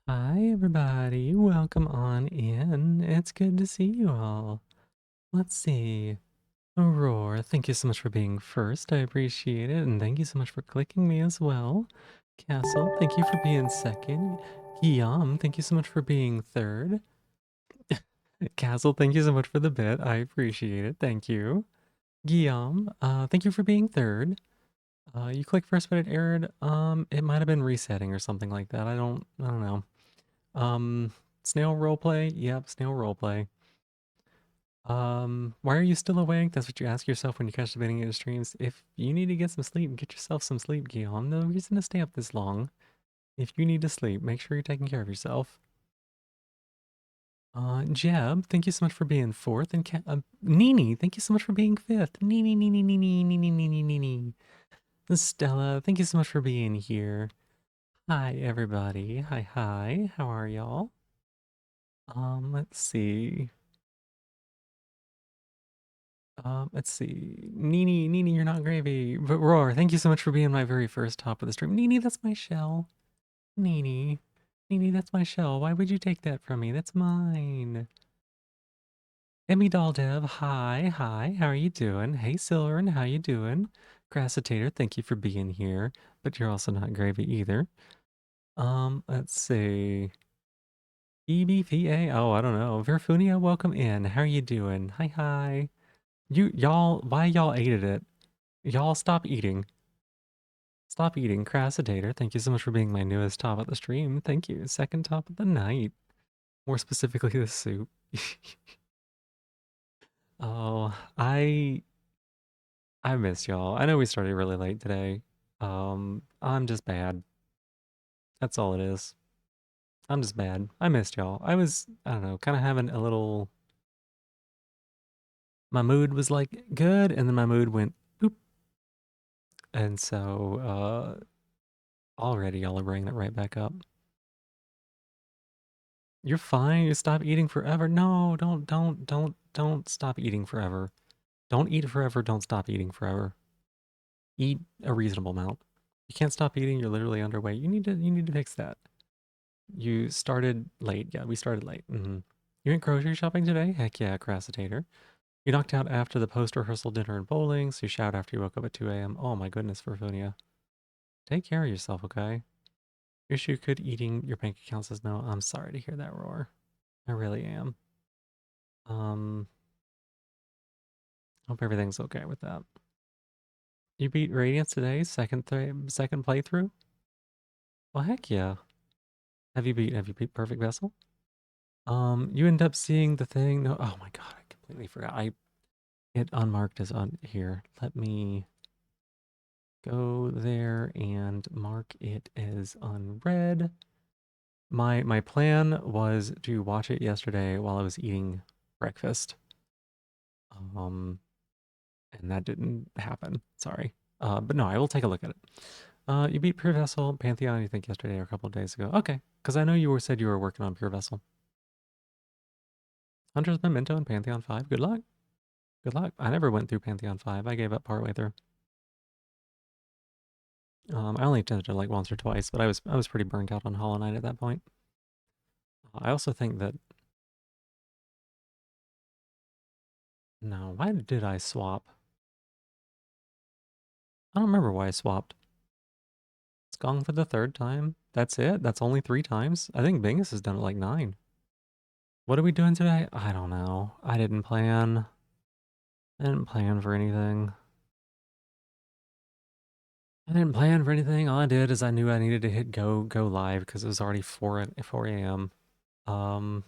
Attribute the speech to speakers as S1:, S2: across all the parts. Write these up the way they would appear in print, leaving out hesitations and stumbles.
S1: Hi, everybody. Welcome on in. It's good to see you all. Let's see. Aurora, thank you so much for being first. I appreciate it. And thank you so much for clicking me as well. Castle, thank you for being second. Guillaume, thank you so much for being third. Castle, thank you so much for the bit. I appreciate it. Thank you. Guillaume, thank you for being third. You clicked first, but it errored. It might have been resetting or something like that. I don't know. Um, Snail roleplay? Yep, snail roleplay. Why are you still awake? That's what you ask yourself when you catch the beginning of your streams. If you need to get some sleep, get yourself some sleep, Guillaume. No reason to stay up this long. If you need to sleep, make sure you're taking care of yourself. Jeb, thank you so much for being fourth. And Nini, thank you so much for being fifth. Nini, Nini, Nini, Nini, Nini, Nini. Stella, thank you so much for being here. Hi, everybody. Hi, hi. How are y'all? Let's see. Let's see. Nini, you're not gravy. But Roar, thank you so much for being my very first top of the stream. Nini, that's my shell. Nini. Nini, that's my shell. Why would you take that from me? That's mine. Emmy Doll Dev, hi. How are you doing? Hey, Silverin, how you doing? Grassitator, thank you for being here. But you're also not gravy either. Let's see. EBVA, oh, I don't know. Verfunia, welcome in. How are you doing? Hi. Why y'all ate it? Y'all stop eating. Stop eating, Crassitator. Thank you so much for being my newest top of the stream. Thank you. Second top of the night. More specifically, the soup. Oh, I miss y'all. I know we started really late today. I'm just bad. That's all it is. I'm just bad. I missed y'all. I don't know, kind of having a little. My mood was like good, and then my mood went boop, and so already y'all are bringing it right back up. You're fine. You stop eating forever. No, don't stop eating forever. Don't eat forever. Don't stop eating forever. Eat a reasonable amount. You can't stop eating. You're literally underweight. You need to fix that. You started late. Yeah, we started late. You went grocery shopping today? Heck yeah, Crassitator. You knocked out after the post rehearsal dinner and bowling, so you shout after you woke up at 2 a.m. Oh my goodness, Verfunia. Take care of yourself, okay? Issue could eating your bank account says no. I'm sorry to hear that, Roar. I really am. Um, Hope everything's okay with that. You beat Radiance today, second playthrough? Well, heck yeah. Have you beat Perfect Vessel? You end up seeing the thing. No, oh my god, I completely forgot. It unmarked as on here. Let me go there and mark it as unread. My plan was to watch it yesterday while I was eating breakfast. Um, and that didn't happen. Sorry. But no, I will take a look at it. You beat Pure Vessel, Pantheon, you think yesterday or a couple of days ago. Okay, because I know said you were working on Pure Vessel. Hunter's Memento and Pantheon 5. Good luck. Good luck. I never went through Pantheon 5. I gave up partway through. I only attempted it like once or twice, but I was pretty burnt out on Hollow Knight at that point. I also think that no, why did I swap? I don't remember why I swapped. It's gone for the third time. That's it. That's only 3 times. I think Bingus has done it like 9. What are we doing today? I don't know. I didn't plan. I didn't plan for anything. I didn't plan for anything. All I did is I knew I needed to hit go live because it was already 4 a.m. Um,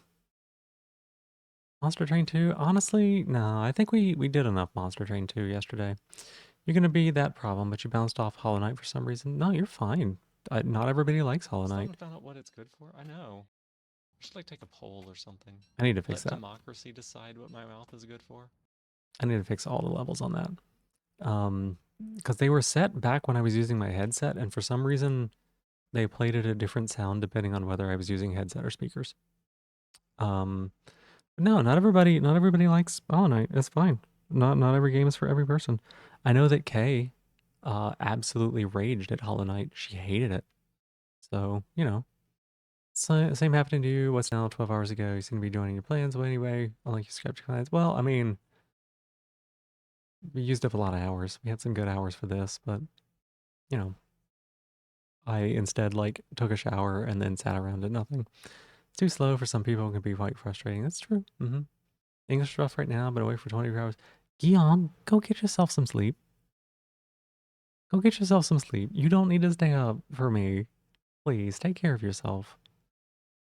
S1: Monster Train 2. Honestly, no. I think we did enough Monster Train 2 yesterday. You're gonna be that problem, but you bounced off Hollow Knight for some reason. No, you're fine. Not everybody likes Hollow
S2: Still
S1: Knight.
S2: haven't found out what it's good for. I know. I should like take a poll or something.
S1: I need to fix
S2: Let
S1: that.
S2: democracy decide what my mouth is good for.
S1: I need to fix all the levels on that. Because they were set back when I was using my headset, and for some reason they played at a different sound depending on whether I was using headset or speakers. Um, no, not everybody likes Hollow Knight. It's fine. Not every game is for every person. I know that Kay absolutely raged at Hollow Knight. She hated it. So, So, same happening to you. What's now 12 hours ago? You seem to be joining your plans. Well, anyway, unlike you scrapped your plans. Well, I mean, we used up a lot of hours. We had some good hours for this, but, you know, I instead, like, took a shower and then sat around at nothing. It's too slow for some people. It can be quite frustrating. That's true. English is rough right now, but away for 24 hours. Guillaume, go get yourself some sleep. Go get yourself some sleep. You don't need to stay up for me. Please, take care of yourself.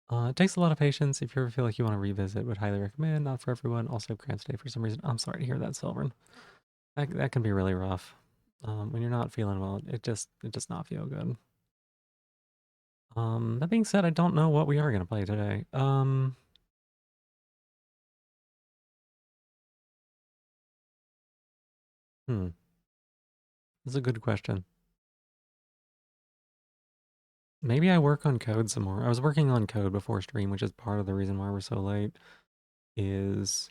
S1: It takes a lot of patience. If you ever feel like you want to revisit, would highly recommend. Not for everyone. Also, cramp stay for some reason. I'm sorry to hear that, Silvern. That can be really rough. When you're not feeling well, it does not feel good. That being said, I don't know what we are gonna play today. Hmm, that's a good question. Maybe I work on code some more. I was working on code before stream, which is part of the reason why we're so late. Is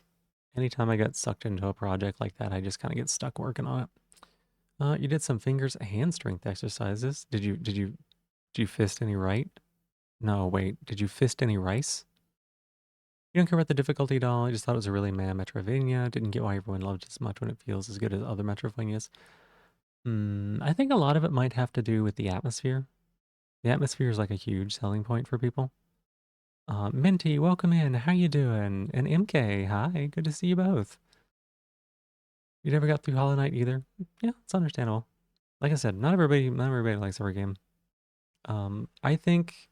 S1: anytime I get sucked into a project like that, I just kind of get stuck working on it. You did some fingers hand strength exercises. Did you fist any right? No, wait. Did you fist any rice? You don't care about the difficulty at all. I just thought it was a really meh Metroidvania. Didn't get why everyone loved it as much when it feels as good as other Metroidvanias. I think a lot of it might have to do with the atmosphere. The atmosphere is like a huge selling point for people. Minty, welcome in. How you doing? And MK, hi. Good to see you both. You never got through Hollow Knight either. Yeah, it's understandable. Like I said, not everybody likes every game. I think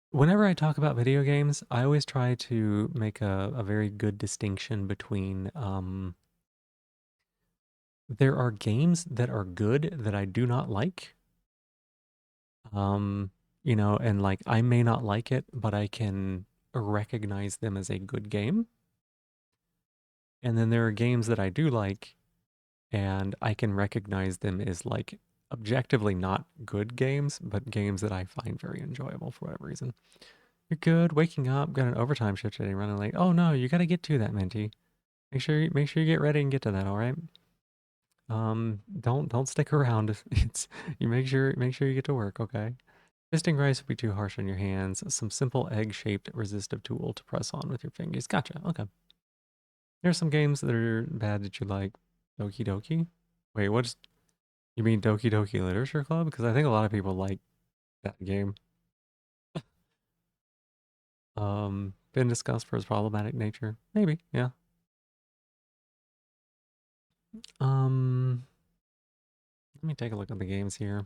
S1: whenever I talk about video games, I always try to make a very good distinction between there are games that are good that I do not like. Um, and like I may not like it, but I can recognize them as a good game. And then there are games that I do like and I can recognize them as like objectively not good games, but games that I find very enjoyable for whatever reason. You're good, waking up, got an overtime shift today, running late. Oh no, you gotta get to that, Minty. Make sure you get ready and get to that, all right? Don't stick around. It's you make sure you get to work, okay? Fisting rice would be too harsh on your hands. Some simple egg-shaped resistive tool to press on with your fingers. Gotcha. Okay. There's some games that are bad that you like. Doki Doki. Wait, what's you mean Doki Doki Literature Club? Because I think a lot of people like that game. Been discussed for its problematic nature. Maybe, yeah. Um, Let me take a look at the games here.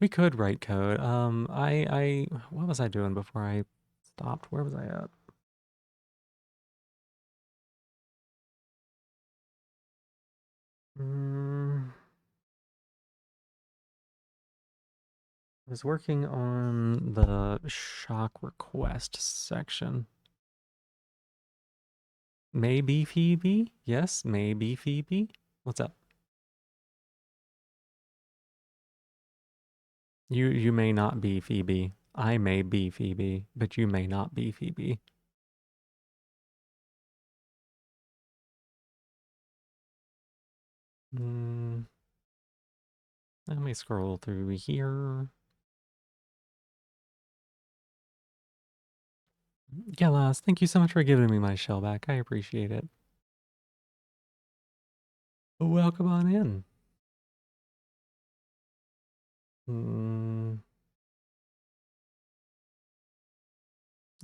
S1: We could write code. What was I doing before I stopped? Where was I at? Mm, I was working on the shock request section. Maybe Phoebe? Yes, maybe Phoebe. What's up? You may not be Phoebe. I may be Phoebe, but you may not be Phoebe. Mm, Let me scroll through here. Gelas, thank you so much for giving me my shell back. I appreciate it. Welcome on in. Mm,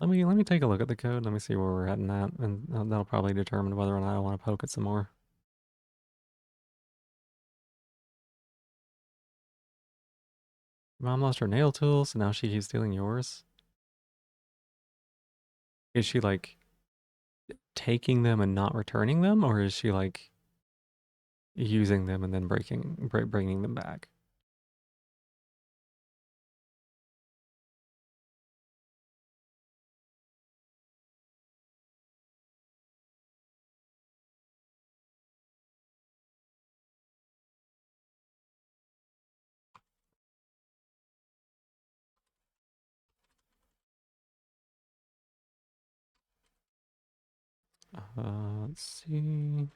S1: let me take a look at the code. Let me see where we're at in that, and that'll probably determine whether or not I want to poke it some more. Mom lost her nail tool, so now she keeps stealing yours. Is she like taking them and not returning them, or is she like using them and then bringing them back? Let's see.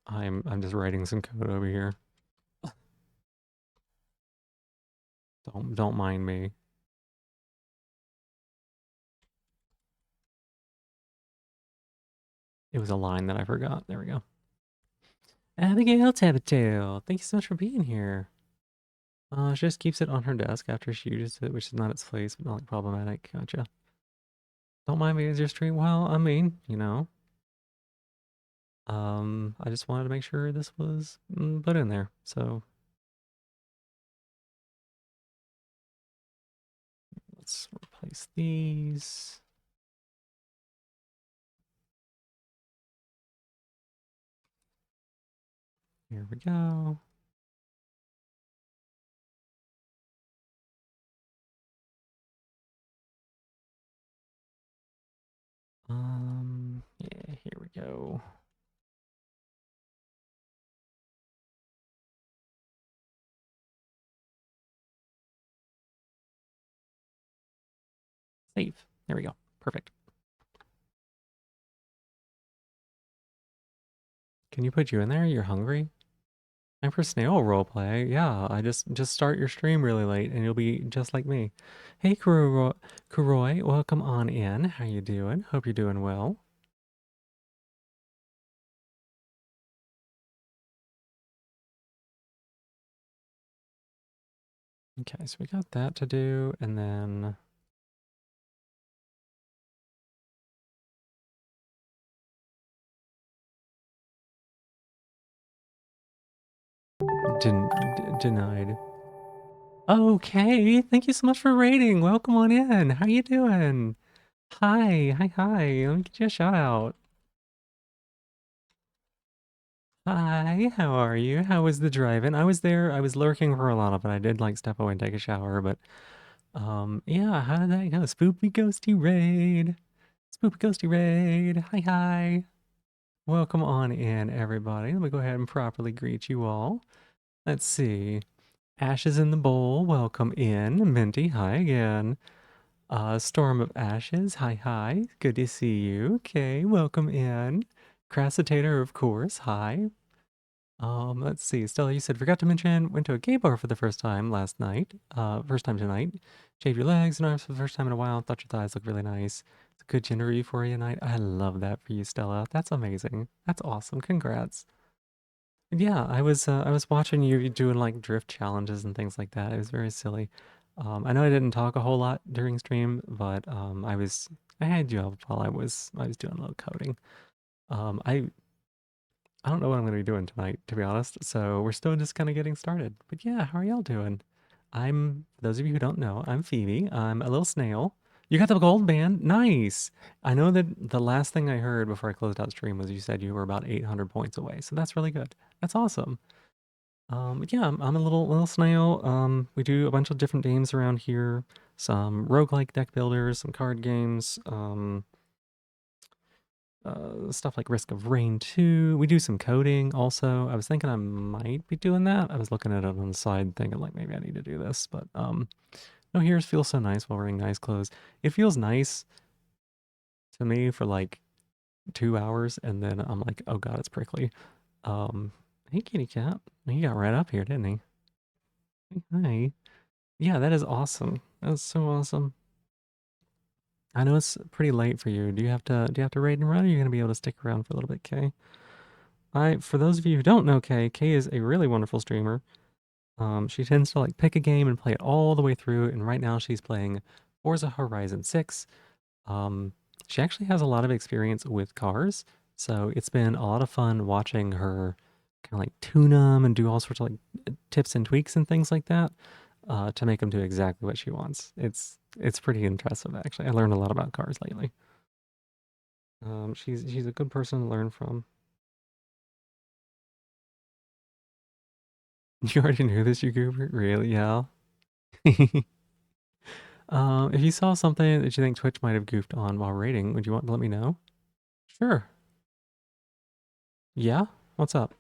S1: I'm just writing some code over here. Don't mind me. It was a line that I forgot. There we go. Abigail Tabatail, thank you so much for being here. She just keeps it on her desk after she uses it, which is not its place, but not like problematic. Gotcha. Don't mind me as your stream. Well, I mean, you know, I just wanted to make sure this was put in there. So let's replace these. Here we go. Yeah, here we go. Save. There we go. Perfect. Can you put you in there? You're hungry? Time for snail roleplay. Yeah, I just start your stream really late and you'll be just like me. Hey Kuroi, welcome on in. How you doing? Hope you're doing well. Okay, so we got that to do, and then denied. Okay, thank you so much for rating. Welcome on in. How you doing? Hi. Let me get you a shout out. Hi, how are you? How was the drive-in? I was there. I was lurking for a lot of it. I did like step away and take a shower, but yeah, how did that go? Spoopy Ghosty Raid. Spoopy Ghosty Raid. Hi. Welcome on in, everybody. Let me go ahead and properly greet you all. Let's see. Ashes in the Bowl, welcome in. Minty, hi again. Storm of Ashes, hi. Good to see you. Okay, welcome in. Crassitator, of course, hi. Let's see. Stella, you said forgot to mention went to a gay bar for the first time last night. First time tonight. Shaved your legs and arms for the first time in a while. Thought your thighs look really nice. It's a good gender review for you tonight. I love that for you, Stella. That's amazing. That's awesome. Congrats. Yeah, I was watching you doing like drift challenges and things like that. It was very silly. I know I didn't talk a whole lot during stream, but I had you up while I was doing a little coding. Um, I I don't know what I'm gonna be doing tonight, to be honest. So we're still just kind of getting started. But yeah, how are y'all doing? For those of you who don't know, I'm Phoebe. I'm a little snail. You got the gold band. Nice. I know that the last thing I heard before I closed out stream was you said you were about 800 points away. So that's really good. That's awesome. Yeah, I'm a little snail. We do a bunch of different games around here. Some roguelike deck builders, some card games, stuff like Risk of Rain 2. We do some coding also. I was thinking I might be doing that. I was looking at it on the side thinking like maybe I need to do this, but no, here's feels so nice while wearing nice clothes. It feels nice to me for like 2 hours and then I'm like, oh god, it's prickly. Um, hey kitty cat. He got right up here, didn't he? Hey, hi. Yeah, that is awesome. That's so awesome. I know it's pretty late for you. Do you have to raid and run, or are you gonna be able to stick around for a little bit, Kay? For those of you who don't know Kay is a really wonderful streamer. She tends to like pick a game and play it all the way through, and right now she's playing Forza Horizon 6. Um, she actually has a lot of experience with cars, so it's been a lot of fun watching her kind of like tune them and do all sorts of like tips and tweaks and things like that to make them do exactly what she wants. It's pretty impressive actually. I learned a lot about cars lately. She's a good person to learn from. You already knew this, you goober? Really? Yeah. If you saw something that you think Twitch might have goofed on while rating, would you want to let me know? Sure. Yeah? What's up?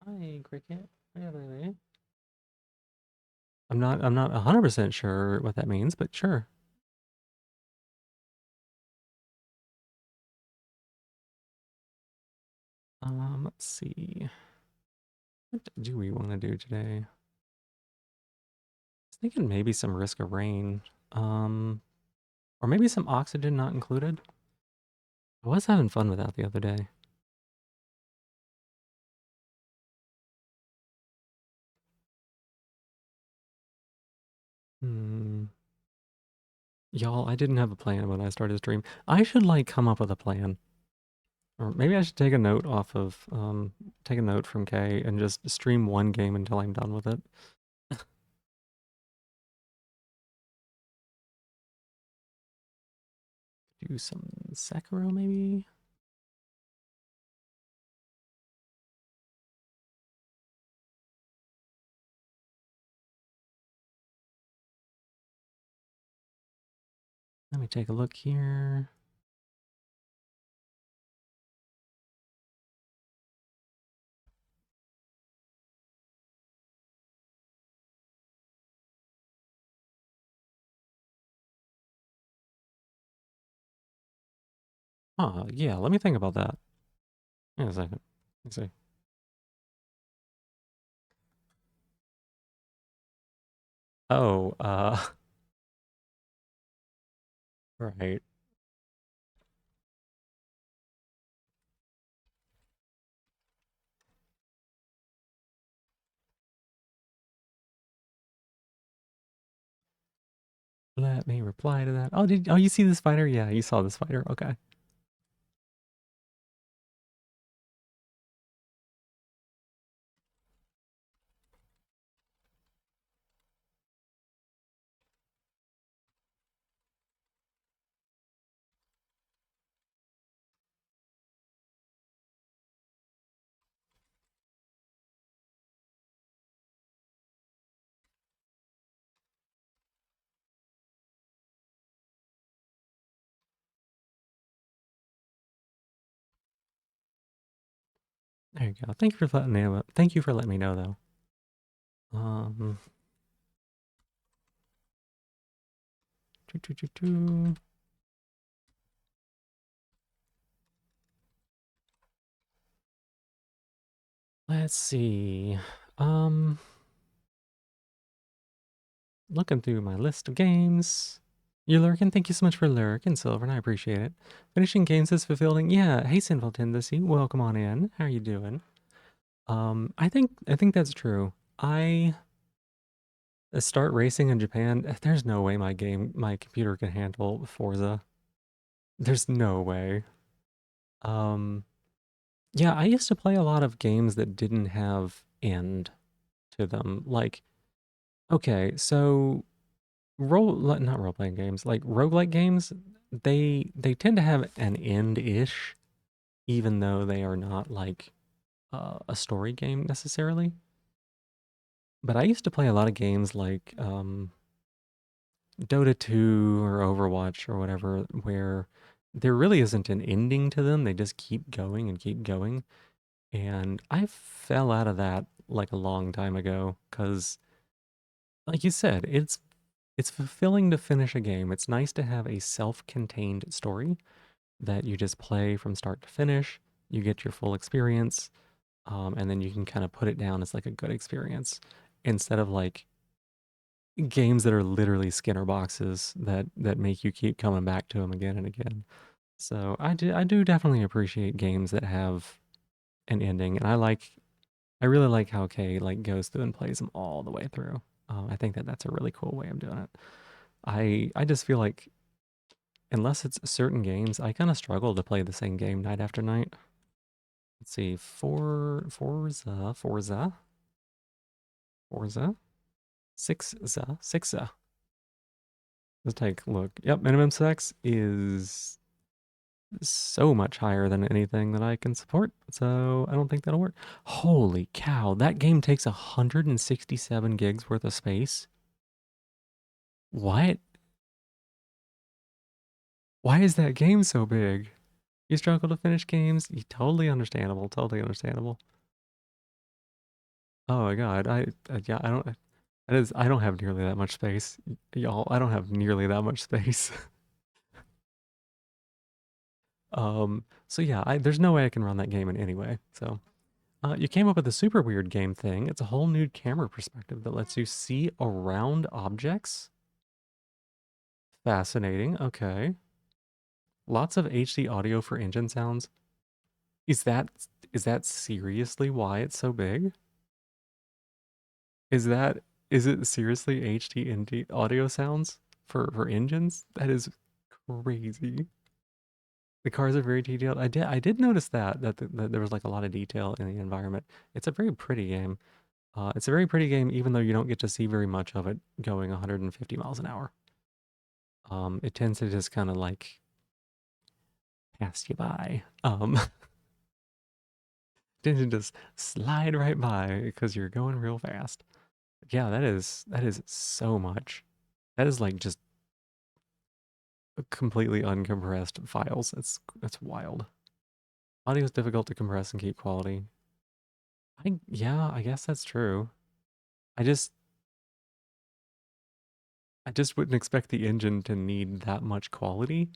S1: Hi, Cricket. Yeah, baby. I'm not 100% sure what that means, but sure. Let's see. What do we want to do today? I was thinking maybe some Risk of Rain. Um, or maybe some Oxygen not included. I was having fun with that the other day. Hmm. Y'all, I didn't have a plan when I started stream. I should like come up with a plan. Or maybe I should take a note off of take a note from Kay and just stream one game until I'm done with it. Do some Sekiro maybe? Let me take a look here. Yeah, let me think about that. Hang on a second. Let's see. Oh, right. Let me reply to that. Oh, you see the spider? Yeah, you saw the spider. Okay. There you go. Thank you for letting me know. Thank you for letting me know though. Um choo, choo, choo, choo. Let's see. Um Looking through my list of games. You lurking? Thank you so much for lurking, Silver, and I appreciate it. Finishing games is fulfilling. Yeah, hey Sinful Tendency, welcome on in. How are you doing? I think that's true. I start racing in Japan. There's no way my computer can handle Forza. There's no way. Um, yeah, I used to play a lot of games that didn't have end to them. Like, okay, so not role playing games, like roguelike games, they tend to have an end-ish, even though they are not like a story game necessarily. But I used to play a lot of games like Dota 2 or Overwatch or whatever, where there really isn't an ending to them. They just keep going and keep going. And I fell out of that like a long time ago because, like you said, it's fulfilling to finish a game. It's nice to have a self-contained story that you just play from start to finish. You get your full experience, and then you can kind of put it down as like a good experience instead of like games that are literally Skinner boxes that make you keep coming back to them again and again. So I do definitely appreciate games that have an ending, and I really like how Kay like goes through and plays them all the way through. I think that that's a really cool way of doing it. I just feel like unless it's certain games, I kind of struggle to play the same game night after night. Let's see, Forza, Sixza. Let's take a look. Yep, minimum specs is so much higher than anything that I can support, so I don't think that'll work. Holy cow, that game takes 167 gigs worth of space. What? Why is that game so big? You struggle to finish games? Totally understandable, totally understandable. Oh my god, yeah, I don't have nearly that much space. Y'all, I don't have nearly that much space. So yeah, there's no way I can run that game in any way. So You came up with a super weird game thing. It's a whole new camera perspective that lets you see around objects. Fascinating. Okay. Lots of HD audio for engine sounds. Is that is that seriously why it's so big? Is that is it seriously HD audio sounds for engines? That is crazy. The cars are very detailed. I did notice that there was like a lot of detail in the environment. It's a very pretty game. It's a very pretty game, even though you don't get to see very much of it going 150 miles an hour. It tends to just kind of like pass you by. Tends to just slide right by because you're going real fast. Yeah, that is so much. That is like just completely uncompressed files. It's wild. Audio is difficult to compress and keep quality. Yeah, I guess that's true. I just I just wouldn't expect the engine to need that much quality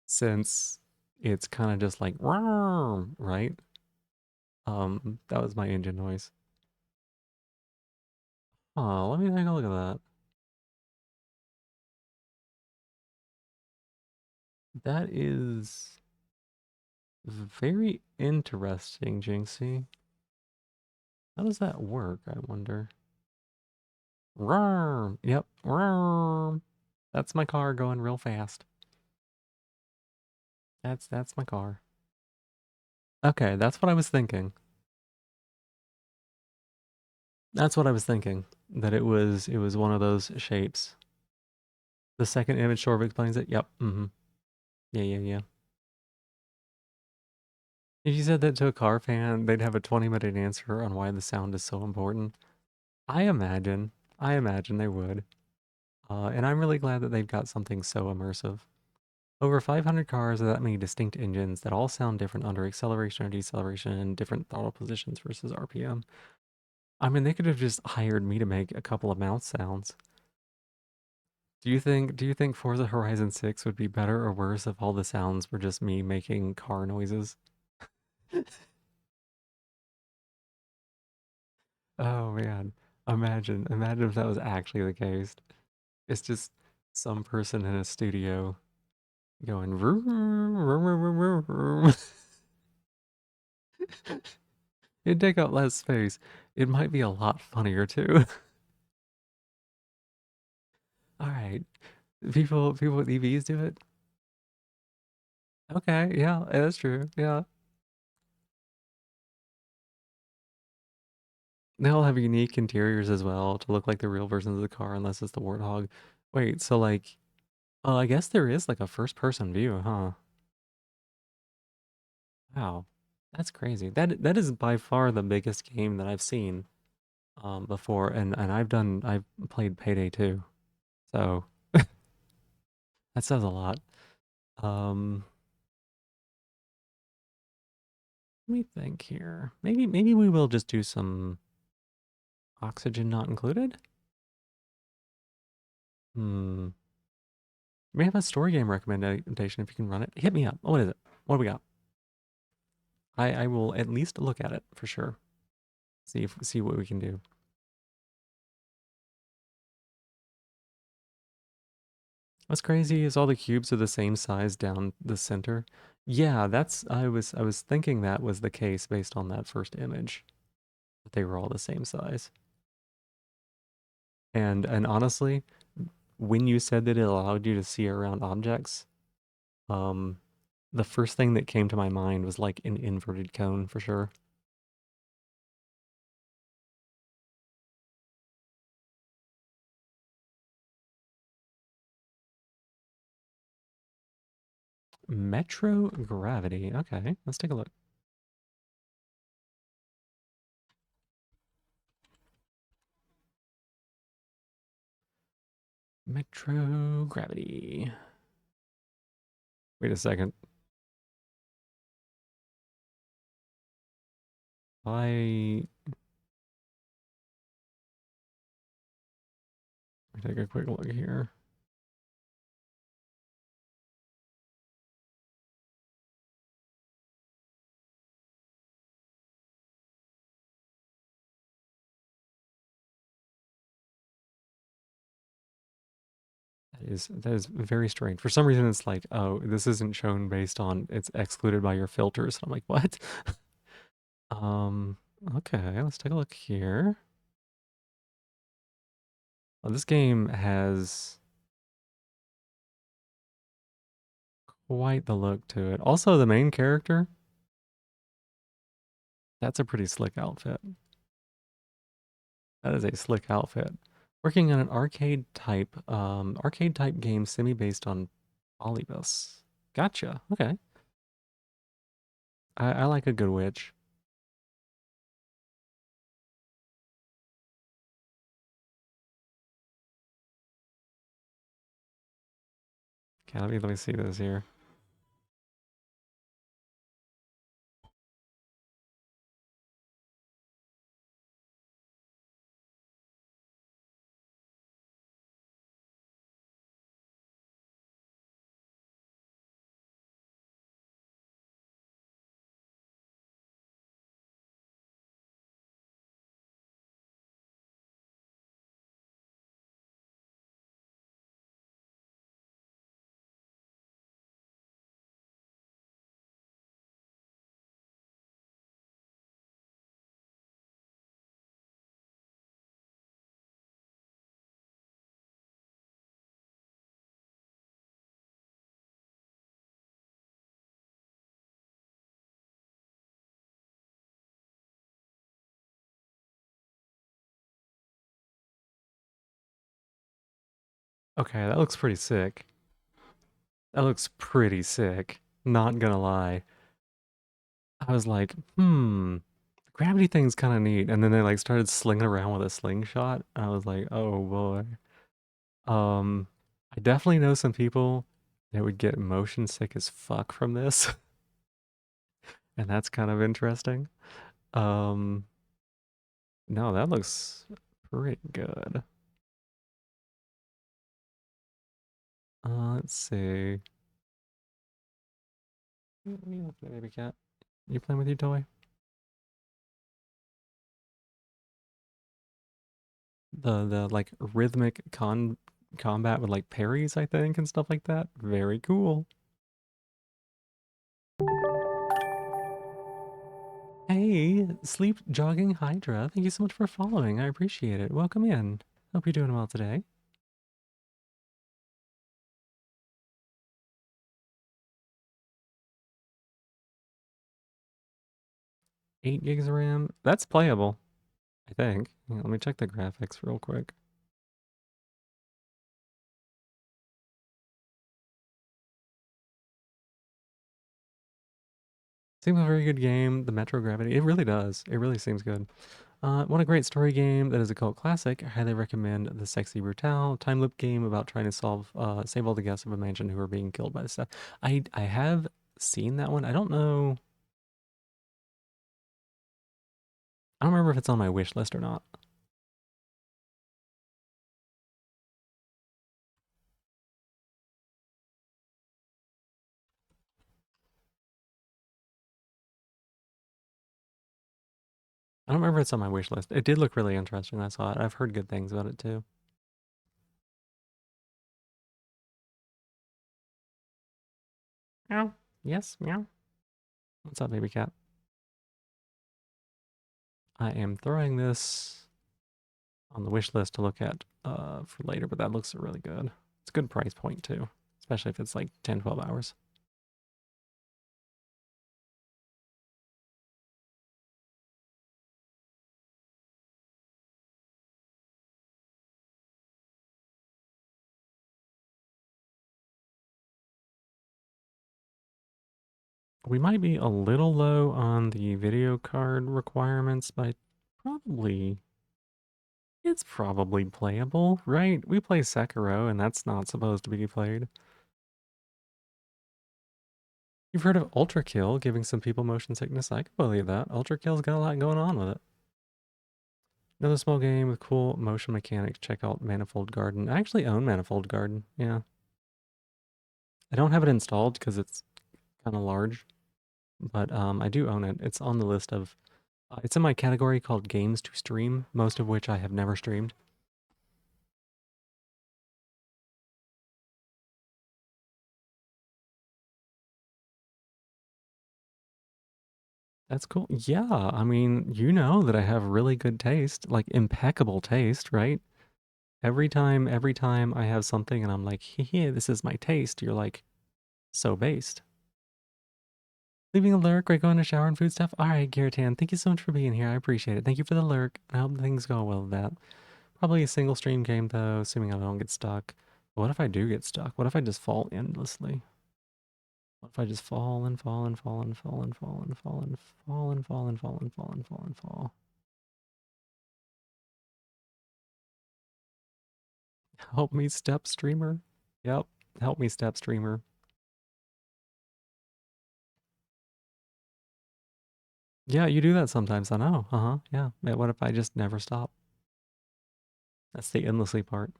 S1: since it's kind of just like "Rawr," right? That was my engine noise. Oh, let me take a look at that. That is very interesting, Jinxie. How does that work, I wonder? Rawr. Yep. Rawr. That's my car going real fast. That's my car. Okay, that's what I was thinking. That's what I was thinking. That it was one of those shapes. The second image sort of explains it. Yep. Mm-hmm. Yeah, yeah, yeah. If you said that to a car fan, they'd have a 20-minute answer on why the sound is so important. I imagine. I imagine they would. And I'm really glad that they've got something so immersive. Over 500 cars with that many distinct engines that all sound different under acceleration or deceleration and different throttle positions versus RPM. I mean, they could have just hired me to make a couple of mouth sounds. Do you think Forza Horizon 6 would be better or worse if all the sounds were just me making car noises? Oh man. Imagine if that was actually the case. It's just some person in a studio going vroom, vroom, vroom, vroom, vroom, vroom. It'd take up less space. It might be a lot funnier too. All right. People with EVs do it. Okay, yeah, that's true. Yeah. They all have unique interiors as well to look like the real versions of the car unless it's the Warthog. Wait, so like oh, I guess there is like a first person view, huh? Wow. That's crazy. That is by far the biggest game that I've seen before and I've played Payday 2. So that says a lot. Um Let me think here. Maybe we will just do some oxygen not included. Hmm. We have a story game recommendation if you can run it. Hit me up. What is it? What do we got? I will at least look at it for sure. See what we can do. What's crazy is all the cubes are the same size down the center. Yeah, that's I was thinking that was the case based on that first image. That they were all the same size. And honestly, when you said that it allowed you to see around objects, um the first thing that came to my mind was like an inverted cone for sure. Metro gravity. Okay, let's take a look. Metro gravity. Wait a second. I Let me take a quick look here. That is very strange. For some reason, it's like, oh, this isn't shown based on it's excluded by your filters. I'm like, what? Um, okay, let's take a look here. Well, this game has quite the look to it. Also, the main character, that's a pretty slick outfit. That is a slick outfit. Working on an arcade type game semi based on Polybus. Gotcha. Okay. I like a good witch. Okay, let me see this here. Okay, that looks pretty sick. That looks pretty sick. Not gonna lie. I was like, the gravity thing's kind of neat. And then they like started slinging around with a slingshot. I was like, oh boy. Um, I definitely know some people that would get motion sick as fuck from this, and that's kind of interesting. Um, no, that looks pretty good. Let's see. What are you looking at, baby cat? You playing with your toy? The like rhythmic combat with like parries, I think, and stuff like that. Very cool. Hey, Sleep Jogging Hydra. Thank you so much for following. I appreciate it. Welcome in. Hope you're doing well today. 8 gigs of RAM. That's playable, I think. Yeah, let me check the graphics real quick. Seems a very good game. The Metro Gravity. It really does. It really seems good. What a great story game that is a cult classic. I highly recommend the Sexy Brutale time loop game about trying to save all the guests of a mansion who are being killed by the stuff. I have seen that one. I don't remember if it's on my wish list or not. I don't remember if it's on my wish list. It did look really interesting. I saw it. I've heard good things about it too. Meow. Yes, meow. What's up, baby cat? I am throwing this on the wish list to look at for later, but that looks really good. It's a good price point too, especially if it's like 10, 12 hours. We might be a little low on the video card requirements, but probably it's probably playable, right? We play Sekiro, and that's not supposed to be played. You've heard of Ultra Kill giving some people motion sickness? I can believe that. Ultra Kill's got a lot going on with it. Another small game with cool motion mechanics. Check out Manifold Garden. I actually own Manifold Garden. Yeah. I don't have it installed because it's kind of large, but I do own it. It's on the list of. It's in my category called games to stream, most of which I have never streamed. That's cool. Yeah, I mean, you know that I have really good taste, like impeccable taste, right? Every time I have something and I'm like, "Heh, this is my taste," you're like, "So based." Leaving a lurk or going to shower and food stuff. All right, Garrett, thank you so much for being here. I appreciate it. Thank you for the lurk. I hope things go well with that. Probably a single stream game though, assuming I don't get stuck. What if I do get stuck? What if I just fall endlessly? What if I just fall and fall and fall and fall and fall and fall and fall and fall and fall and fall and fall and fall? Help me, step streamer. Yep, help me, step streamer. Yeah, you do that sometimes. I know. Yeah. What if I just never stop? That's the endlessly part.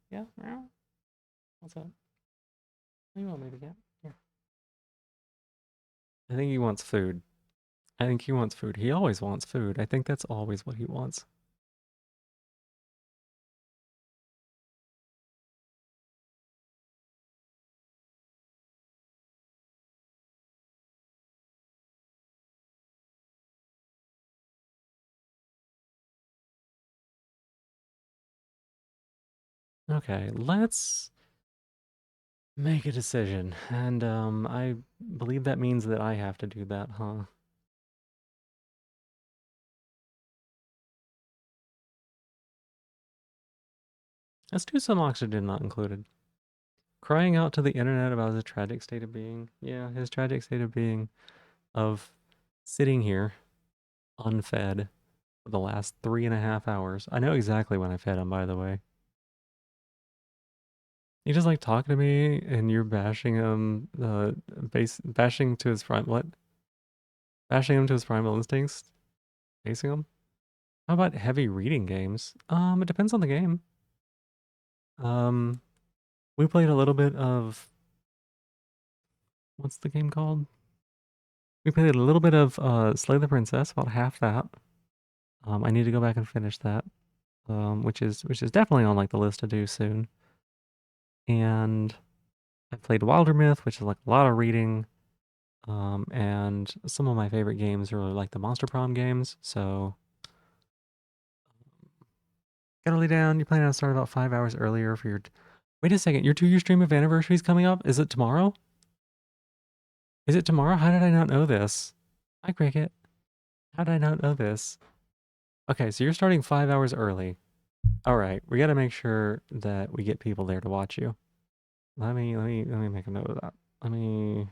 S1: Yeah. What's up? What do you want me to get? Here. I think he wants food. I think he wants food. He always wants food. I think that's always what he wants. Okay, let's make a decision. And I believe that means that I have to do that, huh? Let's do some oxygen not included. Crying out to the internet about his tragic state of being. Yeah, his tragic state of being of sitting here unfed for the last 3.5 hours. I know exactly when I fed him, by the way. You just like talking to me and you're bashing him, bashing to his prime, what? Bashing him to his primal instincts? Facing him? How about heavy reading games? It depends on the game. Um, we played a little bit of, what's the game called? We played a little bit of Slay the Princess, about half that. I need to go back and finish that, which is definitely on like the list to do soon. And I played Wildermyth, which is like a lot of reading. And some of my favorite games are like the Monster Prom games. So gotta lay down. You're planning on starting about 5 hours earlier for your. Wait a second, your 2 year stream of anniversary is coming up. Is it tomorrow? Is it tomorrow? How did I not know this? Hi, Cricket. How did I not know this? Okay, so you're starting 5 hours early. All right, we got to make sure that we get people there to watch you. Let me make a note of that. So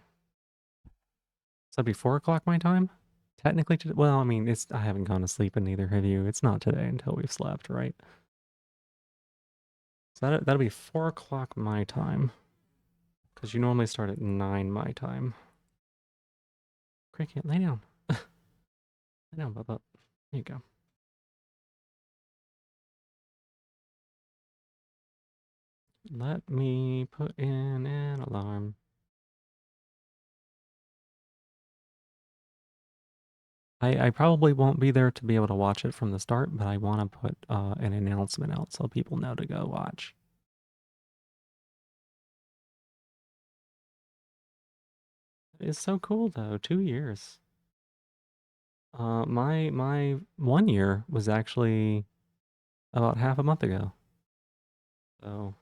S1: that'd be 4 o'clock my time. Technically, well, I mean, I haven't gone to sleep, and neither have you. It's not today until we've slept, right? So that'll be 4 o'clock my time, because you normally start at 9 my time. Cricket, lay down. Lay down, Bubba. There you go. Let me put in an alarm. I probably won't be there to be able to watch it from the start, but I want to put an announcement out so people know to go watch. It's so cool though. 2 years. My 1 year was actually about half a month ago. So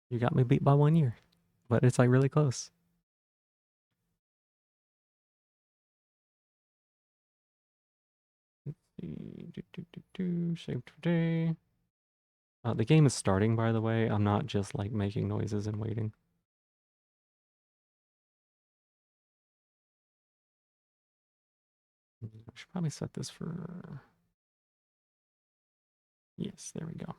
S1: you got me beat by 1 year, but it's like really close. Let's see. Save today. The game is starting, by the way. I'm not just like making noises and waiting. I should probably set this for. Yes, there we go.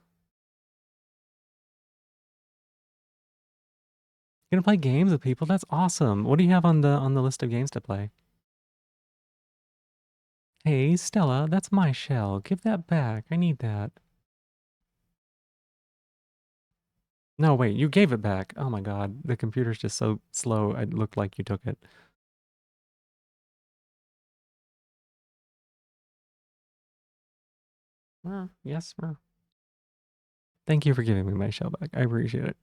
S1: You're gonna play games with people? That's awesome. What do you have on the list of games to play? Hey, Stella, that's my shell. Give that back. I need that. No, wait, you gave it back. Oh my god, the computer's just so slow. It looked like you took it. Yes, sir. Thank you for giving me my shell back. I appreciate it.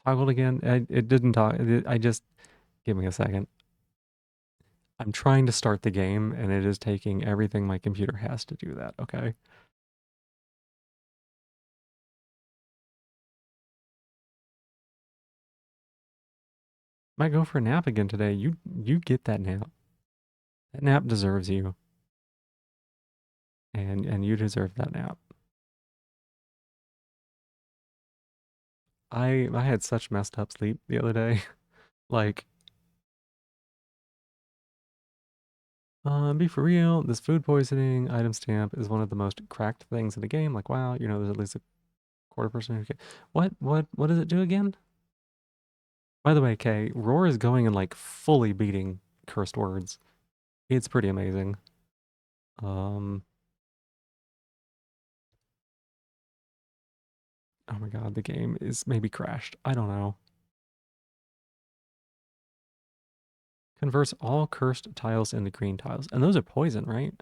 S1: Toggled again. It didn't talk. I just give me a second. I'm trying to start the game, and it is taking everything my computer has to do that. Okay. Might go for a nap again today. You get that nap. That nap deserves you, and you deserve that nap. I had such messed up sleep the other day. Like, be for real, this food poisoning item stamp is one of the most cracked things in the game. Like, wow, there's at least a quarter person who can. What does it do again? By the way, Kay, Roar is going and like fully beating cursed words. It's pretty amazing. Um, oh my god, the game is maybe crashed. I don't know. Converts all cursed tiles into green tiles. And those are poison, right?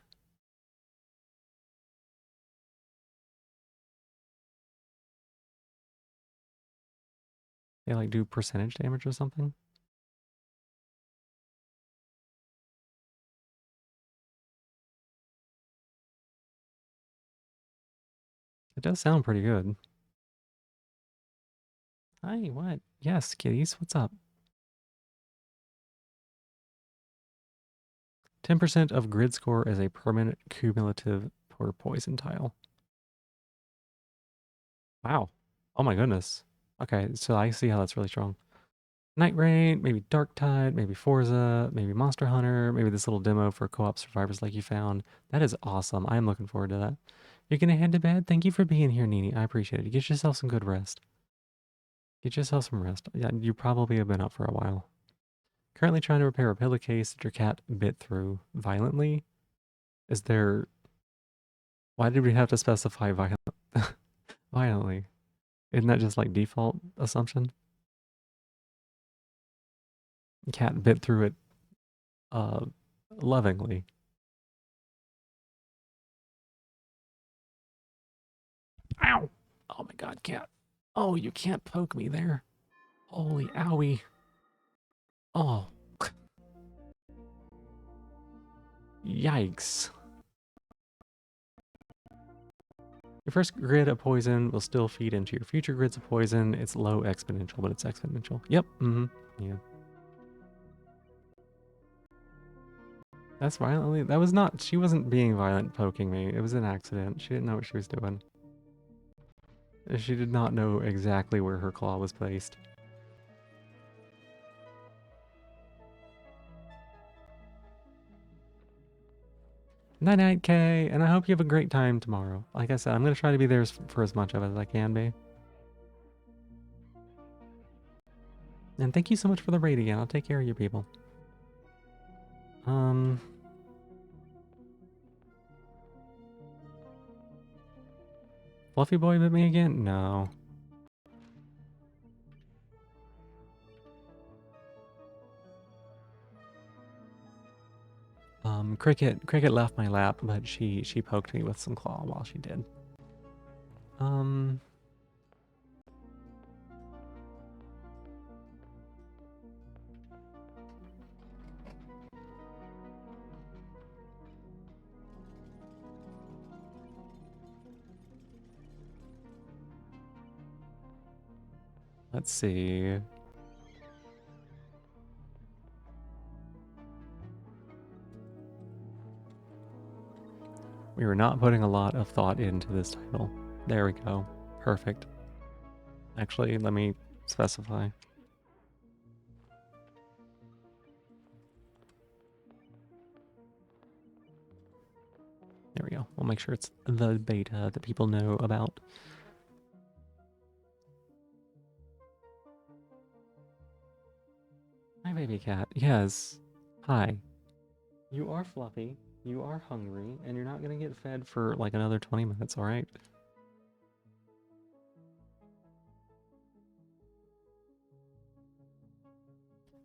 S1: They like do percentage damage or something? It does sound pretty good. Hi, what? Yes, kitties, what's up? 10% of grid score is a permanent cumulative per poison tile. Wow. Oh my goodness. Okay, so I see how that's really strong. Night Rain, maybe Dark Tide, maybe Forza, maybe Monster Hunter, maybe this little demo for co-op survivors like you found. That is awesome. I am looking forward to that. You're gonna head to bed? Thank you for being here, Nini. I appreciate it. Get yourself some good rest. Get yourself some rest. Yeah, you probably have been up for a while. Currently trying to repair a pillowcase that your cat bit through violently. Is there... Why did we have to specify violently? Isn't that just like default assumption? Cat bit through it uh lovingly. Ow! Oh my god, cat. Oh, you can't poke me there. Holy owie. Oh. Yikes. Your first grid of poison will still feed into your future grids of poison. It's low exponential, but it's exponential. Yep. Yeah. That's violently. That was not. She wasn't being violent poking me. It was an accident. She didn't know what she was doing. She did not know exactly where her claw was placed. Night night, Kay, and I hope you have a great time tomorrow. Like I said, I'm going to try to be there for as much of it as I can be. And thank you so much for the raid again. I'll take care of you people. Fluffy boy bit me again? No. Cricket left my lap, but she poked me with some claw while she did. Let's see. We were not putting a lot of thought into this title. There we go. Perfect. Actually, let me specify. There we go. We'll make sure it's the beta that people know about. Hi, baby cat. Yes. Hi. You are fluffy, you are hungry, and you're not gonna get fed for like another 20 minutes, alright?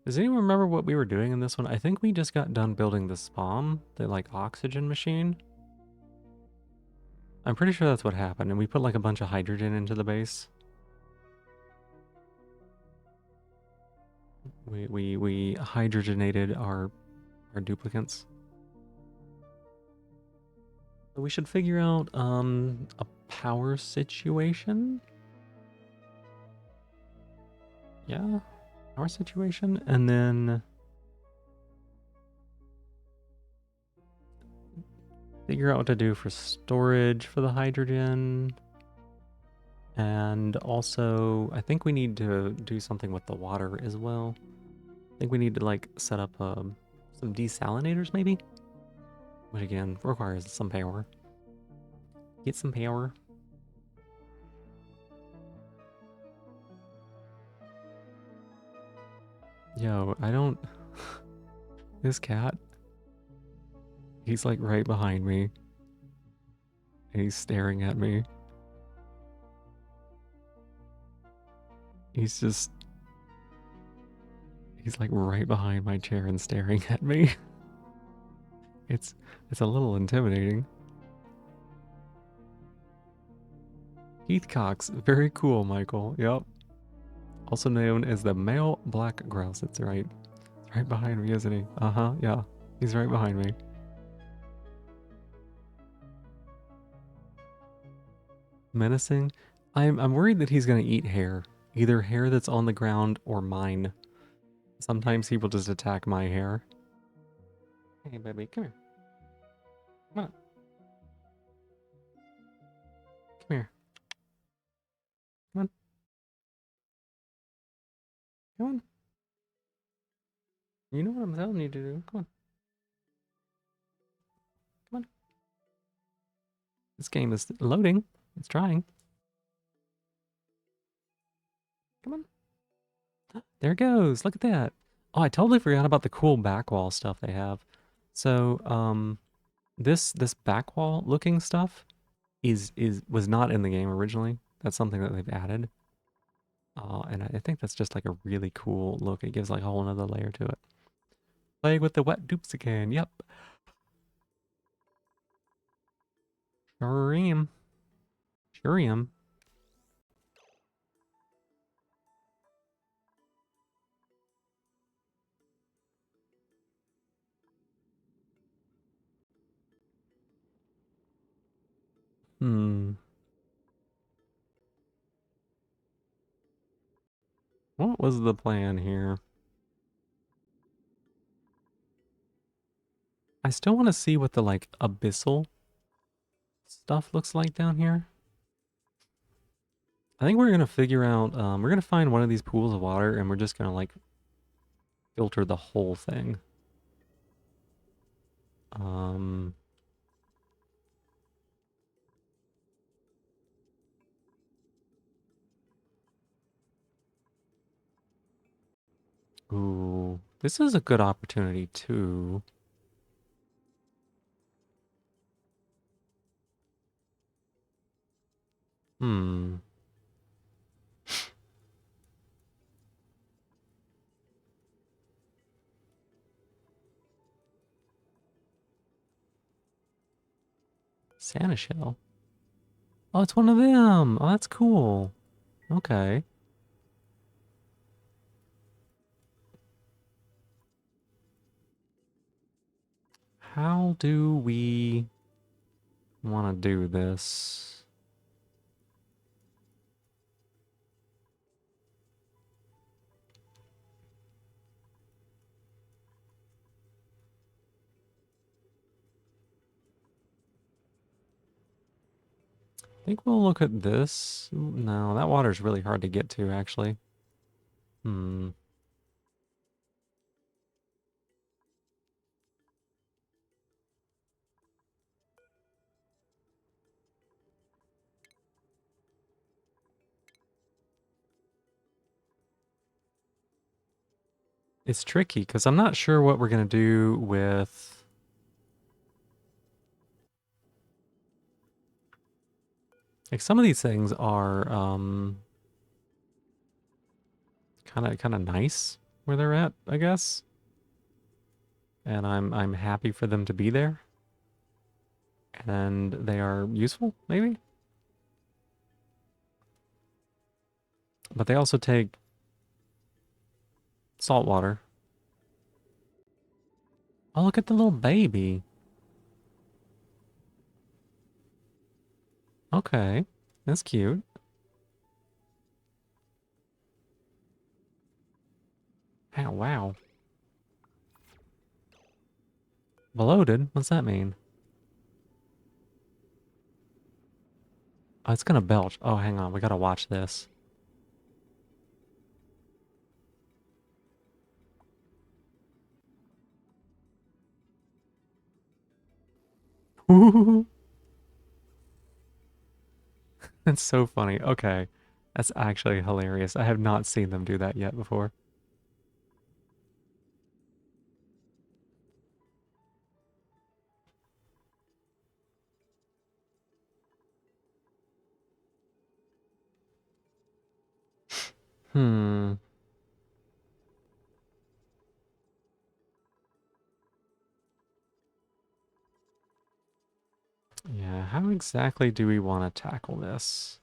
S1: Does anyone remember what we were doing in this one? I think we just got done building the SPOM, the like oxygen machine. I'm pretty sure that's what happened, and we put like a bunch of hydrogen into the base. We hydrogenated our duplicants. So we should figure out a power situation. Yeah, power situation, and then figure out what to do for storage for the hydrogen. And also, I think we need to do something with the water as well. I think we need to like set up some desalinators maybe, which again requires some power. Get some power. Yo, I don't. This cat, he's like right behind me, and he's staring at me. He's just. He's like right behind my chair and staring at me. It's a little intimidating. Heath Cox, very cool, Michael. Yep. Also known as the male black grouse. That's right. He's right behind me, isn't he? Uh-huh, yeah. He's right behind me. Menacing? I'm worried that he's gonna eat hair. Either hair that's on the ground or mine. Sometimes he will just attack my hair. Hey baby, come here. Come on. Come here. Come on. Come on. You know what I'm telling you to do. Come on. Come on. This game is loading. It's trying. Come on. There it goes. Look at that. Oh, I totally forgot about the cool back wall stuff they have. So, this back wall looking stuff was not in the game originally. That's something that they've added. And I think that's just like a really cool look. It gives like a whole nother layer to it. Playing with the wet dupes again. Yep. Sure am. Sure am. Hmm. What was the plan here? I still want to see what the like abyssal stuff looks like down here. I think we're gonna figure out, we're gonna find one of these pools of water and we're just gonna like filter the whole thing. Um, ooh, this is a good opportunity too. Hmm. Santa shell. Oh, it's one of them. Oh, that's cool. Okay. How do we want to do this? I think we'll look at this. No, that water's really hard to get to, actually. Hmm. It's tricky because I'm not sure what we're gonna do with. Like some of these things are kind of nice where they're at, I guess. And I'm happy for them to be there. And they are useful, maybe? But they also take salt water. Oh, look at the little baby. Okay, that's cute. Oh, wow. Bloated? What's that mean? Oh, it's gonna belch. Oh, hang on. We gotta watch this. That's so funny. Okay. That's actually hilarious. I have not seen them do that yet before. Hmm. Yeah, how exactly do we want to tackle this?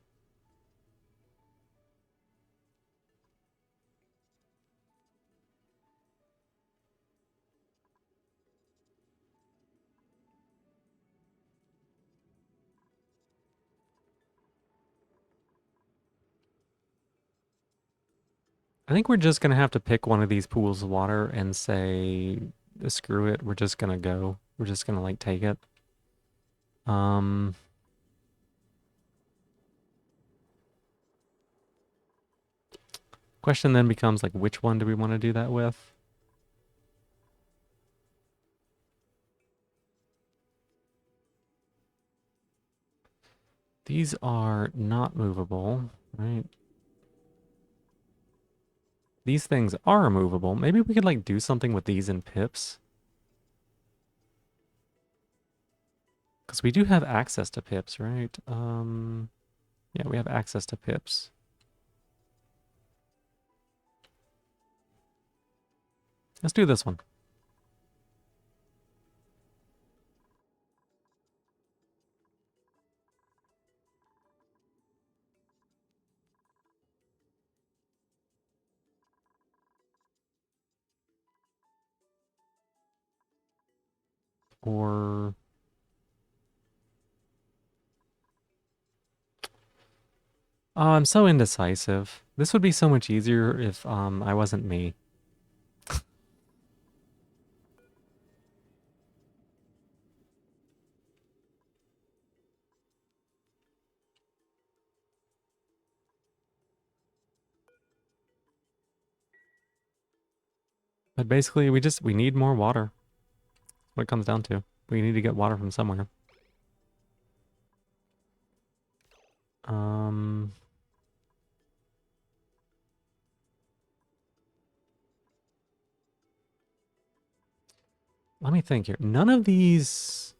S1: I think we're just gonna have to pick one of these pools of water and say, screw it, we're just gonna go. We're just gonna like take it. Um, Question then becomes like, which one do we want to do that with? These are not movable, right? These things are movable. Maybe we could like do something with these in pips. Because we do have access to pips, right? Yeah, we have access to pips. Let's do this one. Or oh, I'm so indecisive. This would be so much easier if I wasn't me. But basically, we need more water. What it comes down to. We need to get water from somewhere. Um, Let me think here. None of these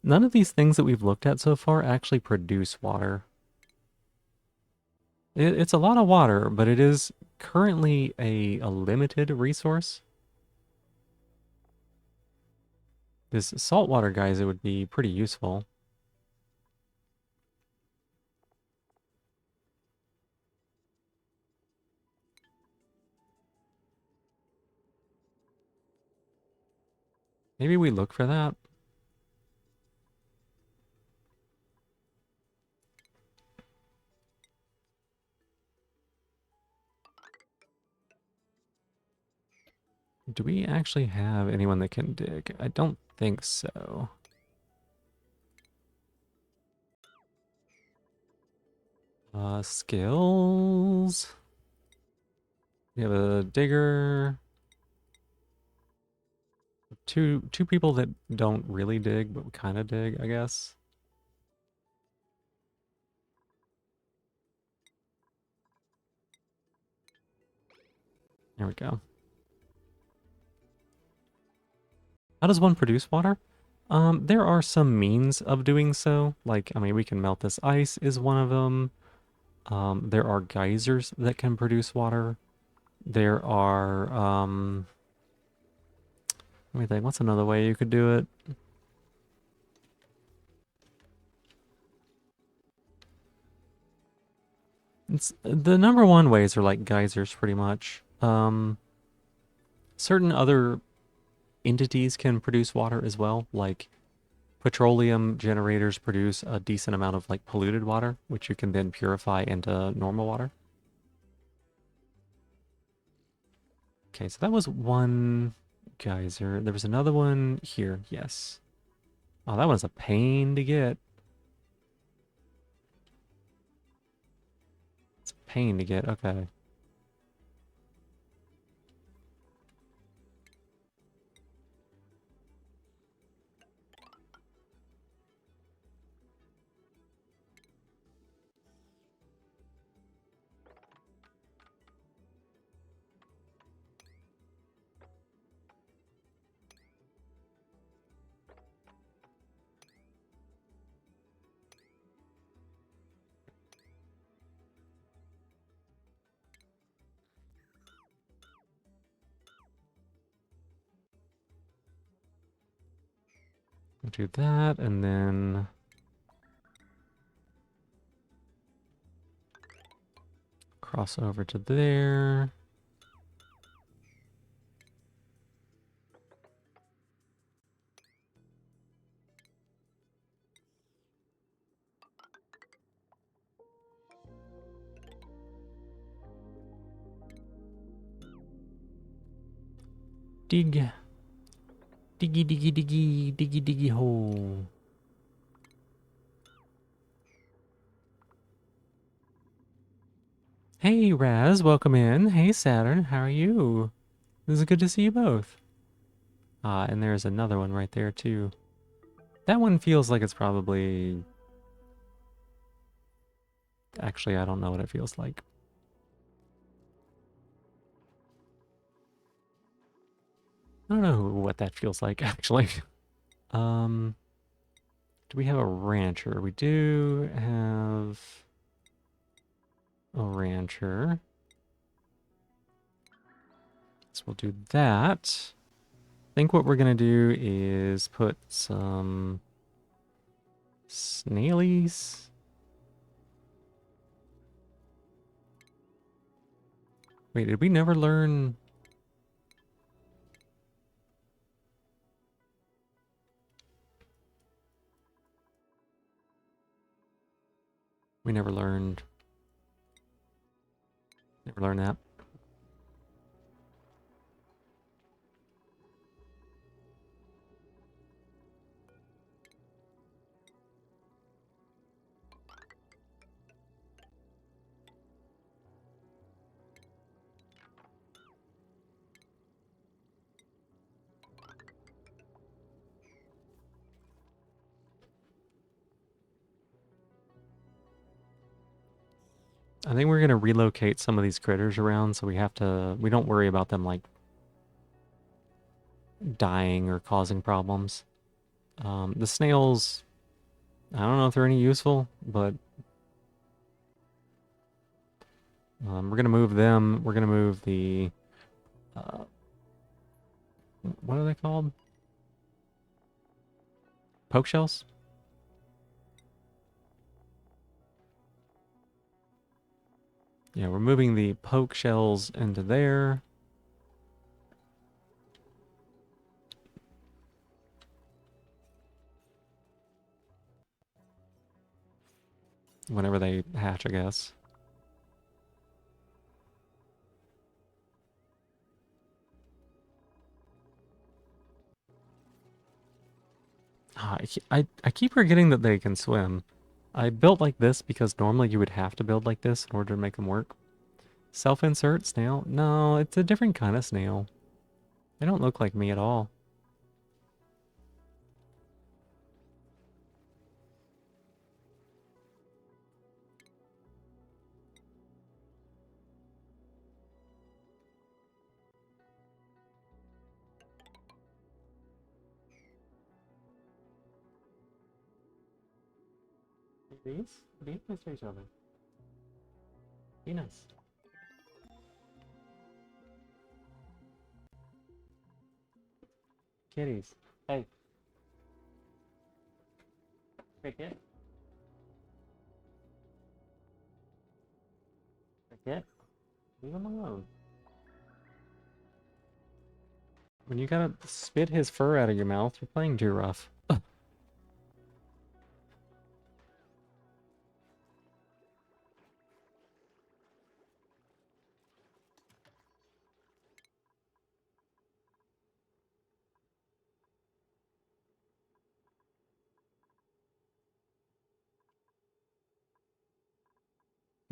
S1: things that we've looked at so far actually produce water. It's a lot of water, but it is currently a limited resource. This saltwater, guys, it would be pretty useful. Maybe we look for that. Do we actually have anyone that can dig? I don't think so. Skills. We have a digger. Two people that don't really dig, but kind of dig, I guess. There we go. How does one produce water? There are some means of doing so. Like, I mean, we can melt this ice is one of them. There are geysers that can produce water. There are, let me think, what's another way you could do it? It's the number one ways are like geysers, pretty much. Certain other entities can produce water as well, like petroleum generators produce a decent amount of like polluted water, which you can then purify into normal water. Okay, so that was one geyser. There was another one here, yes. Oh, that one's a pain to get. It's a pain to get, okay. We'll do that, and then cross over to there. Dig. Diggy, diggy, diggy, diggy, diggy hole. Hey, Raz, welcome in. Hey, Saturn, how are you? This is good to see you both. Ah, and there's another one right there, too. That one feels like it's probably... Actually, I don't know what it feels like. I don't know what that feels like, actually. Do we have a rancher? We do have a rancher. So we'll do that. I think what we're gonna do is put some snailies. Wait, did we never learn? We never learned. Never learned that. I think we're gonna relocate some of these critters around, so we don't worry about them like dying or causing problems. The snails, I don't know if they're any useful, but we're gonna move them. We're gonna move the uh, what are they called? Poke shells? Yeah, we're moving the poke shells into there. Whenever they hatch, I guess. I keep forgetting that they can swim. I built like this because normally you would have to build like this in order to make them work. Self-insert snail? No, it's a different kind of snail. They don't look like me at all. These? Be nice to each other. Be nice. Kitties. Hey. Cricket. Get. Leave him alone. When you gotta spit his fur out of your mouth, you're playing too rough.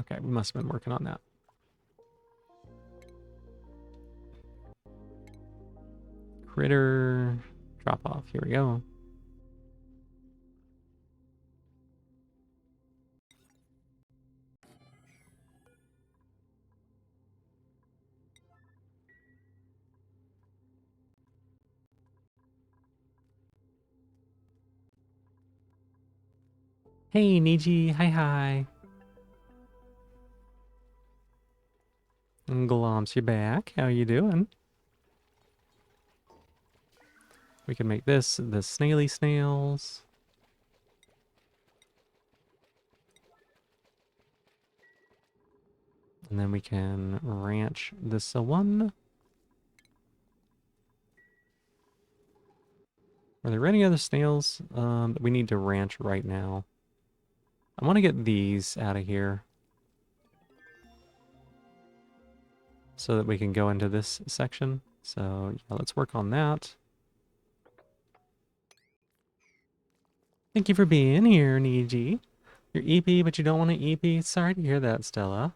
S1: Okay, we must have been working on that. Critter drop off. Here we go. Hey, Niji. Hi, hi. Glomps, you back? How you doing? We can make this the snaily snails. And then we can ranch this one. Are there any other snails that we need to ranch right now? I want to get these out of here so that we can go into this section. So yeah, let's work on that. Thank you for being here, Niji. You're EP, but you don't want to EP. Sorry to hear that, Stella.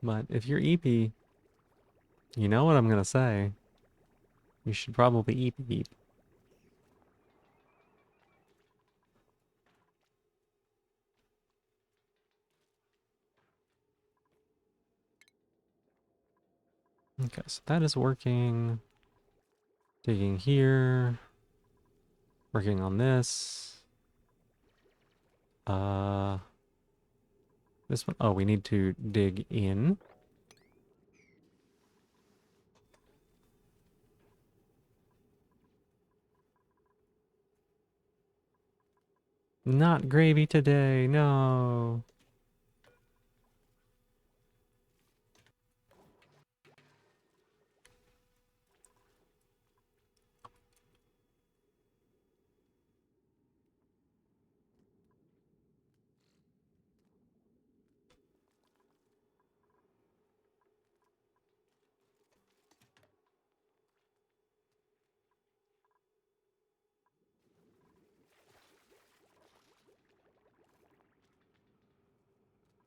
S1: But if you're EP, you know what I'm gonna say. You should probably EP. Okay, so that is working. Digging here. Working on this. This one. Oh, we need to dig in. Not gravy today, no.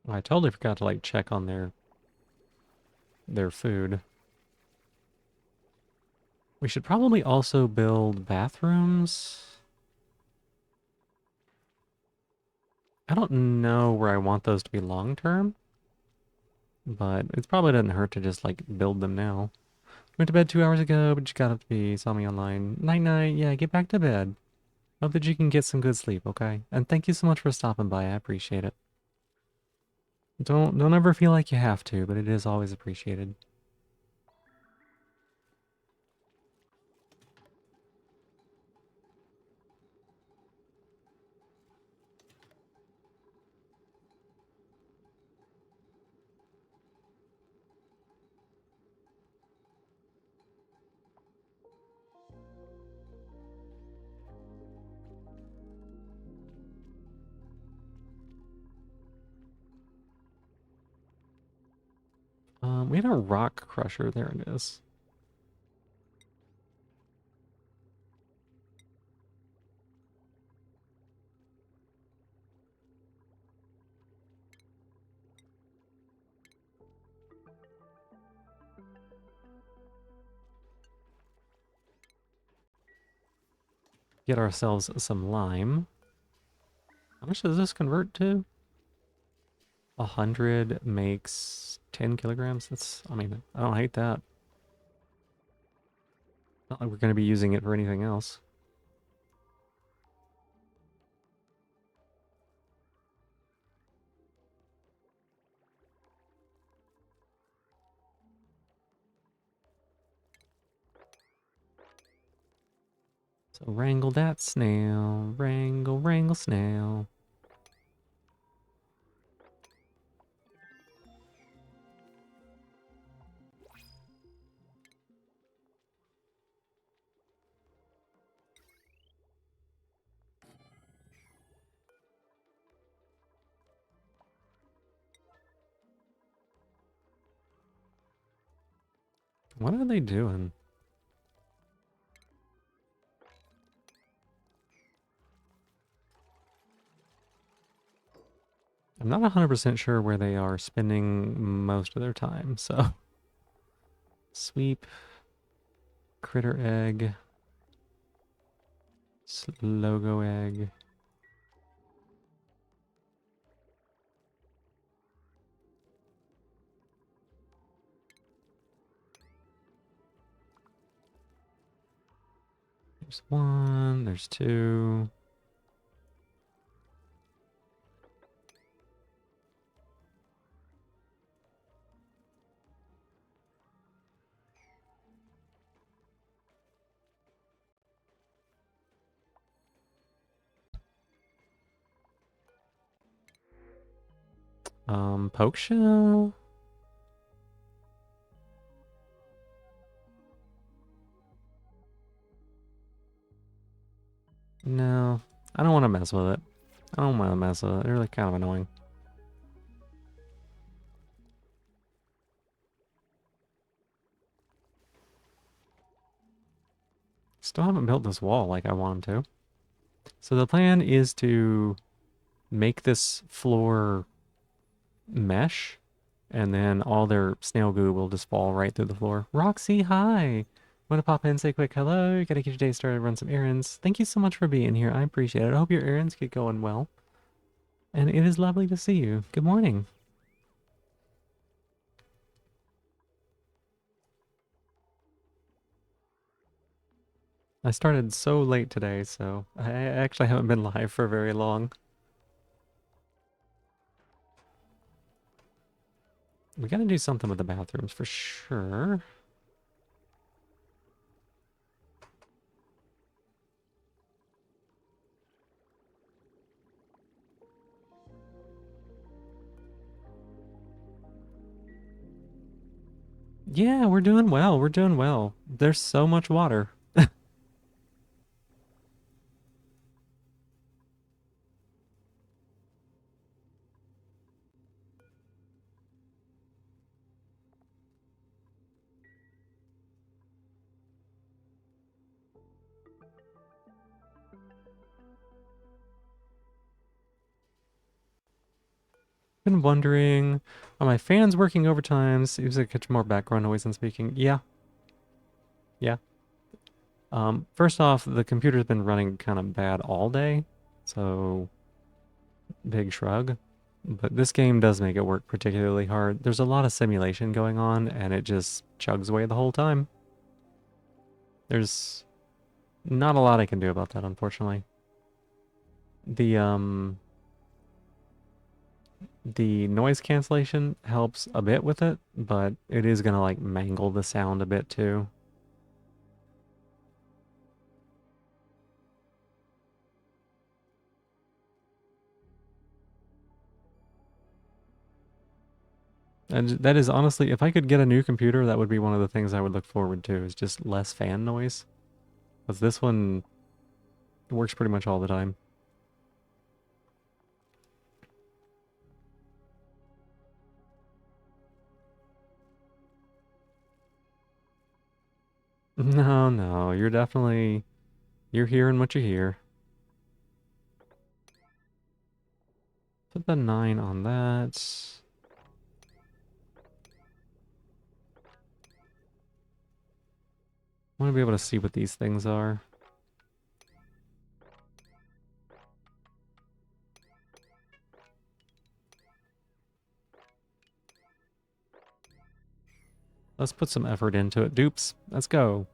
S1: I totally forgot to like check on their food. We should probably also build bathrooms. I don't know where I want those to be long term, but it probably doesn't hurt to just like build them now. Went to bed 2 hours ago, but just got up to be saw me online. Night night, yeah, get back to bed. Hope that you can get some good sleep, okay? And thank you so much for stopping by. I appreciate it. Don't ever feel like you have to, but it is always appreciated. We had a rock crusher. There it is. Get ourselves some lime. How much does this convert to? 100 makes 10 kilograms. That's, I mean, I don't hate that. Not like we're going to be using it for anything else. So wrangle that snail, wrangle, wrangle snail. What are they doing? I'm not 100% sure where they are spending most of their time, so... Sweep. Critter egg. Logo egg. There's one, there's two. Poke shell? No, I don't want to mess with it. I don't want to mess with it. They're really kind of annoying. Still haven't built this wall like I want them to. So the plan is to make this floor mesh, and then all their snail goo will just fall right through the floor. Roxy, hi! Want to pop in, say a quick hello? Gotta get your day started, run some errands. Thank you so much for being here. I appreciate it. I hope your errands get going well. And it is lovely to see you. Good morning. I started so late today, so I actually haven't been live for very long. We gotta do something with the bathrooms for sure. Yeah, we're doing well. We're doing well. There's so much water. Been wondering, are my fans working overtime? Seems like it's more background noise than speaking. Yeah. Yeah. First off, the computer's been running kind of bad all day, so big shrug. But this game does make it work particularly hard. There's a lot of simulation going on, and it just chugs away the whole time. There's not a lot I can do about that, unfortunately. The the noise cancellation helps a bit with it, but it is gonna like mangle the sound a bit too. And that is honestly, if I could get a new computer, that would be one of the things I would look forward to, is just less fan noise. Because this one works pretty much all the time. No, no, you're definitely, you're hearing what you hear. Put the 9 on that. I want to be able to see what these things are. Let's put some effort into it. Dupes, let's go.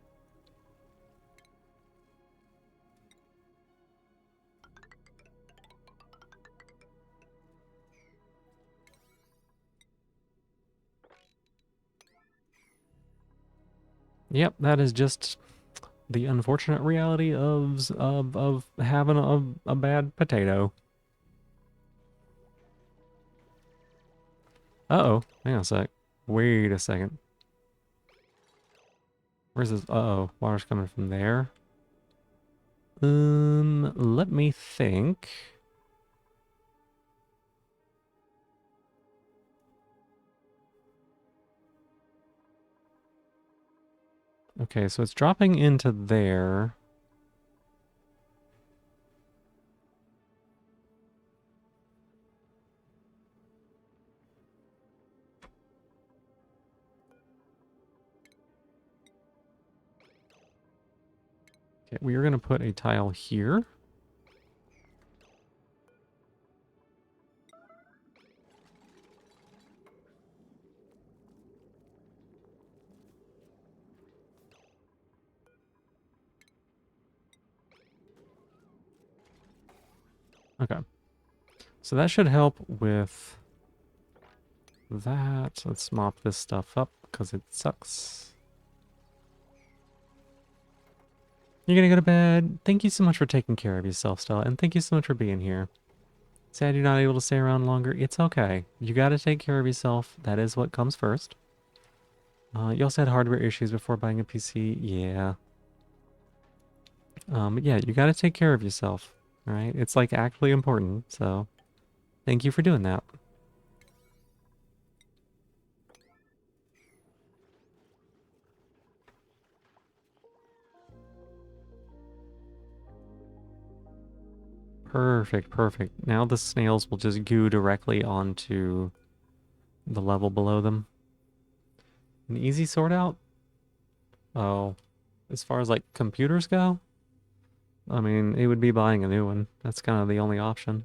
S1: Yep, that is just the unfortunate reality of having a bad potato. Uh-oh. Hang on a sec. Wait a second. Where's this? Uh-oh. Water's coming from there. Let me think. Okay, so it's dropping into there. Okay, we are going to put a tile here. Okay. So that should help with that. Let's mop this stuff up because it sucks. You're gonna go to bed. Thank you so much for taking care of yourself, Stella, and thank you so much for being here. Sad you're not able to stay around longer. It's okay. You gotta take care of yourself. That is what comes first. You also had hardware issues before buying a PC. Yeah. But yeah, you gotta take care of yourself. All right? It's like actually important. So thank you for doing that. Perfect, perfect. Now the snails will just goo directly onto the level below them. An easy sort out? Oh, as far as like computers go? I mean, it would be buying a new one. That's kind of the only option.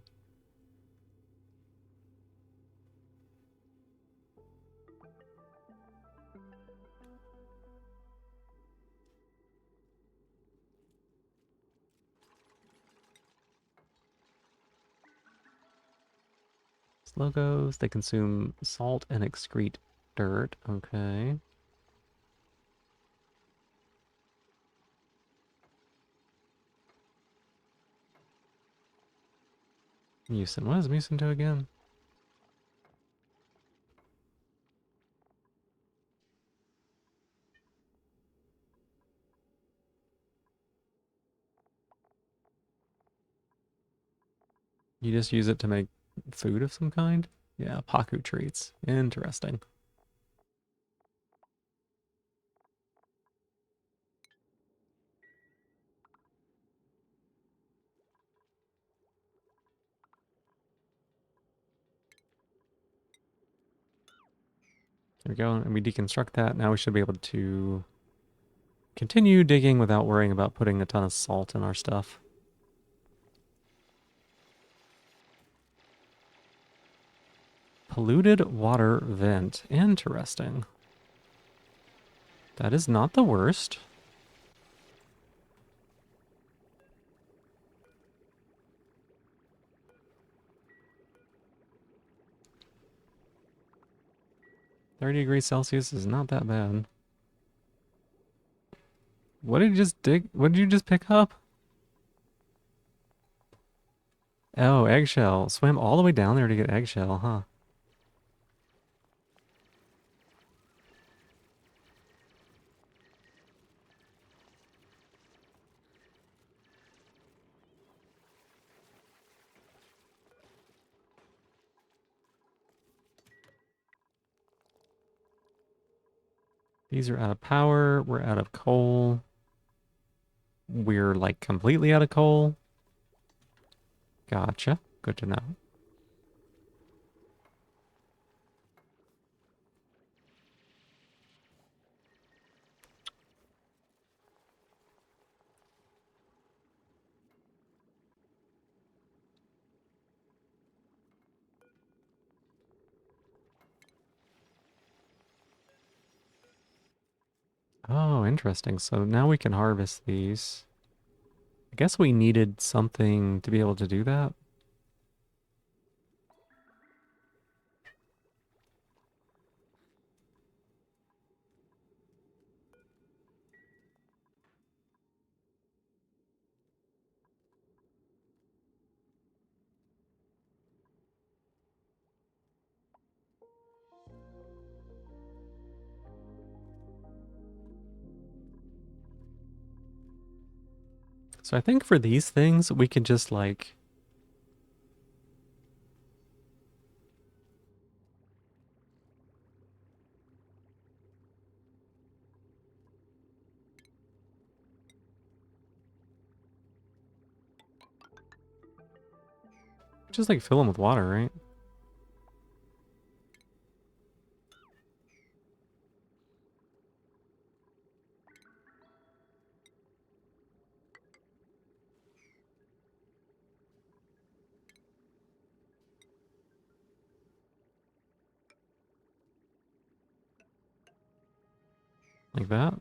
S1: Logos, they consume salt and excrete dirt. Okay. Mucin. What does Mucin do again? You just use it to make food of some kind? Yeah, Paku treats. Interesting. There we go. And we deconstruct that. Now we should be able to continue digging without worrying about putting a ton of salt in our stuff. Polluted water vent. Interesting. That is not the worst. (30°C is not that bad. What did you just dig? What did you just pick up? Oh, eggshell. Swam all the way down there to get eggshell, huh? These are out of power. We're out of coal. We're like completely out of coal. Gotcha. Good to know. Oh, interesting. So now we can harvest these. I guess we needed something to be able to do that. So I think for these things, we could just like... Just like fill them with water, right? Like that.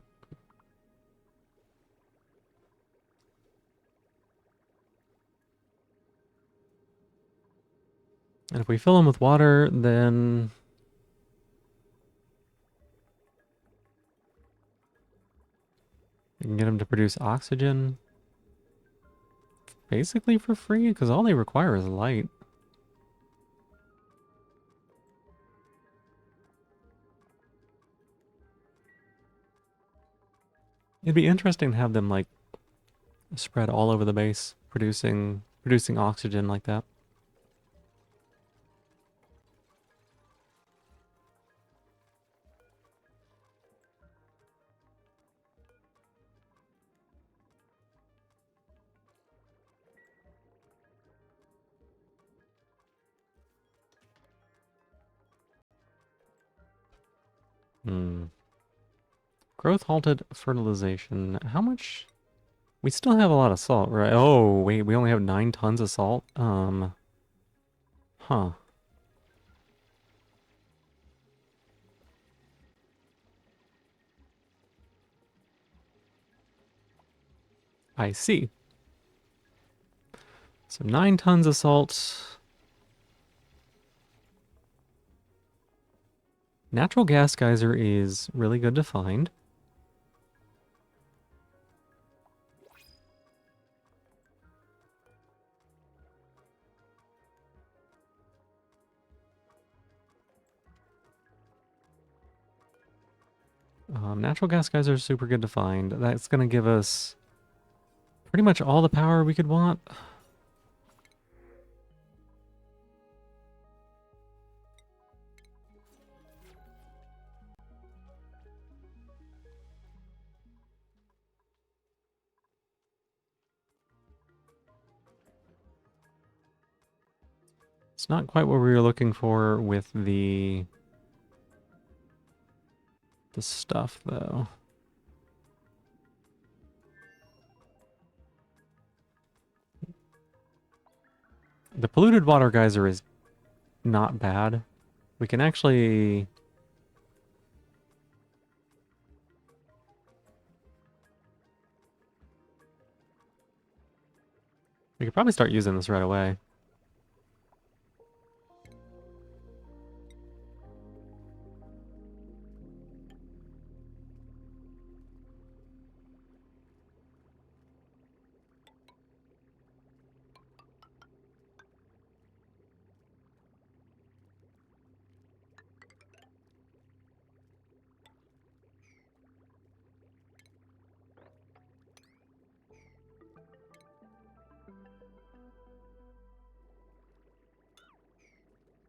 S1: And if we fill them with water, then we can get them to produce oxygen basically for free, because all they require is light. It'd be interesting to have them like spread all over the base, producing oxygen like that. Hmm. Growth halted fertilization. How much? We still have a lot of salt, right? Oh, wait, we only have 9 tons of salt? Huh. I see. So 9 tons of salt. Natural gas geyser is really good to find. Natural gas geyser is super good to find. That's going to give us pretty much all the power we could want. It's not quite what we were looking for with the stuff, though. The polluted water geyser is not bad. We can actually... We could probably start using this right away.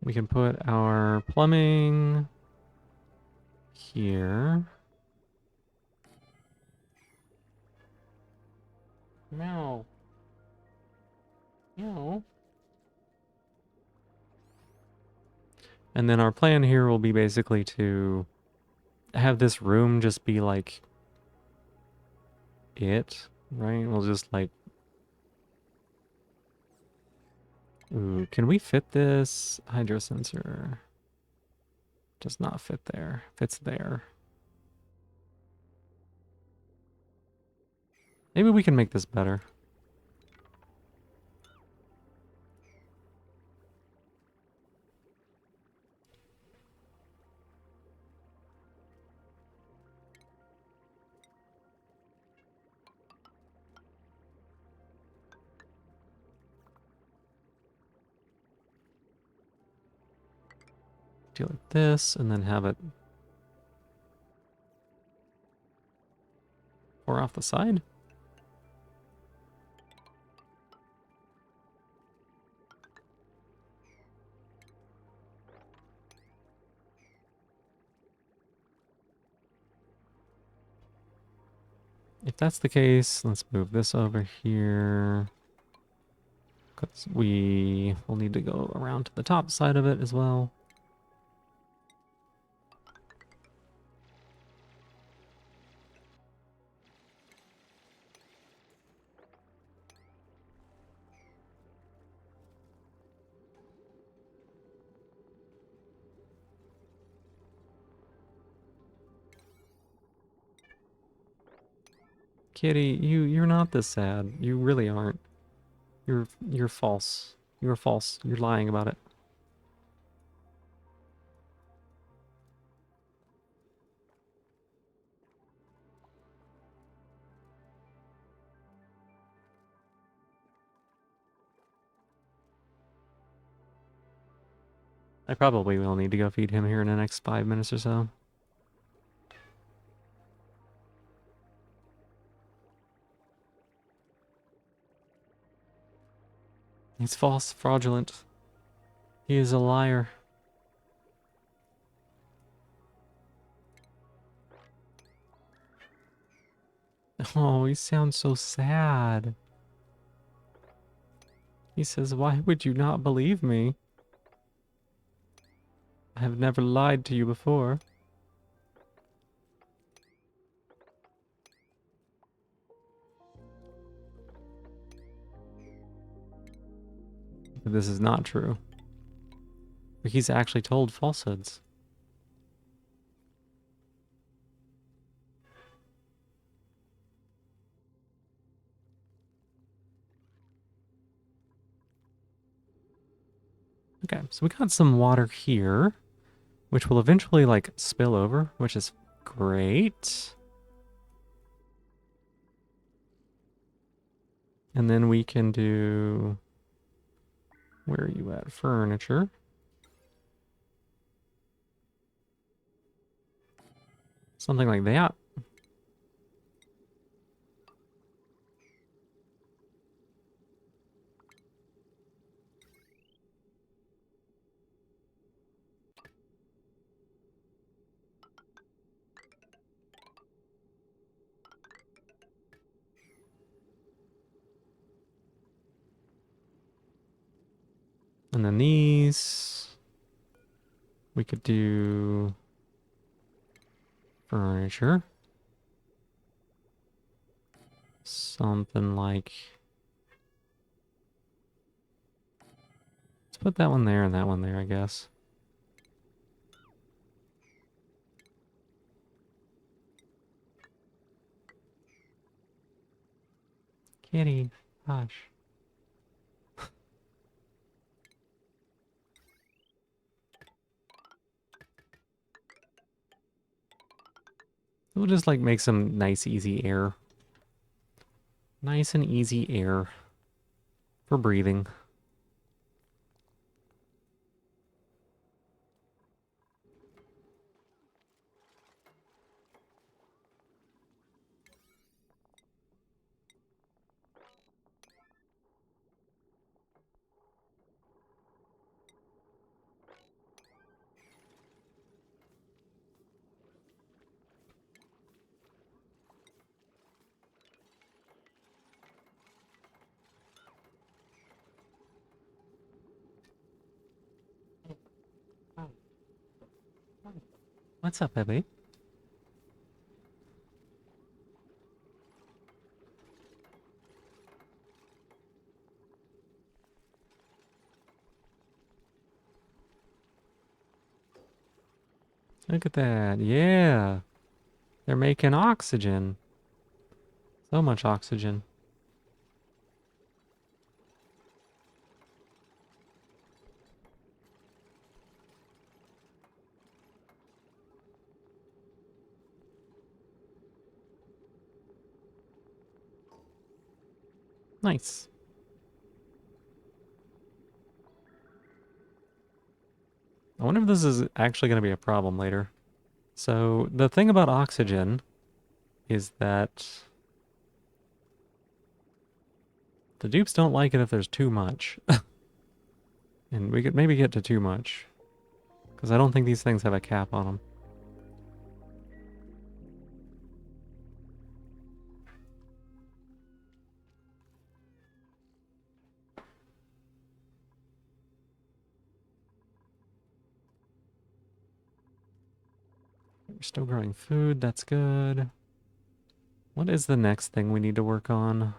S1: We can put our plumbing here. Meow. Meow. And then our plan here will be basically to have this room just be like it, right? We'll just like... Ooh, can we fit this hydro sensor? Does not fit there. Fits there. Maybe we can make this better. Do like this, and then have it pour off the side. If that's the case, let's move this over here. Because we will need to go around to the top side of it as well. Kitty, you're not this sad. You really aren't. You're false. You're false. You're lying about it. I probably will need to go feed him here in the next 5 minutes or so. He's false, fraudulent. He is a liar. Oh, he sounds so sad. He says, "Why would you not believe me? I have never lied to you before." But this is not true. He's actually told falsehoods. Okay, so we got some water here, which will eventually, like, spill over, which is great. And then we can do... Where are you at? Furniture. Something like that. And then these... We could do... Furniture. Something like... Let's put that one there and that one there, I guess. Kitty, gosh. We'll just like make some nice easy air. Nice and easy air for breathing. What's up, baby? Look at that. Yeah. They're making oxygen. So much oxygen. Nice. I wonder if this is actually going to be a problem later. So, the thing about oxygen is that the dupes don't like it if there's too much. And we could maybe get to too much. Because I don't think these things have a cap on them. still growing food, that's good. What is the next thing we need to work on?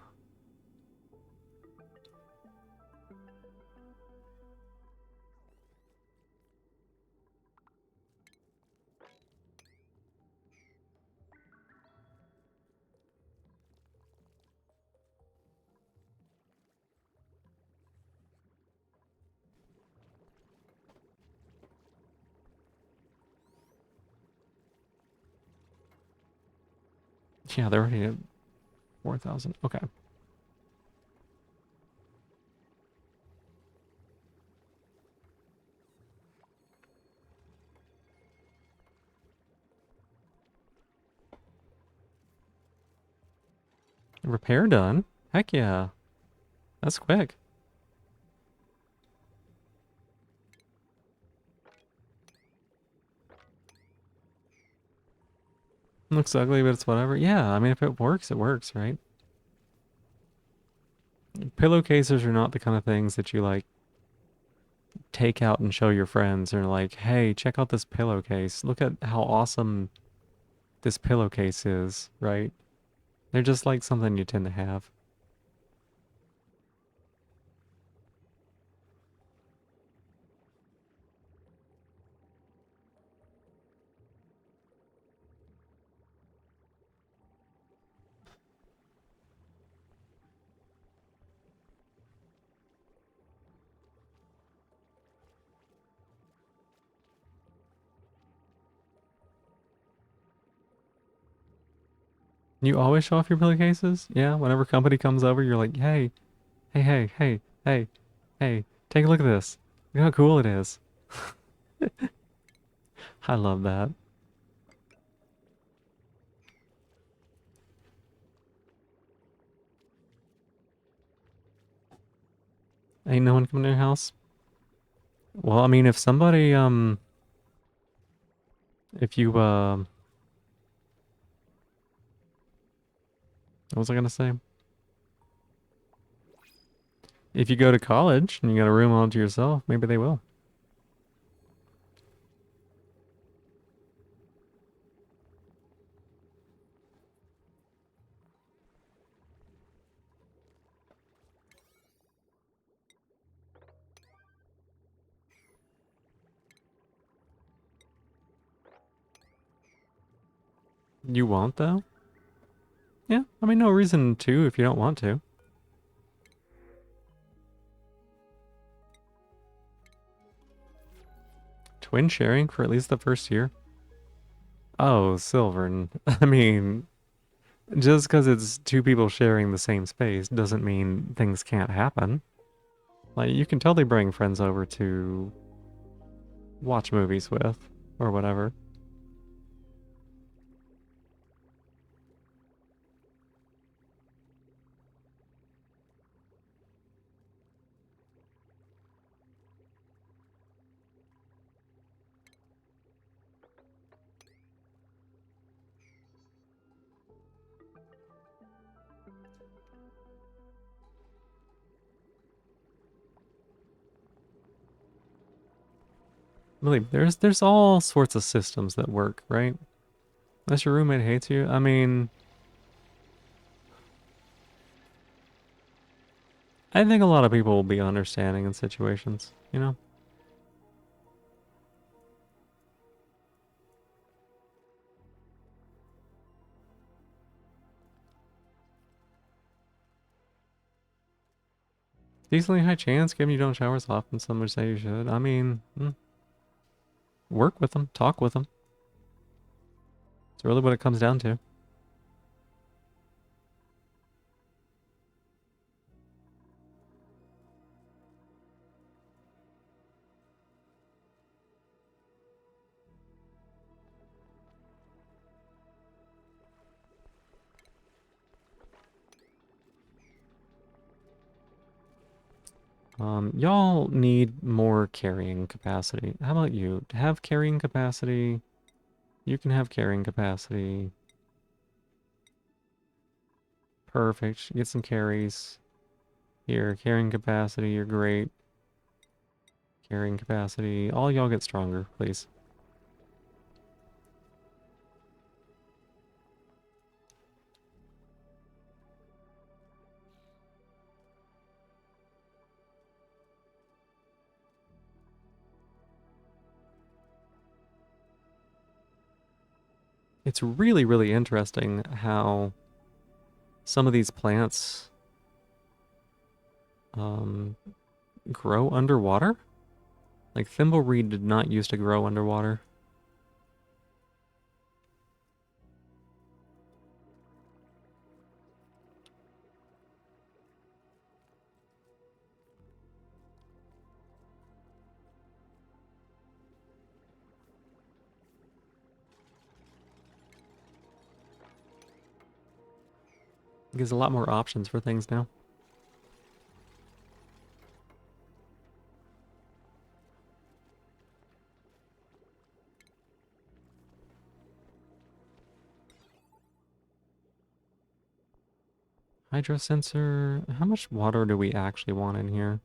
S1: Yeah, they're already at 4,000. Okay. Repair done. Heck yeah. That's quick. Looks ugly, but it's whatever. Yeah, I mean, if it works, right? Pillowcases are not the kind of things that you like take out and show your friends or like, hey, check out this pillowcase. Look at how awesome this pillowcase is, right? They're just like something you tend to have. You always show off your pillowcases? Yeah, whenever company comes over, you're like, hey, hey, hey, take a look at this. Look how cool it is. I love that. Ain't no one coming to your house? Well, I mean, if somebody, if you, what was I gonna say? If you go to college and you got a room all to yourself, maybe they will. You want though? Yeah, I mean, no reason to if you don't want to. Twin sharing for at least the first year? Oh, Silvern. I mean, just because it's two people sharing the same space doesn't mean things can't happen. Like, you can totally bring friends over to watch movies with, or whatever. Really, there's all sorts of systems that work, right? Unless your roommate hates you. I mean, I think a lot of people will be understanding in situations, you know? Decently high chance, given you don't shower as often, some would say you should. I mean, work with them, talk with them. It's really what it comes down to. Y'all need more carrying capacity. How about you? Have carrying capacity. You can have carrying capacity. Perfect. Get some carries. Here, carrying capacity, you're great. Carrying capacity. All y'all get stronger, please. It's really, really interesting how some of these plants grow underwater. Like thimbleweed did not used to grow underwater. It gives a lot more options for things now. Hydro sensor. How much water do we actually want in here?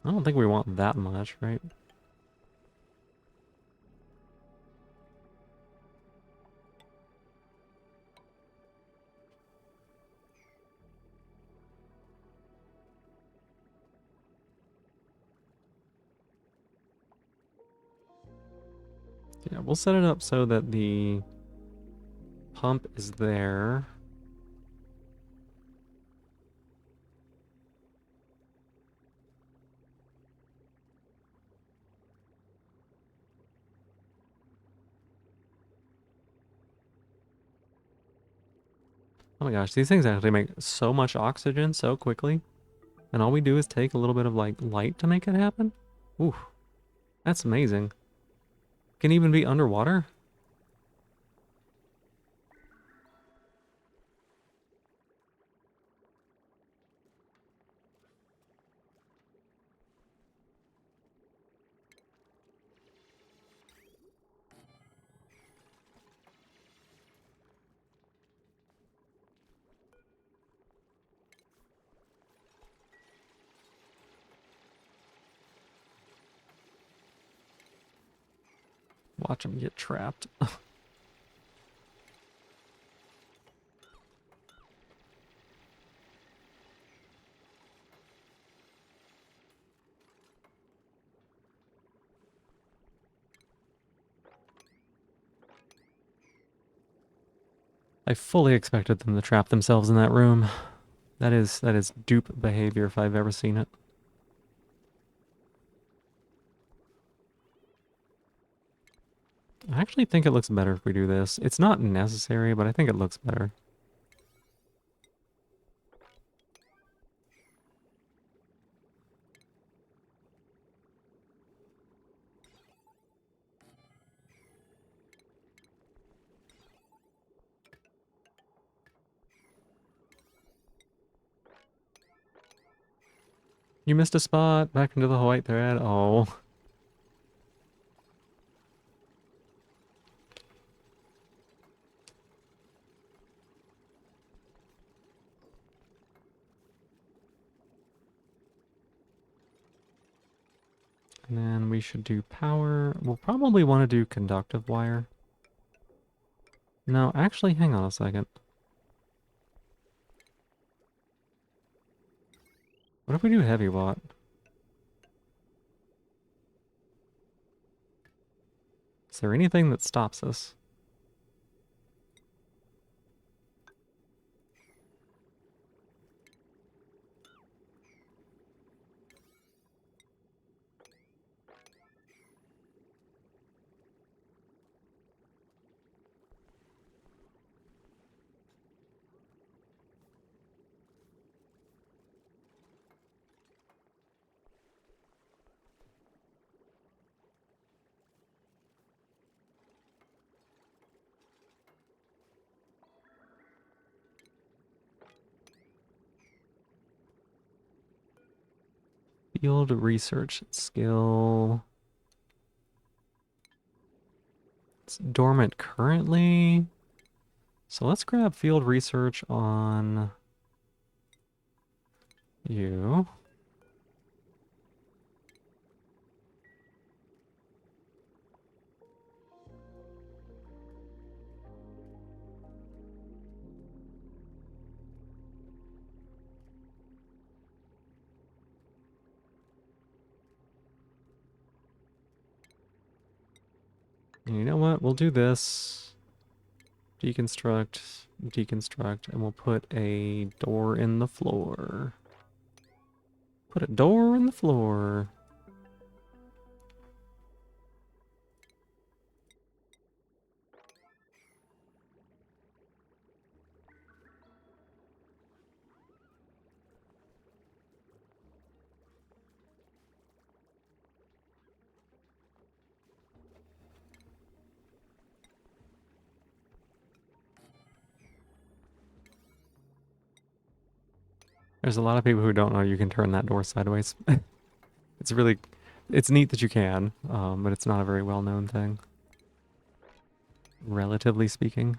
S1: I don't think we want that much, right? Yeah, we'll set it up so that the pump is there. Oh my gosh, these things actually make so much oxygen so quickly. And all we do is take a little bit of like light to make it happen? Ooh, that's amazing. Can even be underwater? Watch them get trapped. I fully expected them to trap themselves in that room. That is dupe behavior if I've ever seen it. I actually think it looks better if we do this. It's not necessary, but I think it looks better. You missed a spot. Back into the white thread. Oh. And then we should do power. We'll probably want to do conductive wire. No, actually, hang on a second. What if we do heavy watt? Is there anything that stops us? Field research skill. It's dormant currently. So let's grab field research on you. And you know what? We'll do this. Deconstruct, deconstruct, and we'll put a door in the floor. Put a door in the floor. There's a lot of people who don't know you can turn that door sideways. It's really, it's neat that you can, but it's not a very well-known thing. Relatively speaking.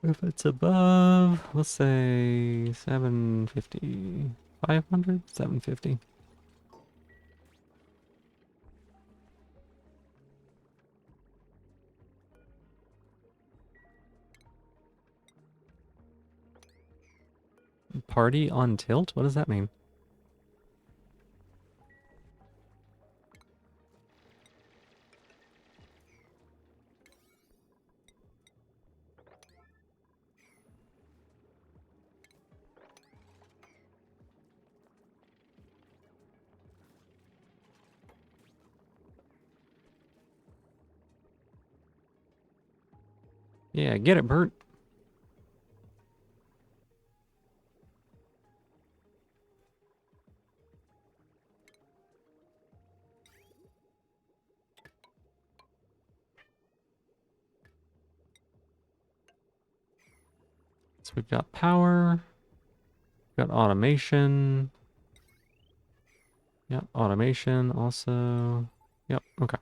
S1: If it's above, we'll say 750. 500? 750. Party on tilt? What does that mean? Yeah, get it, Bert. So we've got power, we've got automation. Yep, automation also. Yep, okay.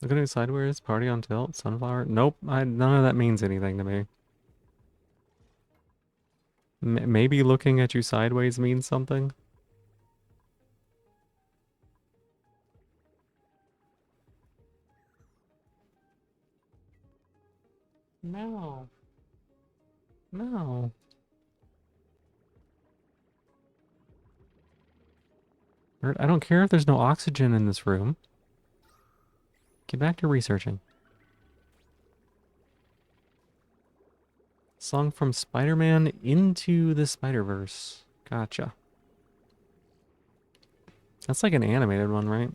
S1: Looking at sideways, party on tilt, sunflower. Nope, none of that means anything to me. Maybe looking at you sideways means something. No. No. I don't care if there's no oxygen in this room. Get back to researching. Song from Spider-Man into the Spider-Verse. Gotcha. That's like an animated one, right?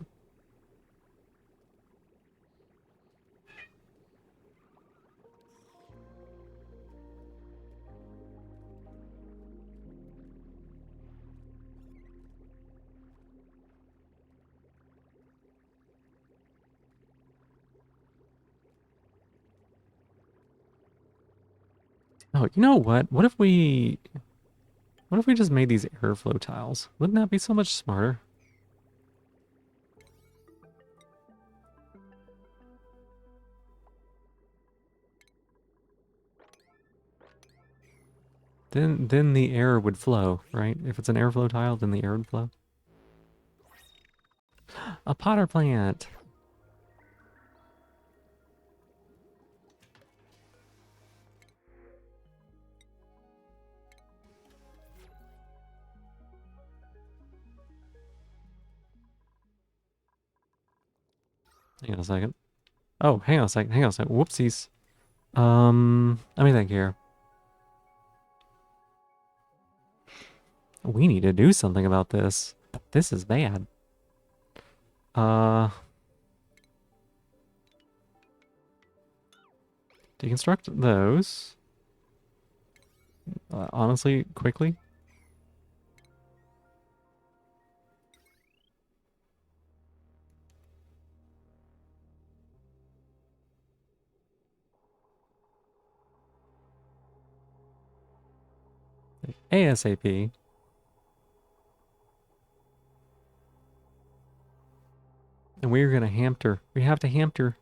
S1: Oh, you know what? What if we just made these airflow tiles? Wouldn't that be so much smarter? Then the air would flow, right? If it's an airflow tile, then the air would flow. A potter plant. Hang on a second. Oh, hang on a second. Hang on a second. Whoopsies. Let me think here. We need to do something about this. This is bad. Deconstruct those. Honestly, quickly. ASAP. And we're gonna hamster. We have to hamster.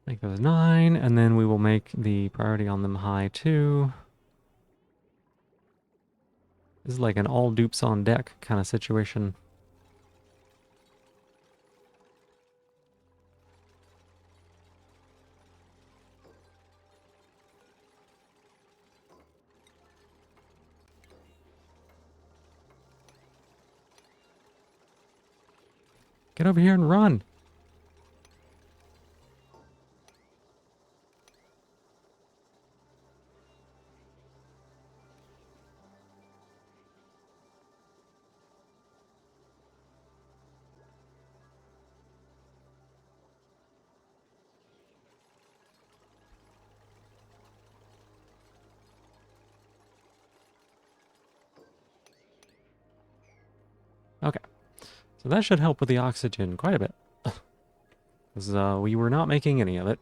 S1: Make those 9, and then we will make the priority on them high too. This is like an all dupes on deck kind of situation. Get over here and run. Okay, so that should help with the oxygen quite a bit. Because we were not making any of it.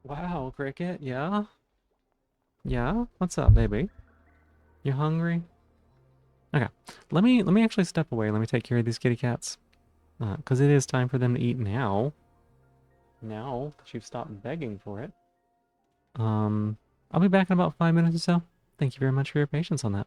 S1: Wow, Cricket, yeah? Yeah? What's up, baby? You hungry? Okay, let me actually step away. Let me take care of these kitty cats. Because it is time for them to eat now. Now that you've stopped begging for it. I'll be back in about 5 minutes or so. Thank you very much for your patience on that.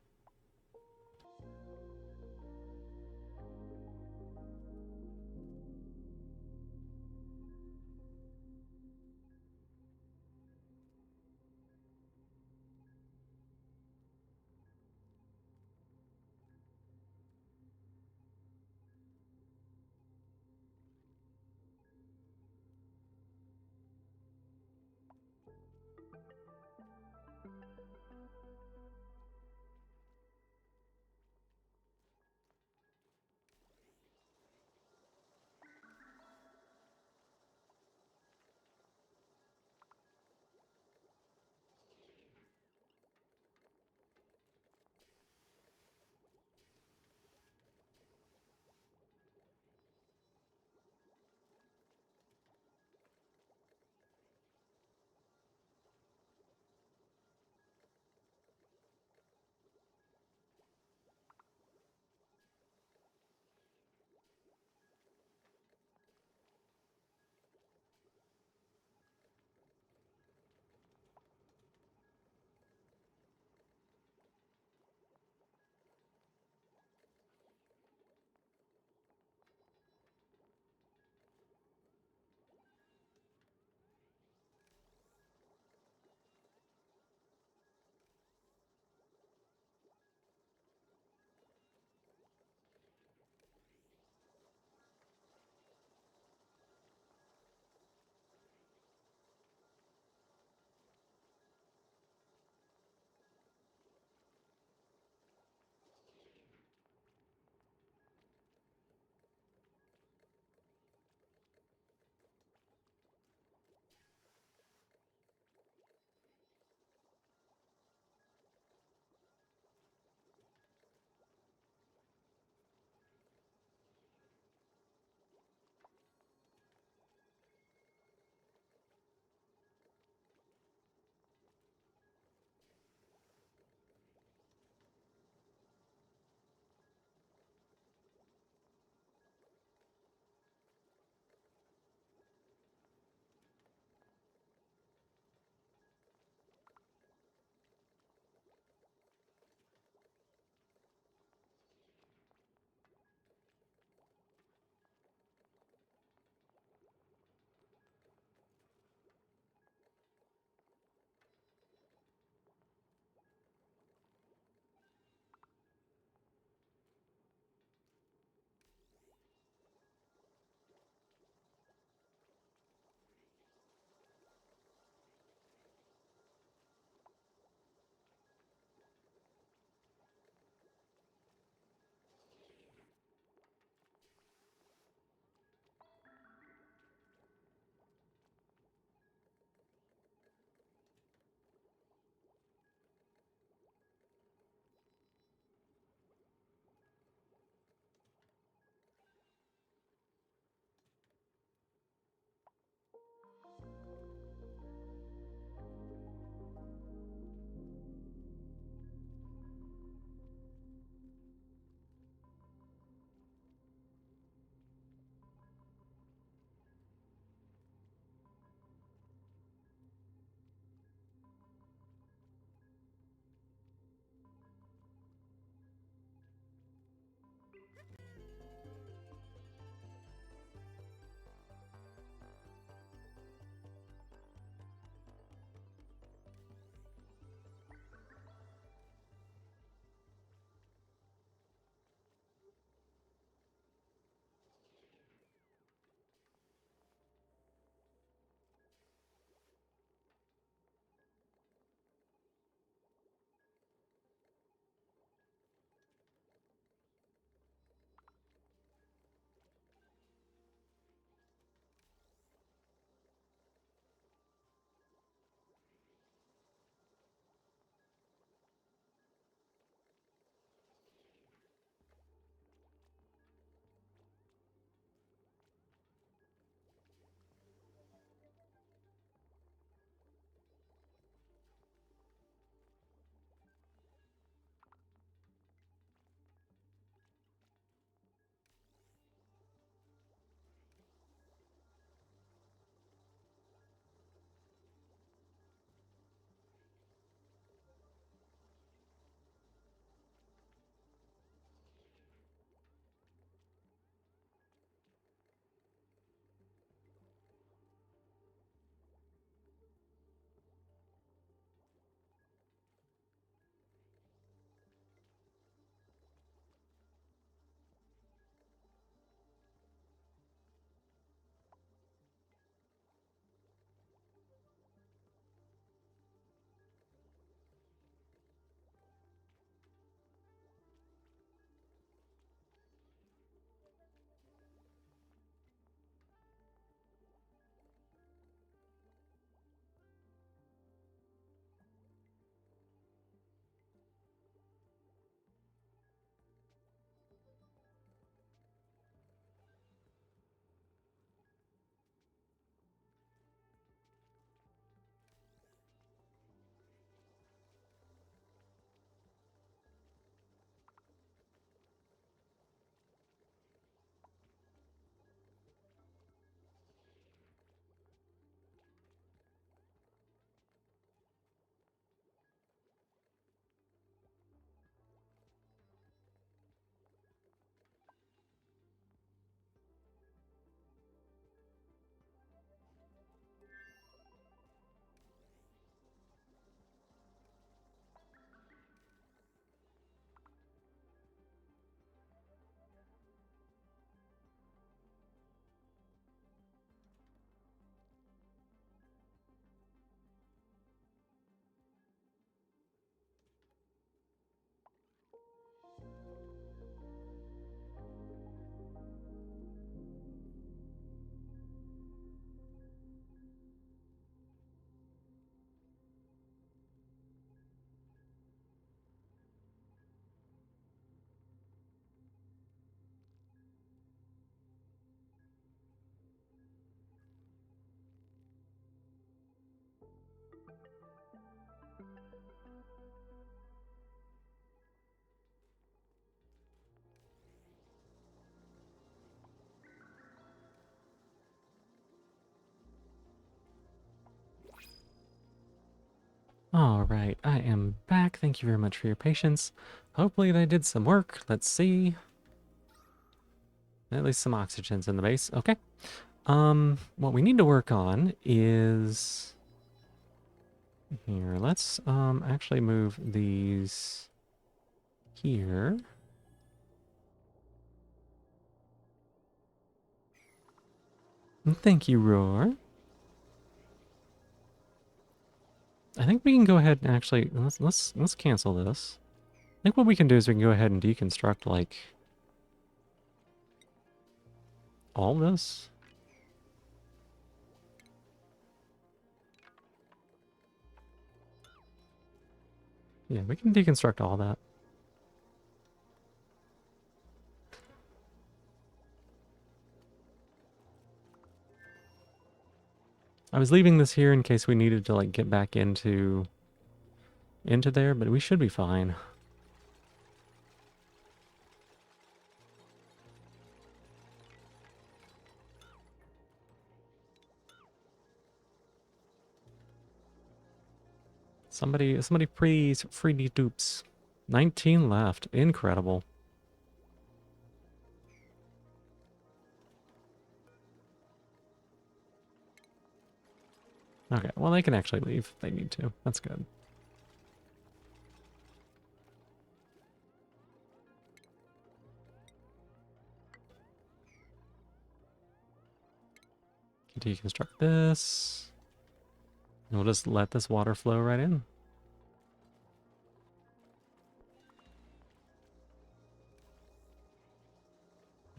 S1: All right, I am back. Thank you very much for your patience. Hopefully they did some work. Let's see. At least some oxygen's in the base. Okay. What we need to work on is here. Let's actually move these here. Thank you, Roar. I think we can go ahead and actually let's cancel this. I think what we can do is we can go ahead and deconstruct like all this. Yeah, we can deconstruct all that. I was leaving this here in case we needed to like get back into there, but we should be fine. Somebody please free the dupes. 19 left. Incredible. Okay, well they can actually leave if they need to. That's good. Deconstruct this. And we'll just let this water flow right in.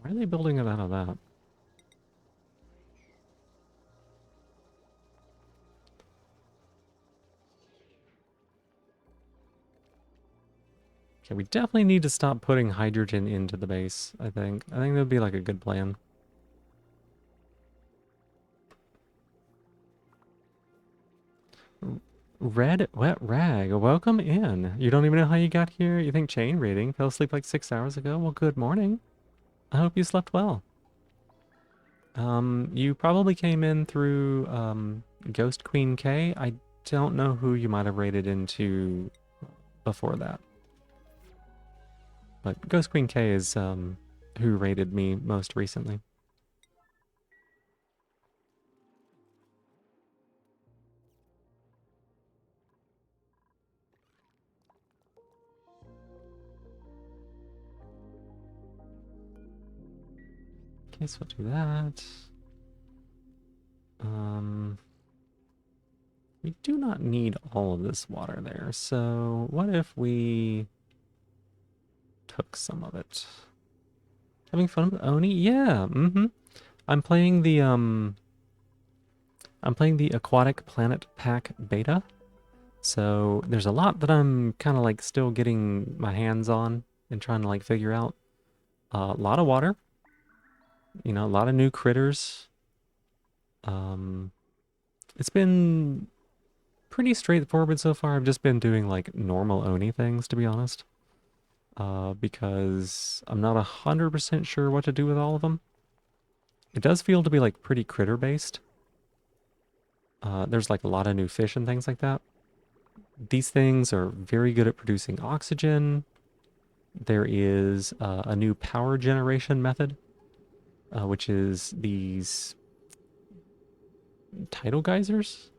S1: Why are they building it out of that? Okay, we definitely need to stop putting hydrogen into the base, I think. I think that would be like a good plan. Red Wet Rag, welcome in. You don't even know how you got here? You think chain rating? Fell asleep like 6 hours ago? Well, good morning. I hope you slept well. You probably came in through Ghost Queen K. I don't know who you might have raided into before that. But Ghost Queen K is who raided me most recently. Okay, so we'll do that. We do not need all of this water there, so what if we took some of it? Having fun with Oni? Yeah, I'm playing the Aquatic Planet Pack beta. So there's a lot that I'm kind of like still getting my hands on and trying to like figure out. A lot of water, you know, a lot of new critters. Um, it's been pretty straightforward so far. I've just been doing like normal Oni things, to be honest. Because I'm not 100% sure what to do with all of them. It does feel to be like pretty critter based. There's like a lot of new fish and things like that. These things are very good at producing oxygen. There is a new power generation method, which is these tidal geysers?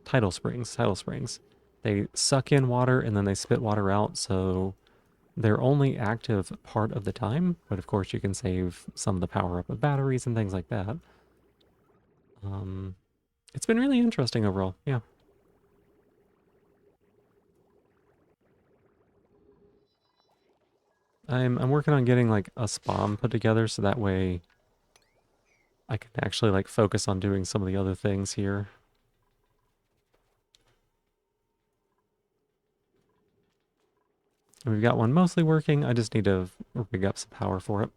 S1: Tidal springs. Tidal springs. They suck in water and then they spit water out, so they're only active part of the time, but of course you can save some of the power up with batteries and things like that. It's been really interesting overall, yeah. I'm working on getting like a spawn put together so that way I can actually like focus on doing some of the other things here. And we've got one mostly working, I just need to rig up some power for it.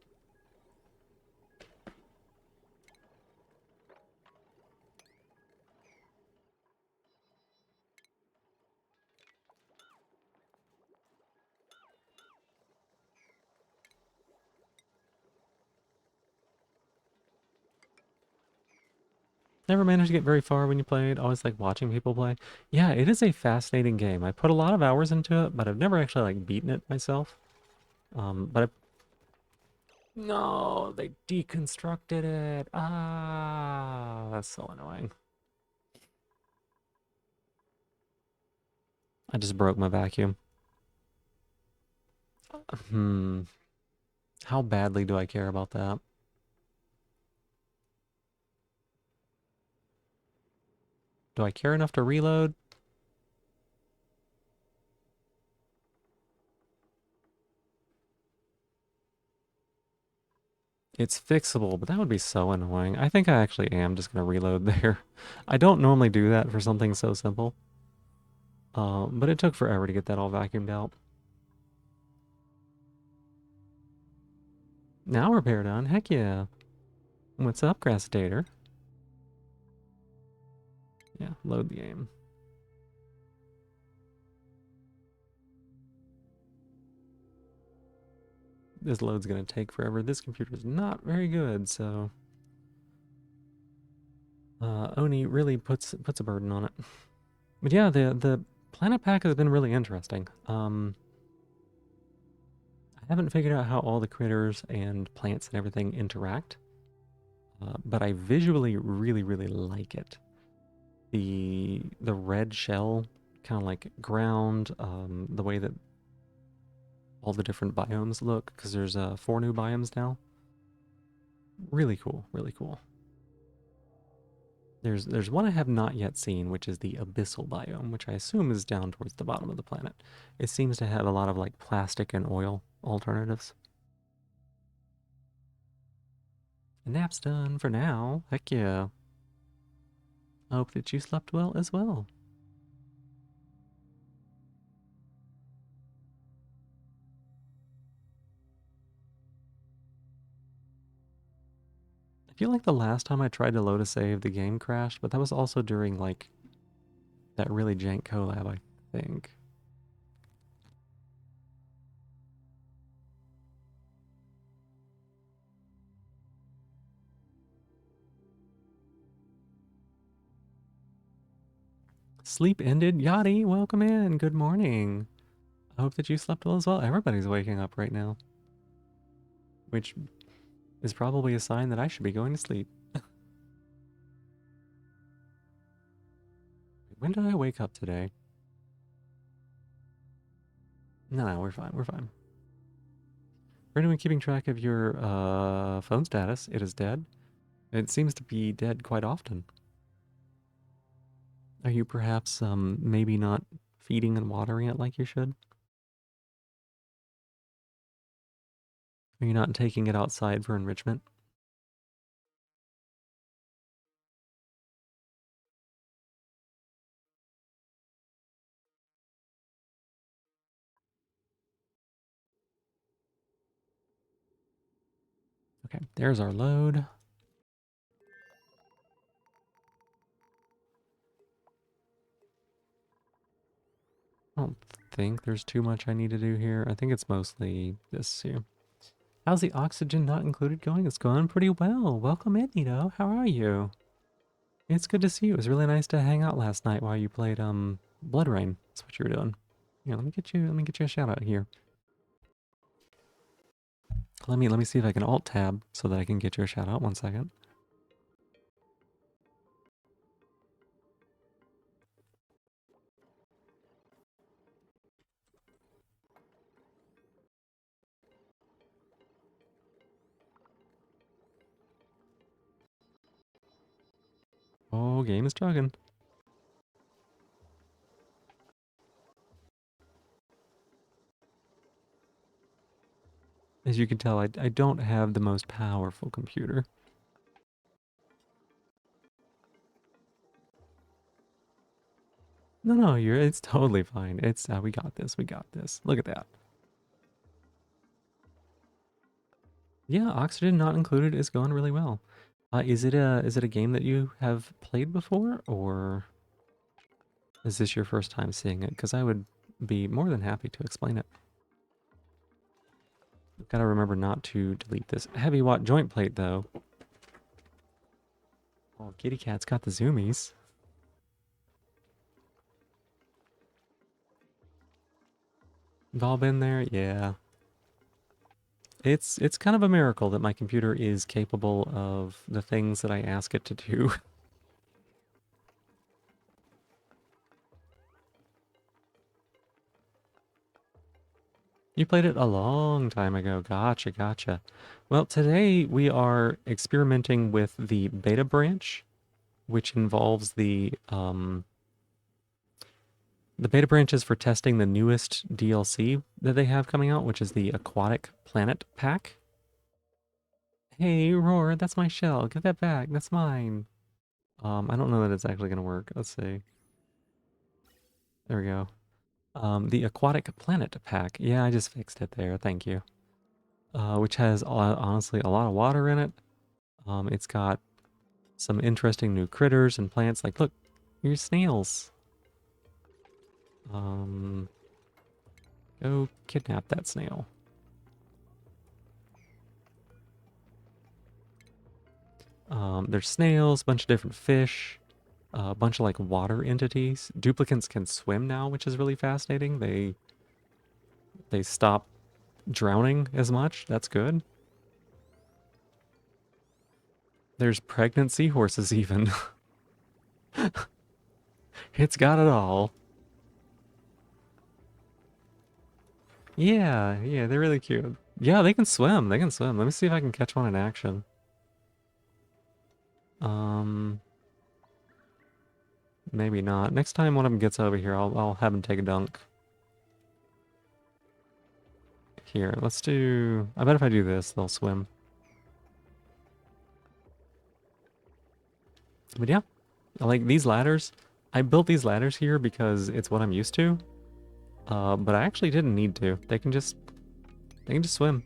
S1: Never managed to get very far when you played. Always like watching people play. Yeah, it is a fascinating game. I put a lot of hours into it, but I've never actually like beaten it myself. But I... No, they deconstructed it. Ah, that's so annoying. I just broke my vacuum. Hmm. How badly do I care about that? Do I care enough to reload? It's fixable, but that would be so annoying. I think I actually am just gonna reload there. I don't normally do that for something so simple. But it took forever to get that all vacuumed out. Now repair done. Heck yeah. What's up, Grassitator? Yeah, load the game. This load's gonna take forever. This computer's not very good, so Oni really puts a burden on it. But yeah, the planet pack has been really interesting. I haven't figured out how all the critters and plants and everything interact, but I visually really like it. The red shell, kind of like ground, the way that all the different biomes look, because there's 4 new biomes now. Really cool, really cool. There's one I have not yet seen, which is the abyssal biome, which I assume is down towards the bottom of the planet. It seems to have a lot of like plastic and oil alternatives. A nap's done for now. Heck yeah. I hope that you slept well as well. I feel like the last time I tried to load a save, the game crashed, but that was also during like that really jank collab, I think. Sleep ended. Yachty, welcome in. Good morning. I hope that you slept well as well. Everybody's waking up right now, which is probably a sign that I should be going to sleep. When did I wake up today? No, we're fine. We're fine. For anyone keeping track of your phone status, it is dead. It seems to be dead quite often. Are you perhaps maybe not feeding and watering it like you should? Are you not taking it outside for enrichment? Okay, there's our load. I don't think there's too much I need to do here. I think it's mostly this here. How's the oxygen not included going? It's going pretty well. Welcome in, Nito. How are you? It's good to see you. It was really nice to hang out last night while you played Blood Rain. That's what you were doing. Yeah, let me get you a shout out here. Let me see if I can alt tab so that I can get you a shout out. 1 second. Oh, game is chugging. As you can tell, I don't have the most powerful computer. No, it's totally fine. It's we got this. We got this. Look at that. Yeah, oxygen not included is going really well. Is it a game that you have played before, or is this your first time seeing it? Because I would be more than happy to explain it. Gotta remember not to delete this heavy watt joint plate though. Oh, kitty cat's got the zoomies. We've all been there, yeah. It's kind of a miracle that my computer is capable of the things that I ask it to do. You played it a long time ago. Gotcha, gotcha. Well, today we are experimenting with the beta branch, which involves the beta branch is for testing the newest DLC that they have coming out, which is the Aquatic Planet Pack. Hey, Roar, that's my shell. Give that back. That's mine. I don't know that it's actually gonna work. Let's see. There we go. The Aquatic Planet Pack. Yeah, I just fixed it there. Thank you. Which has honestly a lot of water in it. It's got some interesting new critters and plants. Like, look, here's snails. Um, Go kidnap that snail. There's snails, a bunch of different fish, a bunch of like water entities. Duplicants can swim now, which is really fascinating. They stop drowning as much. That's good. There's pregnant seahorses even. It's got it all. Yeah, yeah, they're really cute. Yeah, they can swim. They can swim. Let me see if I can catch one in action. Um, Maybe not. Next time one of them gets over here, I'll have him take a dunk. Here, let's do... I bet if I do this, they'll swim. But yeah, I like these ladders. I built these ladders here because it's what I'm used to. But I actually didn't need to. They can just swim.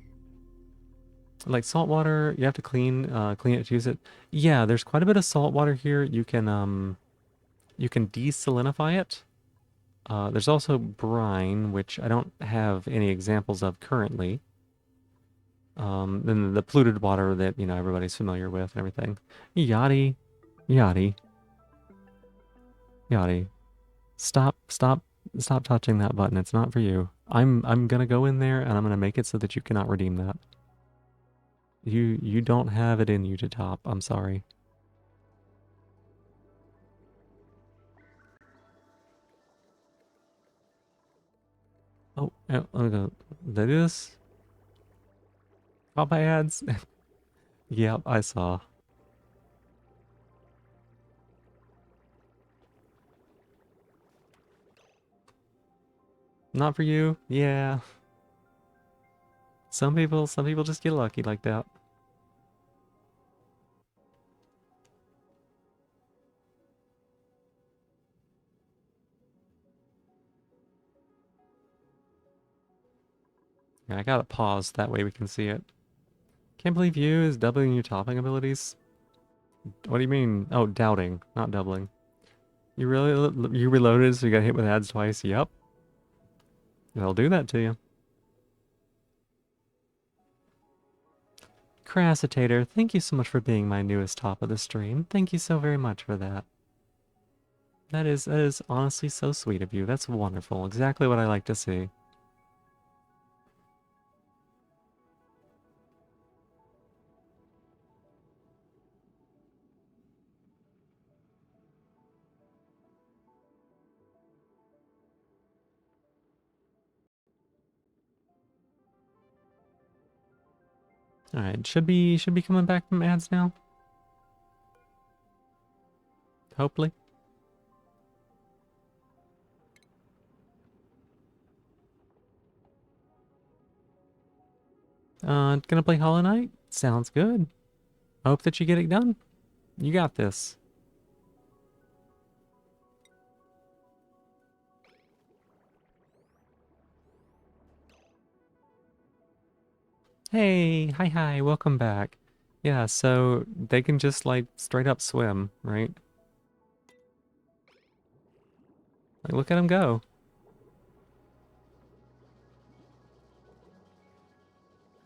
S1: Like salt water, you have to clean it to use it. Yeah, there's quite a bit of salt water here. You can desalinify it. There's also brine, which I don't have any examples of currently. Then the polluted water that, you know, everybody's familiar with and everything. Yachty, yachty, yachty. Stop touching that button. It's not for you. I'm gonna go in there and I'm gonna make it so that you cannot redeem that. You don't have it in you to top. I'm sorry. Oh, yeah, let me go. Did I do this? Caught my ads? Yep, I saw. Not for you? Yeah. Some people just get lucky like that. Yeah, I gotta pause, that way we can see it. Can't believe you is doubling your topping abilities. What do you mean? Oh, doubting, not doubling. You reloaded so you got hit with ads twice? Yep. They'll do that to you. Crassitator, thank you so much for being my newest top of the stream. Thank you so very much for that. That is honestly so sweet of you. That's wonderful. Exactly what I like to see. All right, should be coming back from ads now. Hopefully. Gonna play Hollow Knight? Sounds good. Hope that you get it done. You got this. Hey, hi, welcome back. Yeah, so they can just like straight up swim, right? Like look at them go.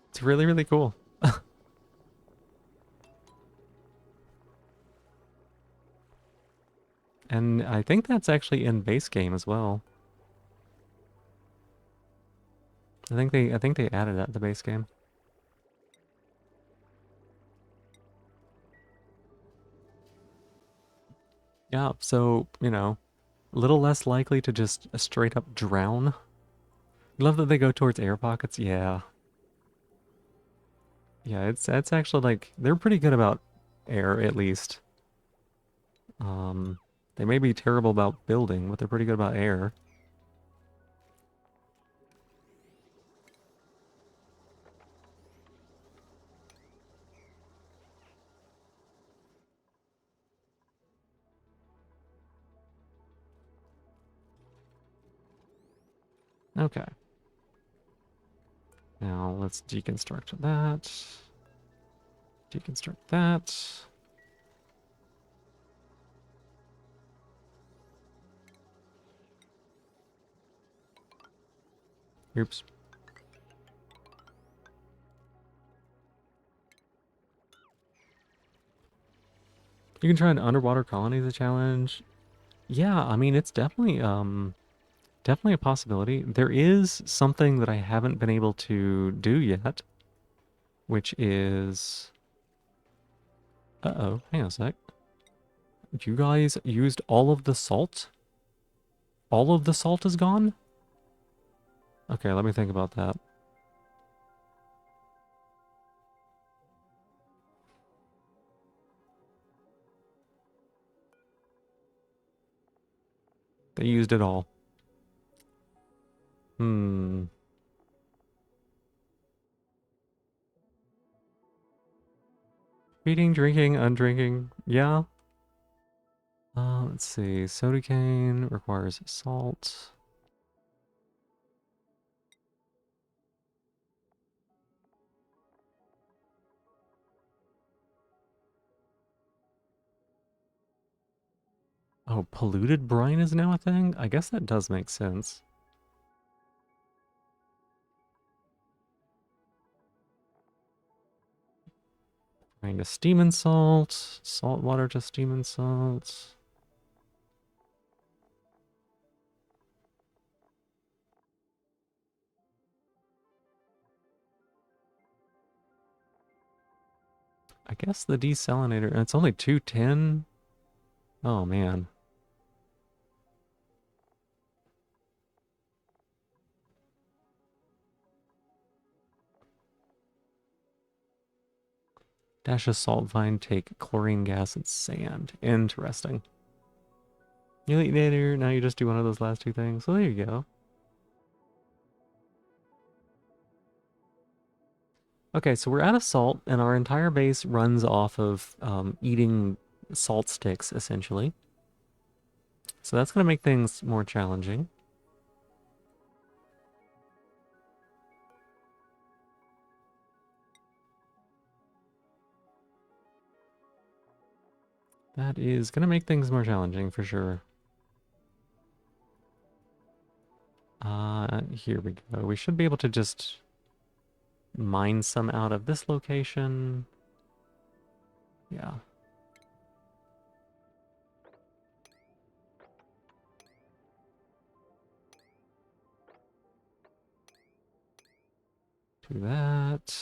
S1: It's really, really cool. And I think that's actually in base game as well. I think they added that to base game. Yeah, so, you know, a little less likely to just straight up drown. Love that they go towards air pockets. Yeah. Yeah, it's actually like they're pretty good about air at least. Um they may be terrible about building, but they're pretty good about air. Okay. Now let's deconstruct that. Deconstruct that. Oops. You can try an underwater colony as a challenge. Yeah, I mean it's definitely a possibility. There is something that I haven't been able to do yet, which is uh-oh, hang on a sec. You guys used all of the salt? All of the salt is gone? Okay, let me think about that. They used it all. Hmm. Feeding, drinking, undrinking. Yeah. Let's see. Soda cane requires salt. Oh, polluted brine is now a thing? I guess that does make sense. Brine to steam and salt. Salt water to steam and salt. I guess the desalinator, it's only 210. Oh man. Dash of salt vine, take chlorine gas and sand. Interesting. Later, now you just do one of those last two things. So there you go. Okay, so we're out of salt, and our entire base runs off of eating salt sticks, essentially. So that's going to make things more challenging. That is going to make things more challenging for sure. Here we go. We should be able to just mine some out of this location. Yeah. Do that.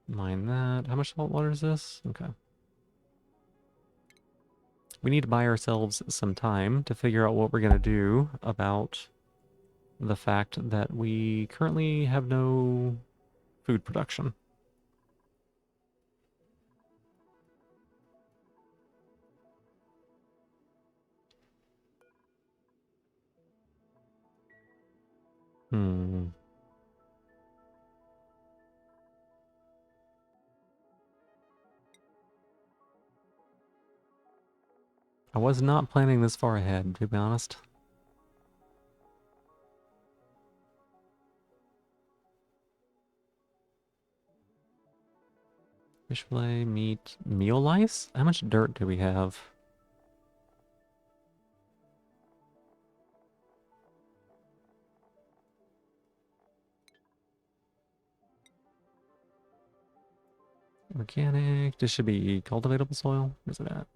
S1: Mine that. How much salt water is this? Okay. We need to buy ourselves some time to figure out what we're going to do about the fact that we currently have no food production. Hmm. I was not planning this far ahead, to be honest. Fish fillet, meat, meal lice? How much dirt do we have? Organic. This should be cultivatable soil. Where's it at?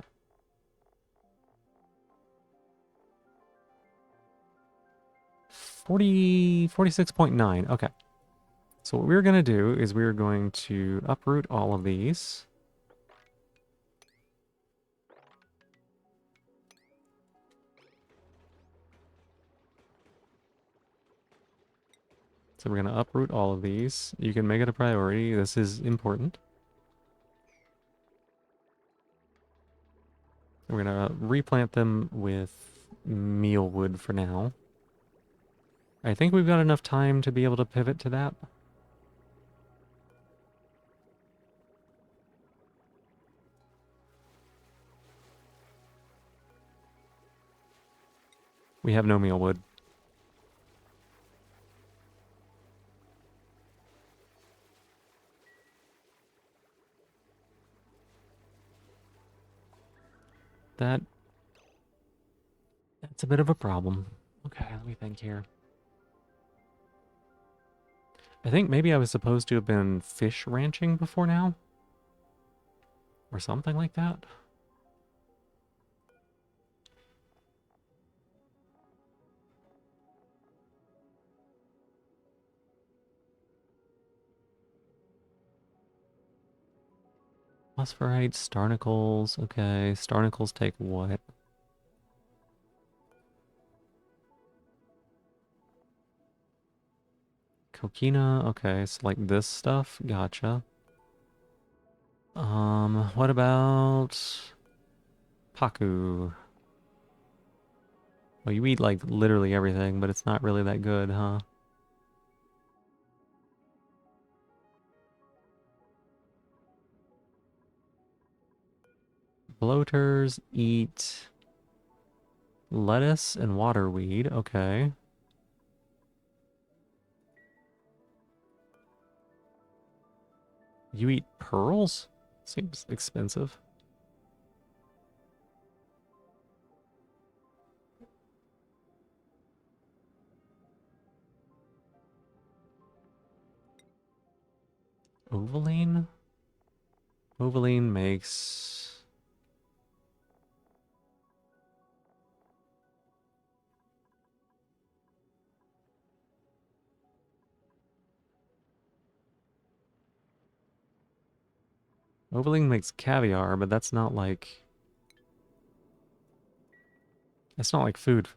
S1: Forty 46.9. Okay. So what we're going to do is we're going to uproot all of these. So we're going to uproot all of these. You can make it a priority. This is important. We're going to replant them with mealwood for now. I think we've got enough time to be able to pivot to that. We have no mealwood. That's a bit of a problem. Okay, let me think here. I think maybe I was supposed to have been fish ranching before now. Or something like that. Phosphorite, starnicles. Okay, starnicles take what? Coquina. Okay, so like this stuff. Gotcha. What about Paku? Well, you eat like literally everything, but it's not really that good, huh? Bloaters eat lettuce and waterweed. Okay. You eat pearls? Seems expensive. Ovaline? Ovaline makes... Ovaline makes caviar, but that's not like... That's not like food.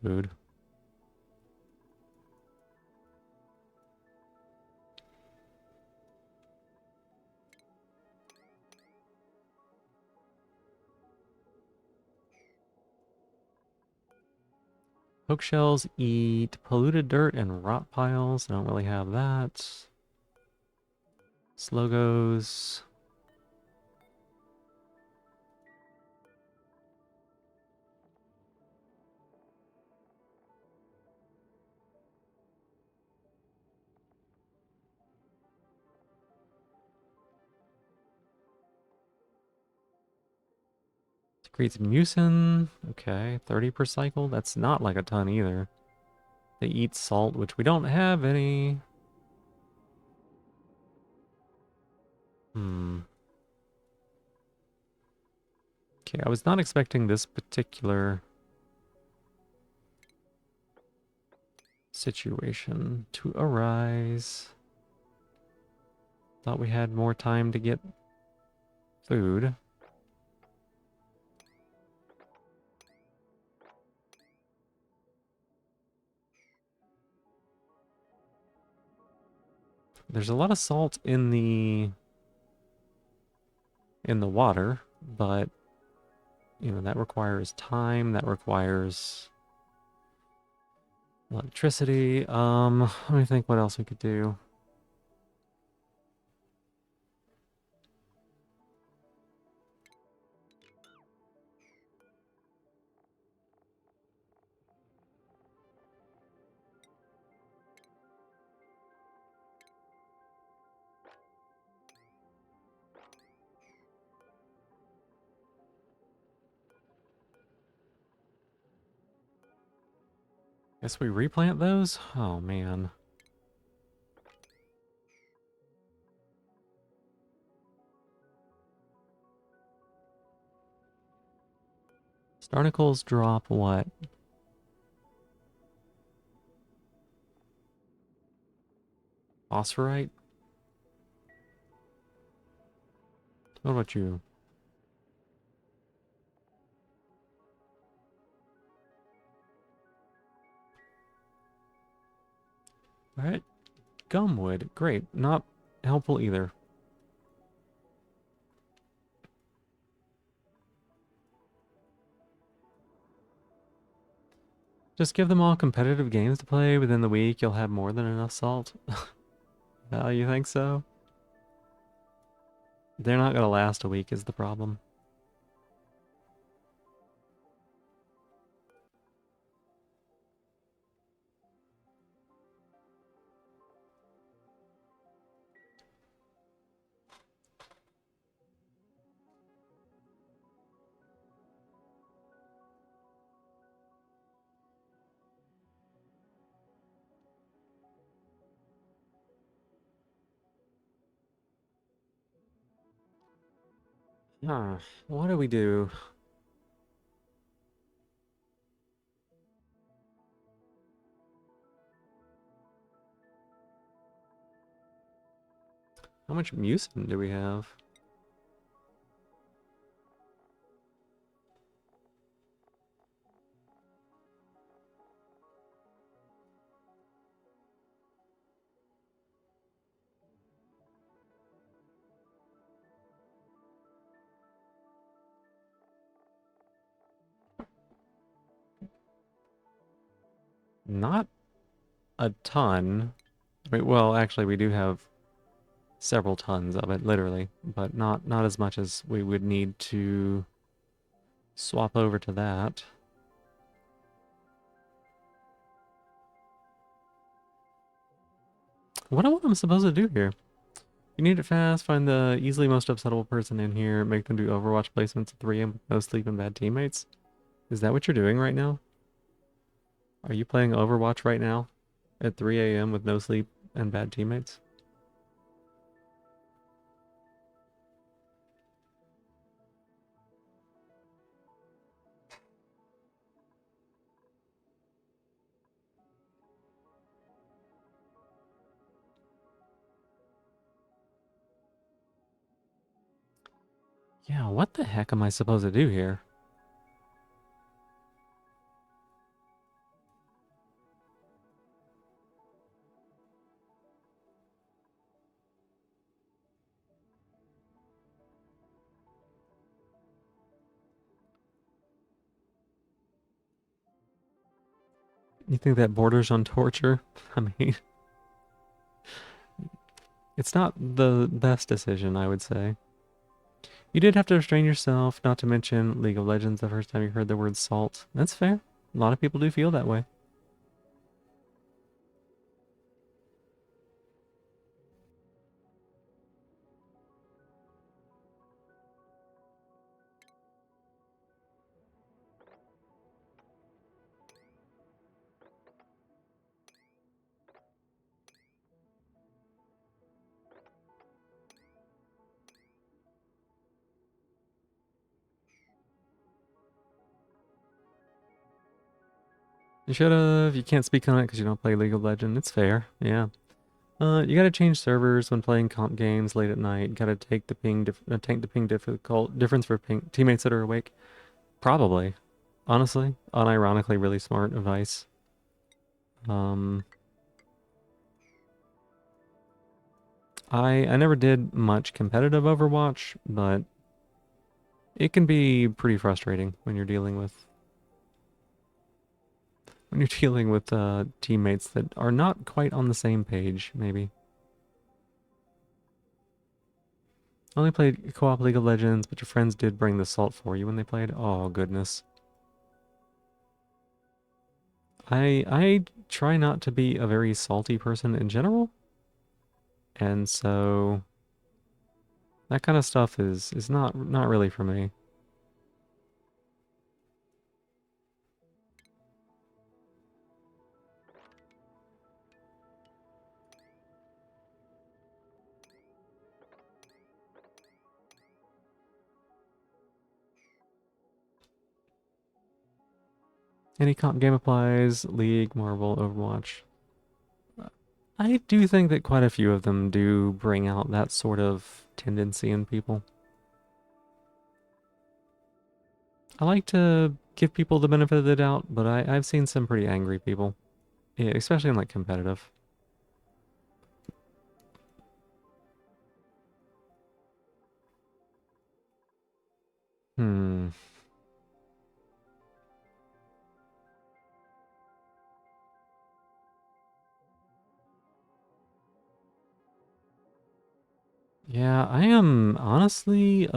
S1: Poke shells eat polluted dirt and rot piles. I don't really have that. Slogos. Secretes mucin. Okay, 30 per cycle. That's not like a ton either. They eat salt, which we don't have any. Okay, I was not expecting this particular situation to arise. Thought we had more time to get food. There's a lot of salt in the water, but you know, that requires time, that requires electricity. Let me think what else we could do. Guess we replant those? Oh man. Barnacles drop what? Phosphorite? What about you? Alright. Gumwood. Great. Not helpful either. Just give them all competitive games to play. Within the week, you'll have more than enough salt. Oh, you think so? They're not gonna last a week is the problem. Huh. What do we do? How much mucin do we have? Not a ton. Well, actually, we do have several tons of it, literally, but not as much as we would need to swap over to that. What am I supposed to do here? You need it fast, find the easily most upsettable person in here, make them do Overwatch placements at 3 a.m. with no sleep and bad teammates? Is that what you're doing right now? Are you playing Overwatch right now? At 3 a.m. with no sleep and bad teammates? Yeah, what the heck am I supposed to do here? You think that borders on torture? I mean, it's not the best decision, I would say. You did have to restrain yourself, not to mention League of Legends the first time you heard the word salt. That's fair. A lot of people do feel that way. You should have. You can't speak on it because you don't play League of Legends. It's fair. Yeah. You gotta change servers when playing comp games late at night. Gotta take the tank the ping difficult difference for teammates that are awake. Probably. Honestly, unironically, really smart advice. Um, I never did much competitive Overwatch, but it can be pretty frustrating when you're dealing with teammates that are not quite on the same page. Maybe. Only played co-op League of Legends, but your friends did bring the salt for you when they played. Oh goodness. I try not to be a very salty person in general, and so that kind of stuff is not really for me. Any comp game applies, League, Marvel, Overwatch. I do think that quite a few of them do bring out that sort of tendency in people. I like to give people the benefit of the doubt, but I've seen some pretty angry people, yeah, especially in like competitive. Hmm. Yeah, I am honestly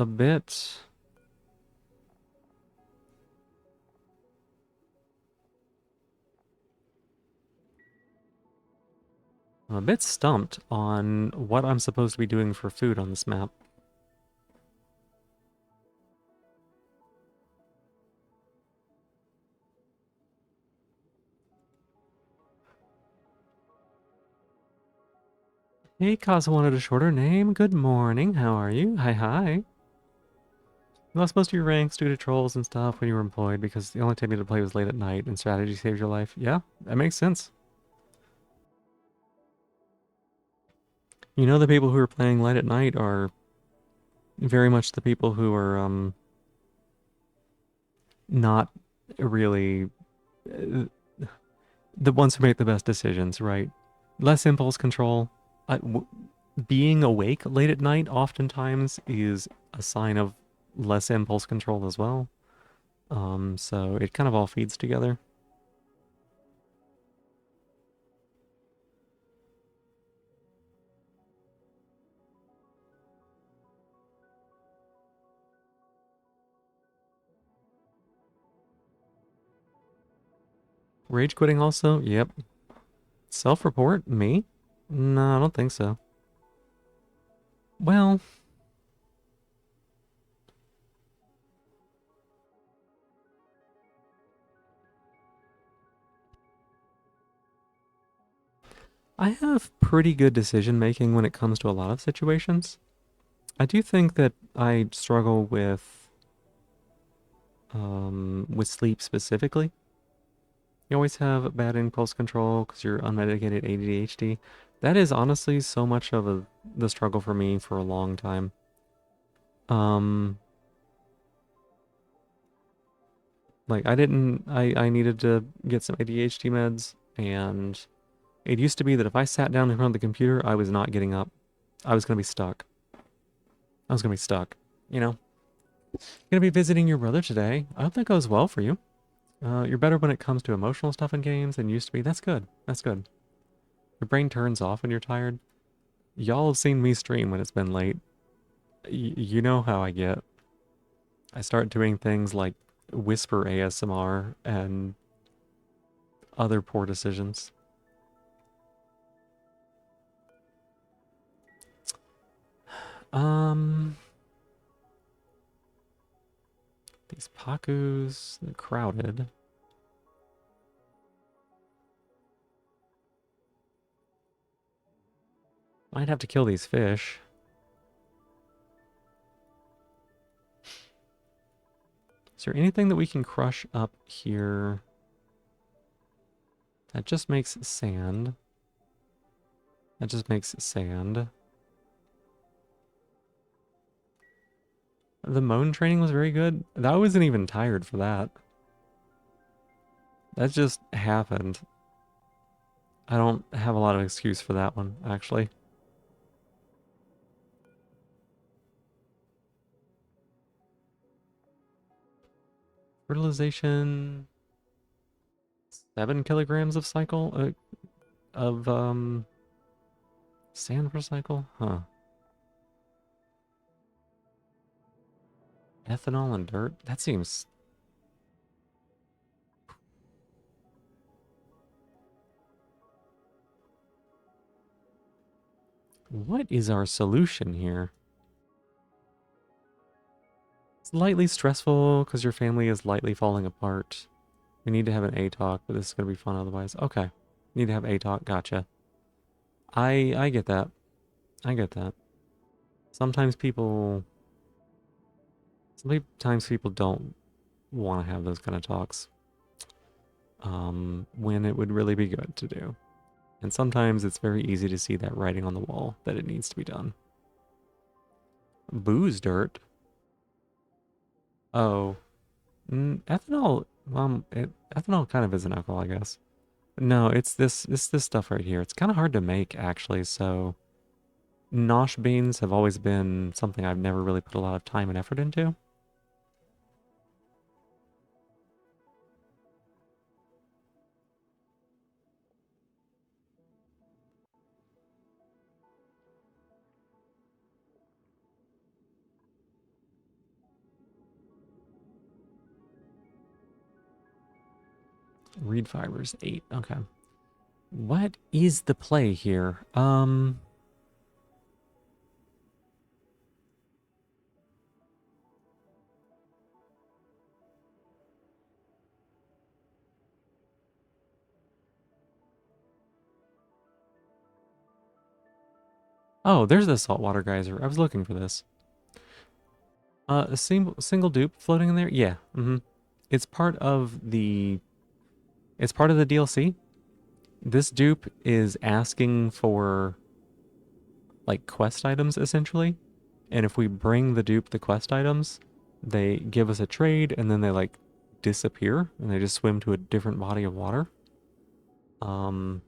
S1: I'm a bit stumped on what I'm supposed to be doing for food on this map. Hey, Kaza wanted a shorter name. Good morning. How are you? Hi, hi. You lost most of your ranks due to trolls and stuff when you were employed because the only time you had to play was late at night and strategy saved your life. Yeah, that makes sense. You know, the people who are playing late at night are very much the people who are not really uh, the ones who make the best decisions, right? Less impulse control. Being awake late at night oftentimes is a sign of less impulse control as well. So it kind of all feeds together. Rage quitting also? Yep. Self-report? Me? No, I don't think so. Well, I have pretty good decision making when it comes to a lot of situations. I do think that I struggle with sleep specifically. You always have bad impulse control because you're unmedicated ADHD. That is honestly so much of the struggle for me for a long time. Um, like I needed to get some ADHD meds, and it used to be that if I sat down in front of the computer, I was not getting up. I was gonna be stuck. I was gonna be stuck. You know, gonna be visiting your brother today. I hope that goes well for you. You're better when it comes to emotional stuff in games than you used to be. That's good. That's good. Your brain turns off when you're tired. Y'all have seen me stream when it's been late. You know how I get. I start doing things like whisper ASMR and other poor decisions. Um, these Pakus, they're crowded. Might have to kill these fish. Is there anything that we can crush up here? That just makes sand. That just makes sand. The moan training was very good. That wasn't even tired for that. That just happened. I don't have a lot of excuse for that one, actually. Fertilization, 7 kilograms of cycle of sand per cycle? Huh. Ethanol and dirt? That seems... What is our solution here? It's lightly stressful because your family is lightly falling apart. We need to have an A-talk, but this is going to be fun otherwise. Okay. Need to have A-talk. Gotcha. I get that. I get that. Sometimes people... Sometimes people don't want to have those kind of talks. when it would really be good to do. And sometimes it's very easy to see that writing on the wall that it needs to be done. Booze dirt? Oh, ethanol. Ethanol kind of is an alcohol, I guess. No, it's this stuff right here. It's kind of hard to make actually. So nosh beans have always been something I've never really put a lot of time and effort into. Reed fibers 8. Okay. What is the play here? Oh, there's the saltwater geyser. I was looking for this. A single dupe floating in there? Yeah. It's part of the DLC. This dupe is asking for like quest items essentially. And if we bring the dupe the quest items, they give us a trade and then they like disappear and they just swim to a different body of water. Um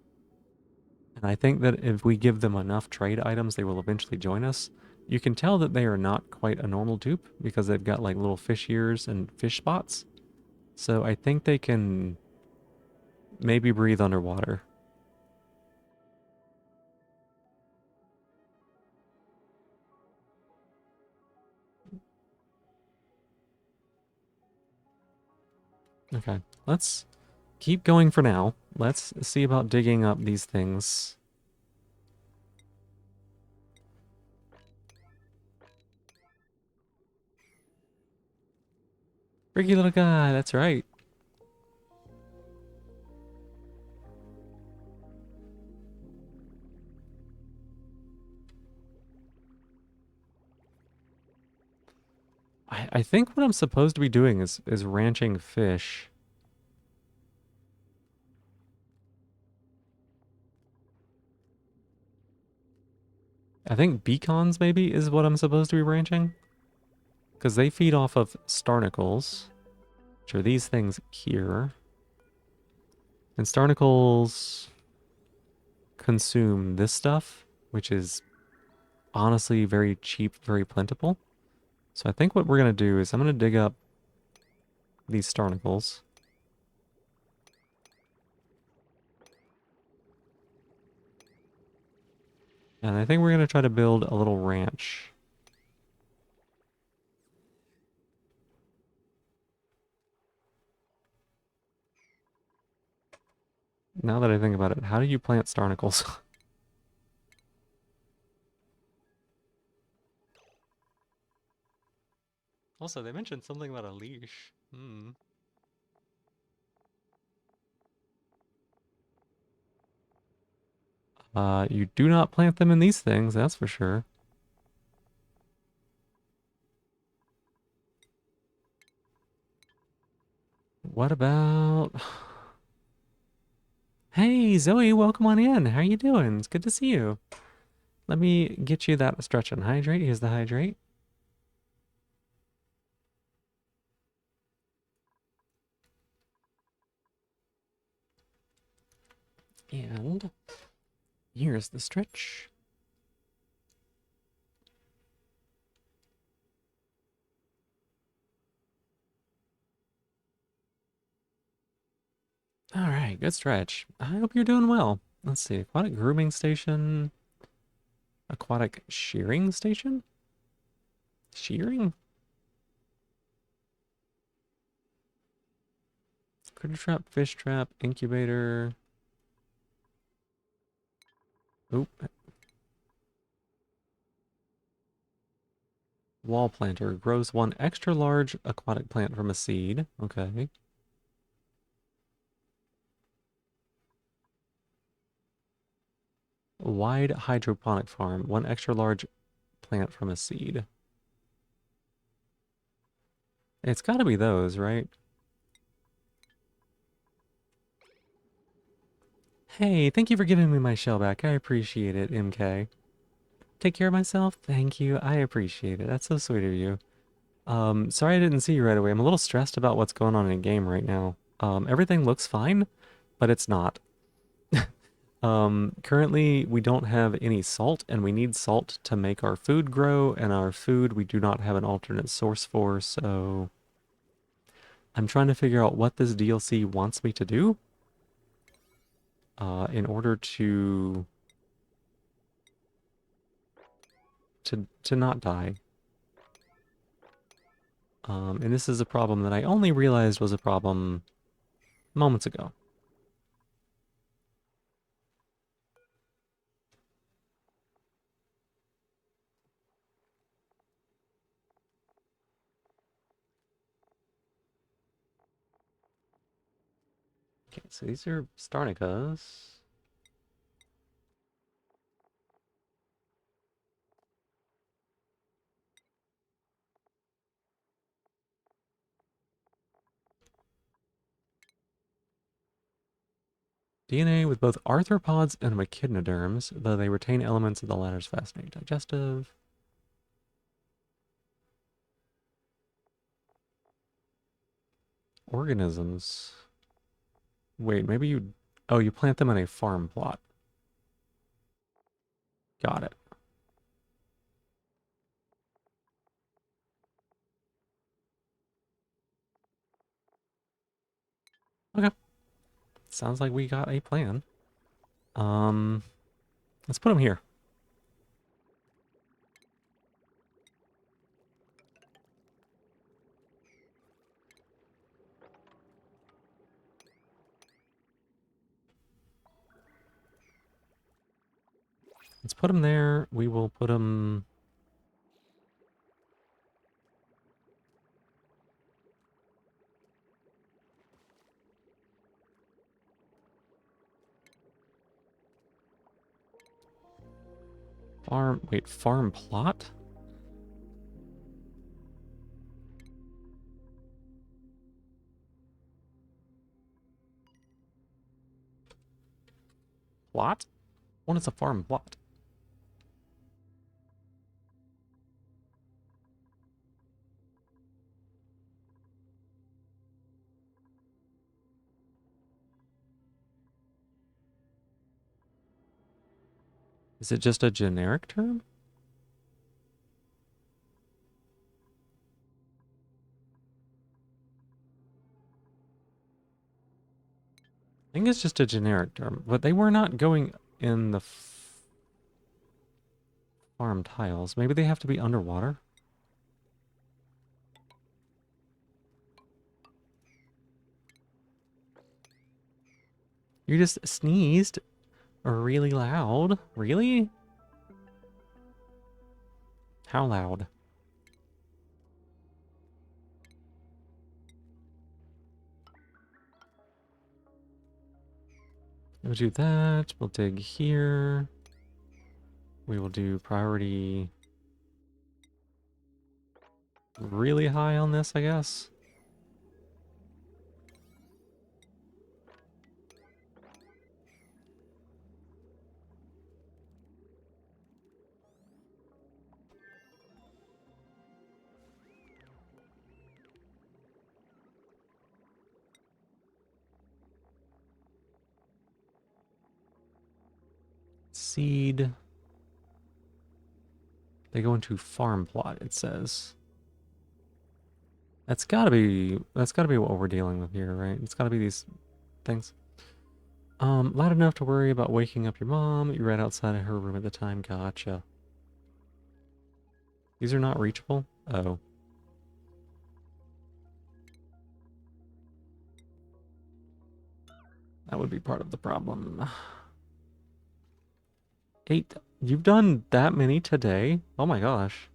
S1: and I think that if we give them enough trade items, they will eventually join us. You can tell that they are not quite a normal dupe because they've got like little fish ears and fish spots. So I think they can maybe breathe underwater. Okay, let's keep going for now. Let's see about digging up these things. Freaky little guy, that's right. I think what I'm supposed to be doing is ranching fish. I think beacons maybe is what I'm supposed to be ranching. Because they feed off of starnicles, which are these things here. And starnicles consume this stuff, which is honestly very cheap, very plentiful. So I think what we're going to do is I'm going to dig up these starnicles. And I think we're going to try to build a little ranch. Now that I think about it, how do you plant starnicles? Also, they mentioned something about a leash. You do not plant them in these things, that's for sure. What about... Hey, Zoe, welcome on in. How you doing? It's good to see you. Let me get you that stretch and hydrate. Here's the hydrate. And here's the stretch. All right, good stretch. I hope you're doing well. Let's see. Aquatic grooming station. Aquatic shearing station? Shearing? Critter trap, fish trap, incubator. Oop. Wall planter. Grows one extra large aquatic plant from a seed. Okay. Wide hydroponic farm. One extra large plant from a seed. It's got to be those, right? Hey, thank you for giving me my shell back. I appreciate it, MK. Take care of myself. Thank you. I appreciate it. That's so sweet of you. Sorry I didn't see you right away. I'm a little stressed about what's going on in game right now. Everything looks fine, but it's not. Currently we don't have any salt, and we need salt to make our food grow, and our food we do not have an alternate source for, so I'm trying to figure out what this DLC wants me to do, in order to not die. And this is a problem that I only realized was a problem moments ago. Okay, so these are Starnicas. DNA with both arthropods and echidnoderms, though they retain elements of the latter's fascinating digestive. Organisms. Wait, maybe you... Oh, you plant them in a farm plot. Got it. Okay. Sounds like we got a plan. Um, let's put them here. Let's put them there. We will put them... Farm... Wait, farm plot? Plot? What is a farm plot? Is it just a generic term? I think it's just a generic term, but they were not going in the farm tiles. Maybe they have to be underwater? You just sneezed really loud. Really? How loud? We'll do that. We'll dig here. We will do priority really high on this, I guess. Seed. They go into farm plot, it says. That's gotta be what we're dealing with here, right? It's gotta be these things. Loud enough to worry about waking up your mom. You're right outside of her room at the time. Gotcha. These are not reachable? Oh. That would be part of the problem. 8. You've done that many today? Oh my gosh.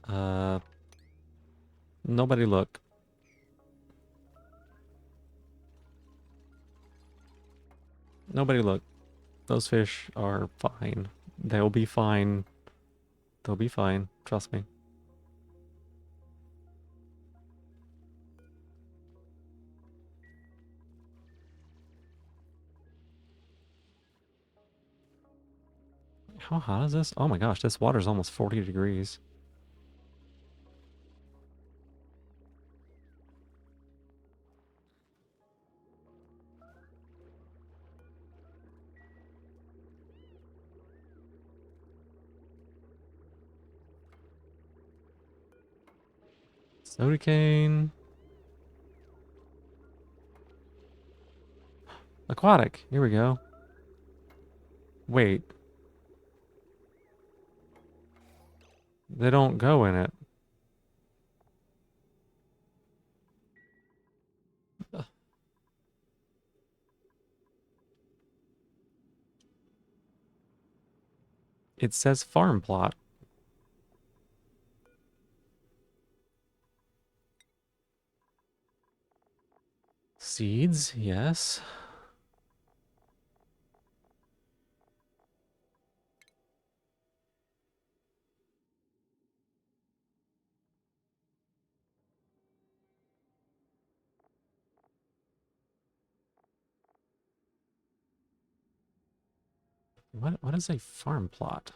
S1: Uh, nobody look. Nobody look. Those fish are fine. They'll be fine. They'll be fine. Trust me. How hot is this? Oh my gosh, this water's almost 40 degrees. Soda cane. Aquatic. Here we go. Wait. They don't go in it. It says farm plot. Seeds, yes. What is a farm plot?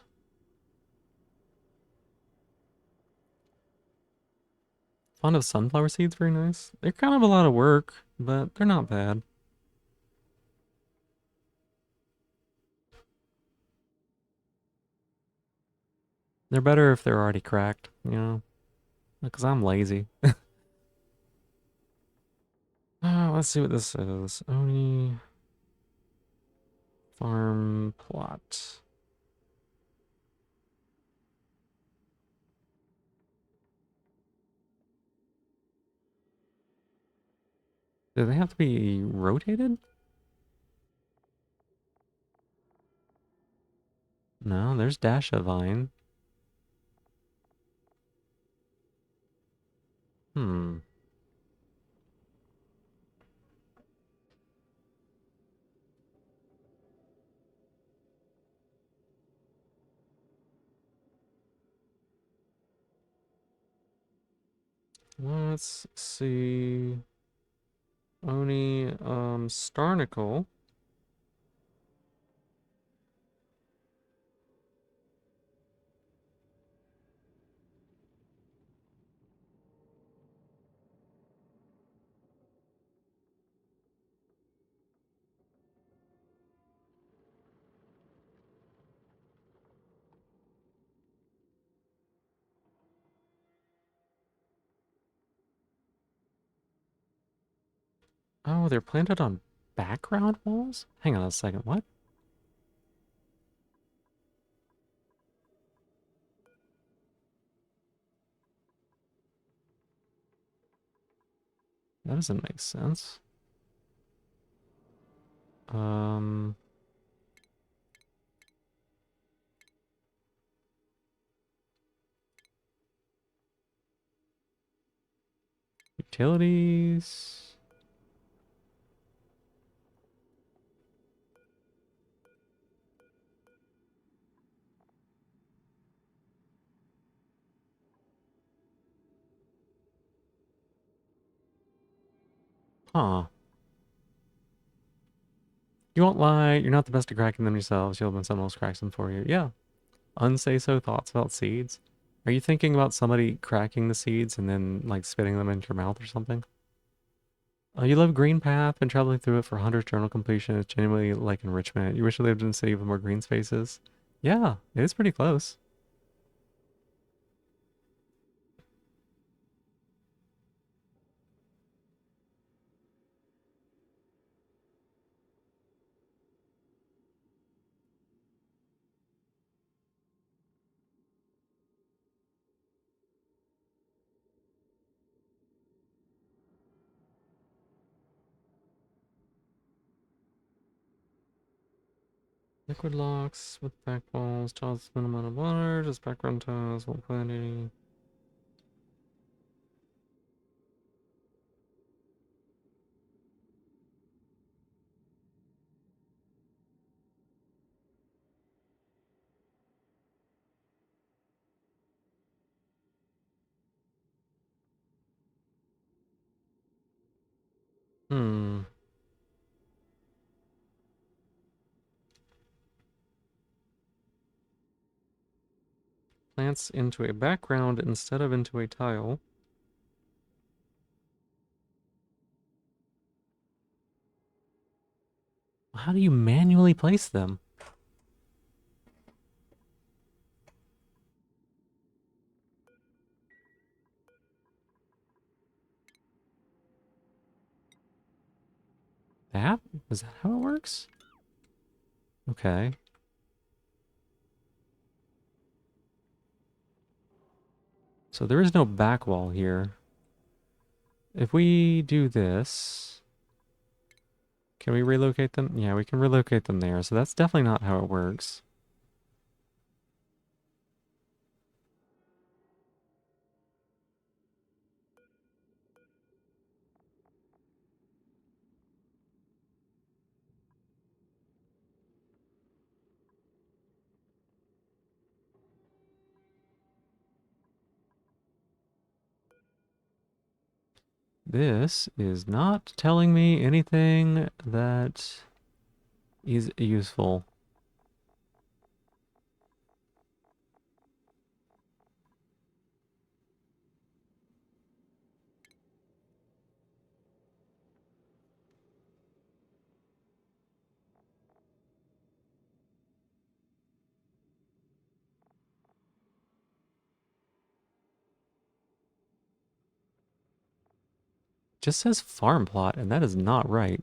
S1: Fond of sunflower seeds, very nice. They're kind of a lot of work, but they're not bad. They're better if they're already cracked, you know? Because I'm lazy. Let's see what this is. Oni farm plot. Do they have to be rotated? No, there's Dasha Vine. Hmm. Let's see. Oni, Starnicle. Oh, they're planted on background walls? Hang on a second, what? That doesn't make sense. Um, Utilities. Huh. You won't lie, you're not the best at cracking them yourselves. You'll when someone else cracks them for you. Yeah. Unsay so thoughts about seeds. Are you thinking about somebody cracking the seeds and then like spitting them into your mouth or something? You love Green Path and traveling through it for 100 journal completion is genuinely like enrichment. You wish you lived in a city with more green spaces. Yeah, it is pretty close. Liquid locks with back balls, toss minimum amount of water, just background tiles, won't plant any. Hmm. Plants into a background instead of into a tile. How do you manually place them? That? Is that how it works? Okay. So there is no back wall here. If we do this, can we relocate them? Yeah, we can relocate them there. So that's definitely not how it works. This is not telling me anything that is useful. Just says farm plot, and that is not right.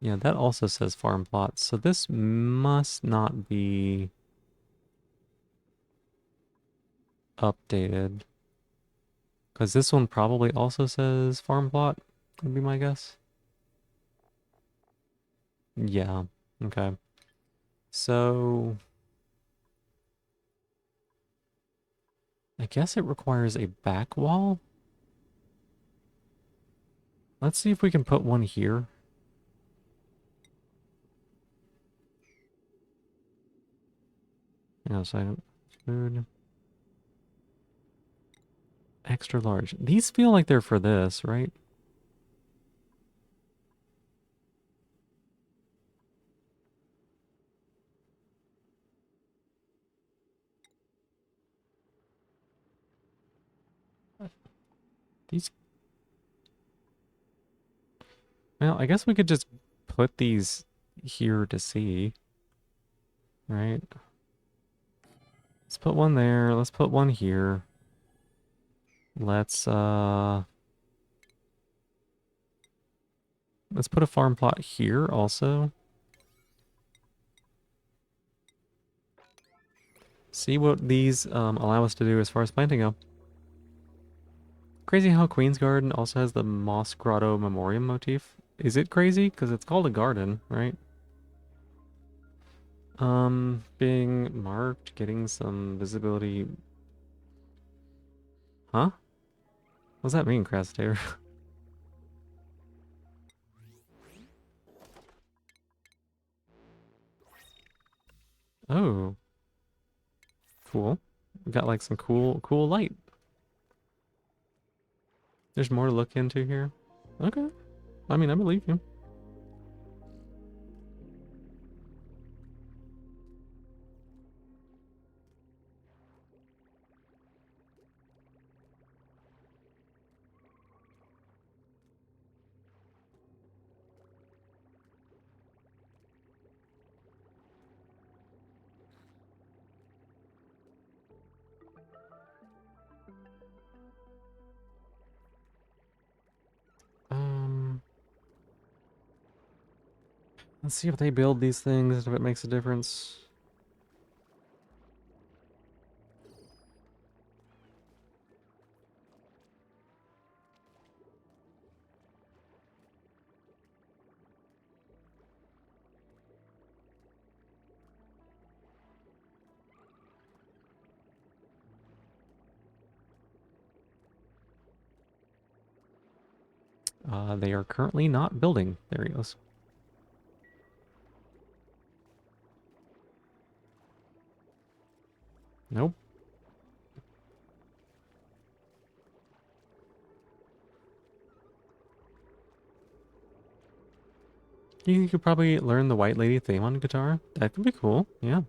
S1: Yeah, that also says farm plot. So this must not be updated. Because this one probably also says farm plot, would be my guess. Yeah, okay. So I guess it requires a back wall. Let's see if we can put one here. Hang on a second. Food. Extra large. These feel like they're for this, right? These. Well, I guess we could just put these here to see, right? Let's put one there. Let's put one here. Let's put a farm plot here also. See what these allow us to do as far as planting go. Crazy how Queen's Garden also has the Moss Grotto Memoriam motif. Is it crazy? Because it's called a garden, right? Being marked, getting some visibility. Huh? What does that mean, Crastair? Oh, cool. We got like some cool light. There's more to look into here. Okay. I mean, I believe you. Um, let's see if they build these things, if it makes a difference. They are currently not building. There he goes. Nope. You could probably learn the White Lady theme on guitar. That could be cool. Yeah.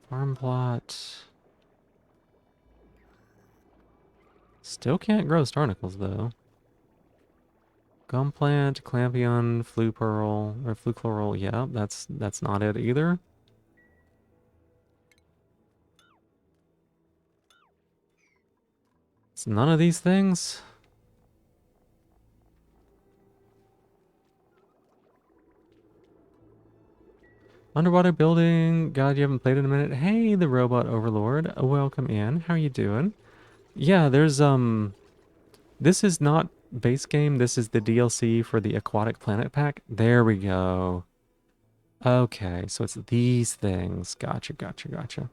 S1: Farm plot. Still can't grow Starnicles though. Gum plant, clampion, flue pearl, or flue chloral. Yeah, that's not it either. It's none of these things. Underwater building. God, you haven't played in a minute. Hey, the robot overlord. Welcome in. How you doing? Yeah, there's this is not base game. This is the DLC for the Aquatic Planet pack. There we go. Okay, so it's these things. Gotcha, gotcha, gotcha.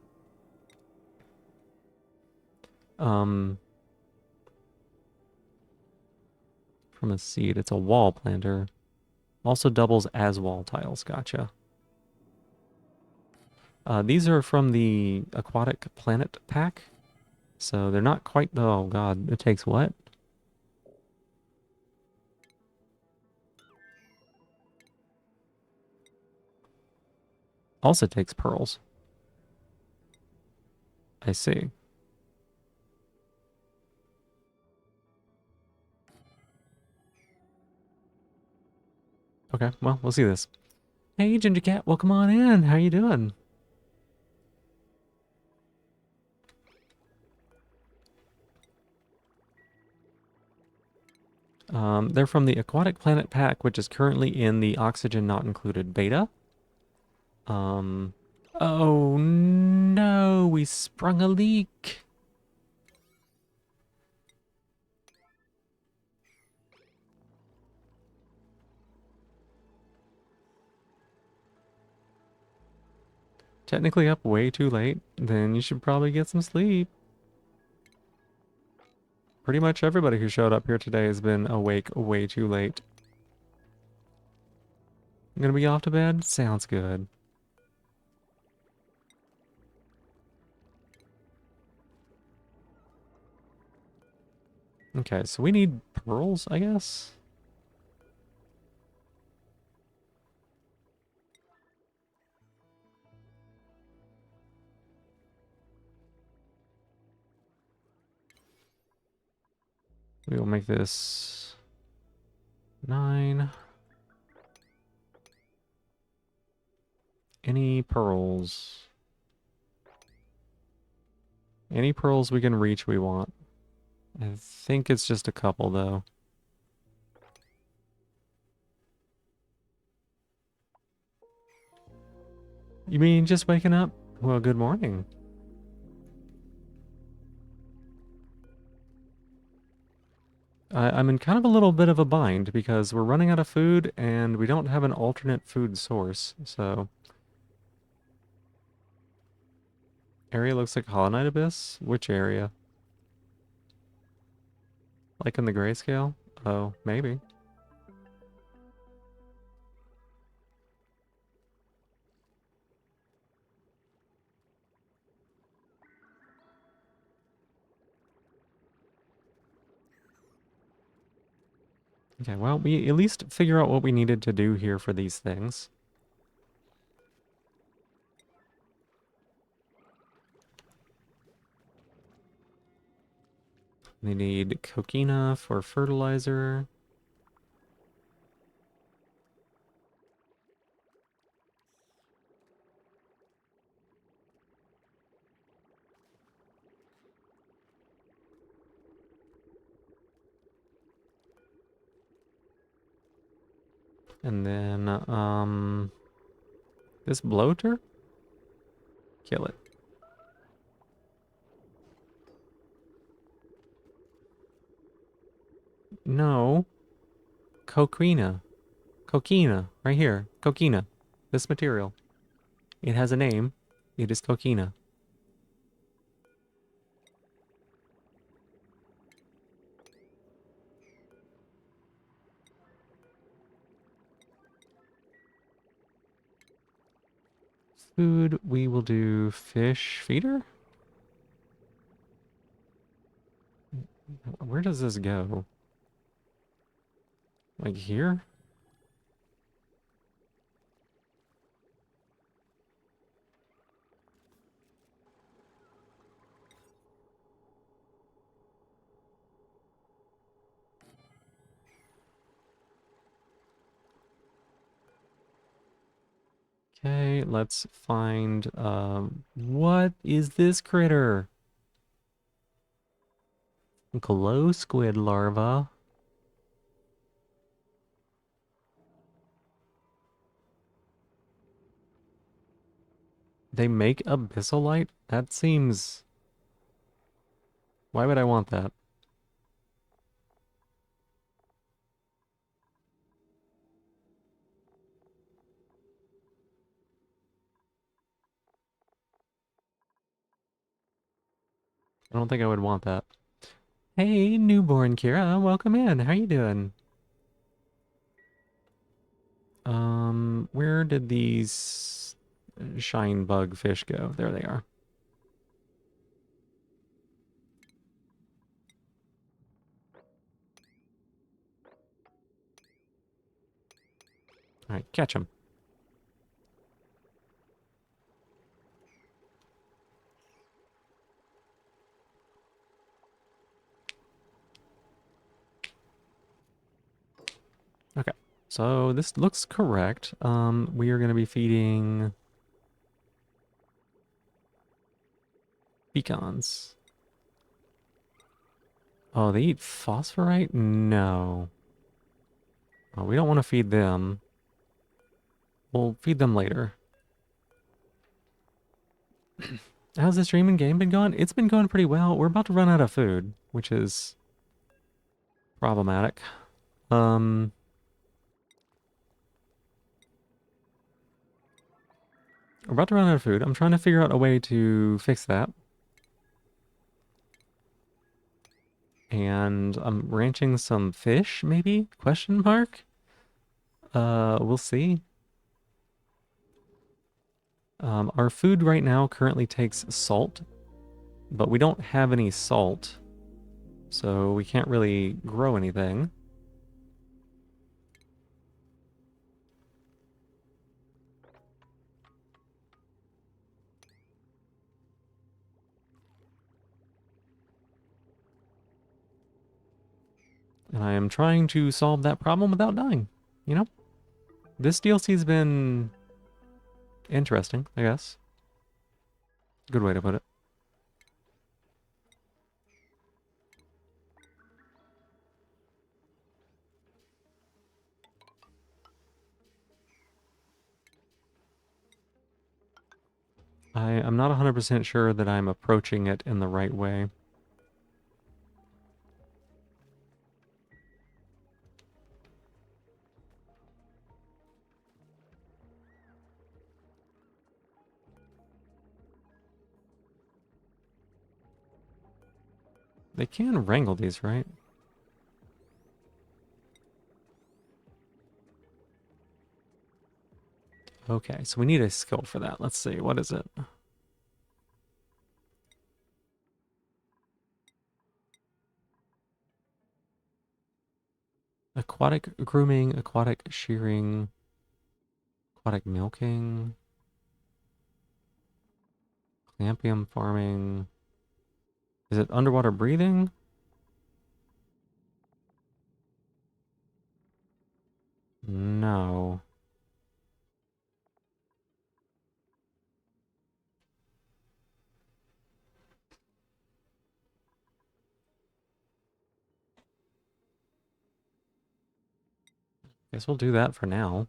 S1: Um, from a seed. It's a wall planter. Also doubles as wall tiles. Gotcha. These are from the Aquatic Planet pack. So they're not quite... Oh, God. It takes what? Also takes pearls. I see. Okay, well, we'll see this. Hey, Ginger Cat, welcome on in. How you doing? They're from the Aquatic Planet pack, which is currently in the Oxygen Not Included beta. Oh no, we sprung a leak. Technically up way too late. Then you should probably get some sleep. Pretty much everybody who showed up here today has been awake way too late. I'm gonna be off to bed? Sounds good. Okay, so we need pearls, I guess? We will make this 9. Any pearls? Any pearls we can reach we want. I think it's just a couple though. You mean just waking up? Well, good morning. I'm in kind of a little bit of a bind because we're running out of food and we don't have an alternate food source, so... Area looks like Hollow Knight Abyss? Which area? Like in the grayscale? Oh, maybe. Okay, well, we at least figure out what we needed to do here for these things. They need coquina for fertilizer. And then, this bloater? Kill it. No. Coquina. Coquina. Right here. Coquina. This material. It has a name. It is coquina. food, we will do fish feeder? Where does this go? Like here? Okay, let's find, what is this critter? Glow squid larva. They make abyssalite? That seems... Why would I want that? I don't think I would want that. Hey, newborn Kira, welcome in. How you doing? Where did these shine bug fish go? There they are. All right, catch them. Okay, so this looks correct. We are going to be feeding pecans. Oh, they eat phosphorite? No. Oh, we don't want to feed them. We'll feed them later. How's the streaming game been going? It's been going pretty well. We're about to run out of food, which is problematic. We're about to run out of food. I'm trying to figure out a way to fix that. And I'm ranching some fish, maybe? Question mark? We'll see. Our food right now currently takes salt, but we don't have any salt, so we can't really grow anything. And I am trying to solve that problem without dying, you know? This DLC's been interesting, I guess. Good way to put it. I'm not 100% sure that I'm approaching it in the right way. They can wrangle these, right? Okay, so we need a skill for that. Let's see, what is it? Aquatic grooming, aquatic shearing, aquatic milking, clampium farming. Is it underwater breathing? No. Guess we'll do that for now.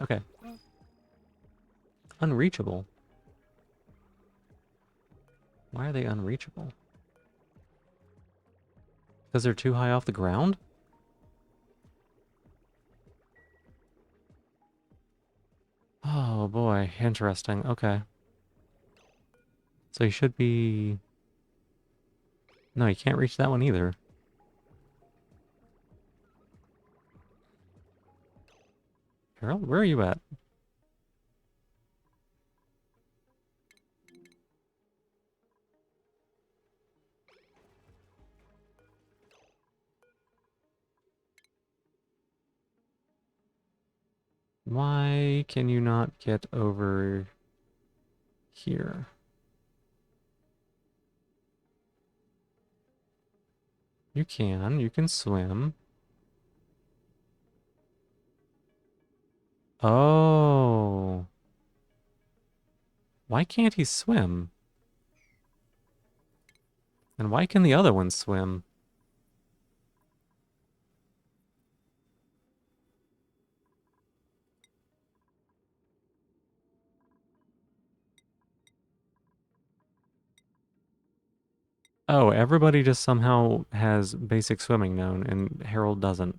S1: Okay. Unreachable. Why are they unreachable? Because they're too high off the ground? Oh boy, interesting. Okay. So you should be... No, you can't reach that one either. Harold, where are you at? Why can you not get over here? You can swim. Oh. Why can't he swim? And why can the other one swim? Oh, everybody just somehow has basic swimming known, and Harold doesn't.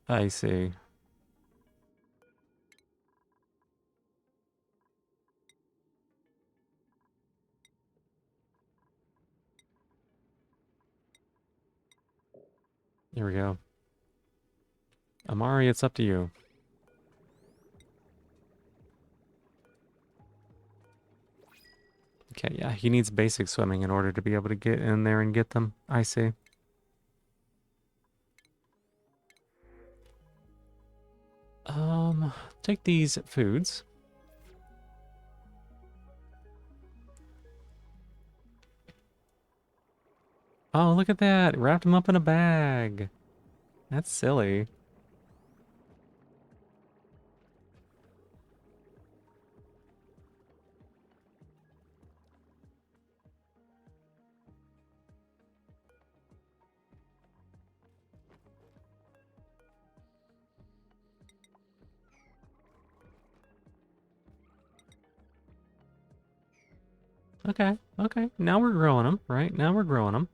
S1: I see. Here we go. Amari, it's up to you. Okay, yeah, he needs basic swimming in order to be able to get in there and get them. I see. Take these foods. Oh, look at that. Wrapped them up in a bag. That's silly. Okay, okay. Now we're growing them, right? Now we're growing them.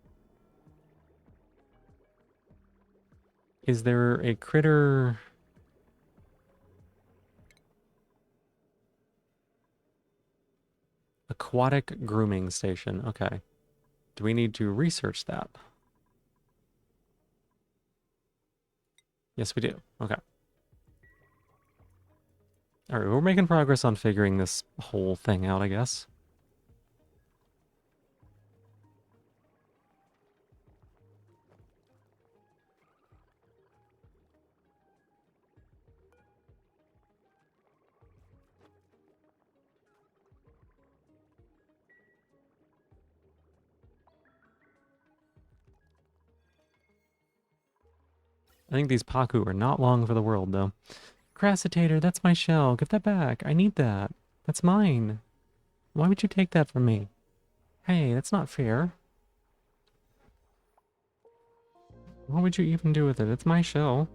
S1: Is there a critter... Aquatic grooming station. Okay. Do we need to research that? Yes, we do. Okay. All right, we're making progress on figuring this whole thing out, I guess. I think these Paku are not long for the world, though. Crassitator, that's my shell. Give that back. I need that. That's mine. Why would you take that from me? Hey, that's not fair. What would you even do with it? It's my shell.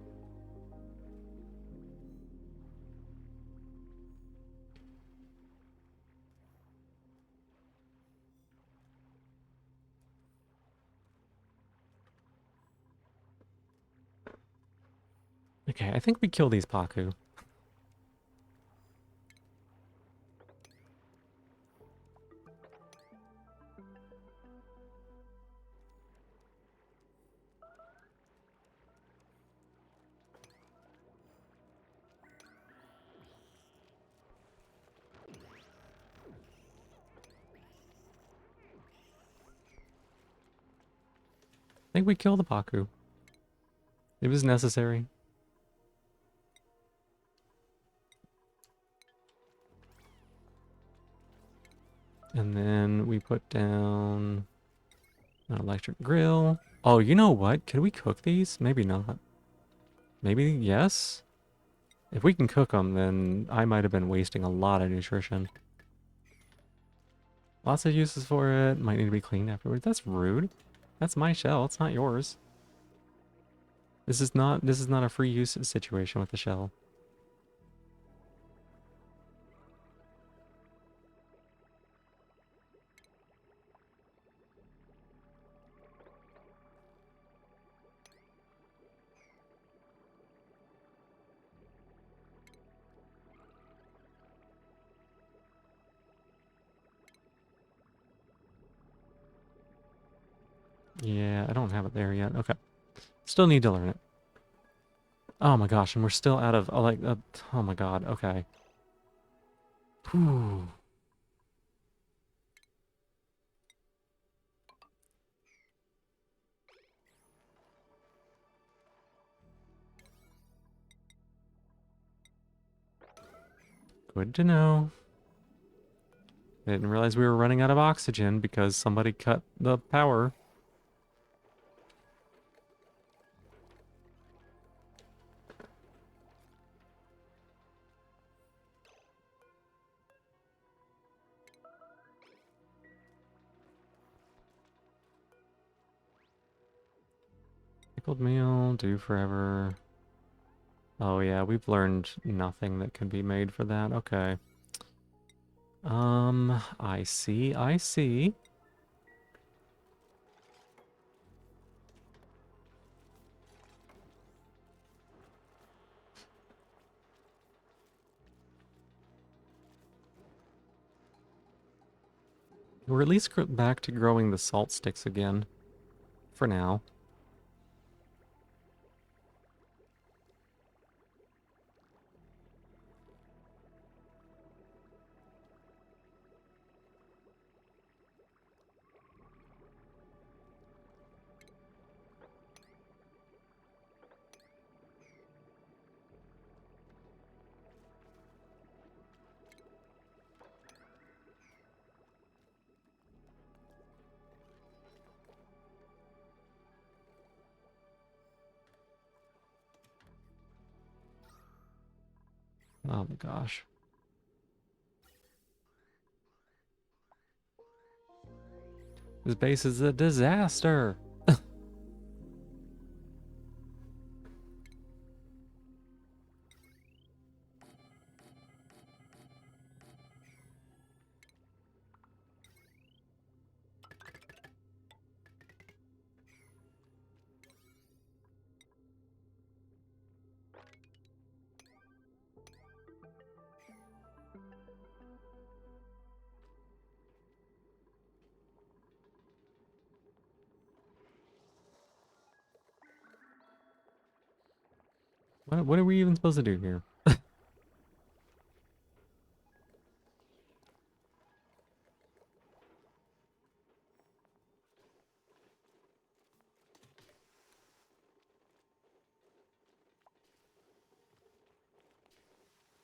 S1: Okay, I think we kill these Paku. I think we kill the Paku. It was necessary. And then we put down an electric grill. Oh, you know what? Could we cook these? Maybe not. Maybe yes? If we can cook them, then I might have been wasting a lot of nutrition. Lots of uses for it. Might need to be cleaned afterwards. That's rude. That's my shell. It's not yours. This is not a free use situation with the shell. Yeah, I don't have it there yet. Okay. Still need to learn it. Oh my gosh, and we're still out of, oh my god, okay. Whew. Good to know. I didn't realize we were running out of oxygen because somebody cut the power. Pickled meal, do forever. Oh yeah, we've learned nothing that can be made for that. Okay. I see, I see. We're at least back to growing the salt sticks again. For now. Oh my gosh. This base is a disaster. What are we even supposed to do here?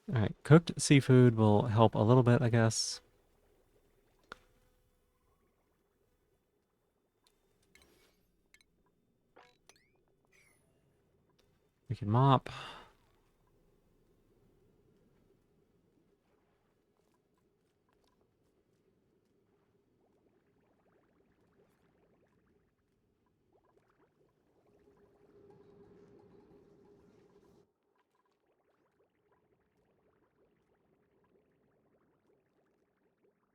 S1: Alright, cooked seafood will help a little bit, I guess. We can mop.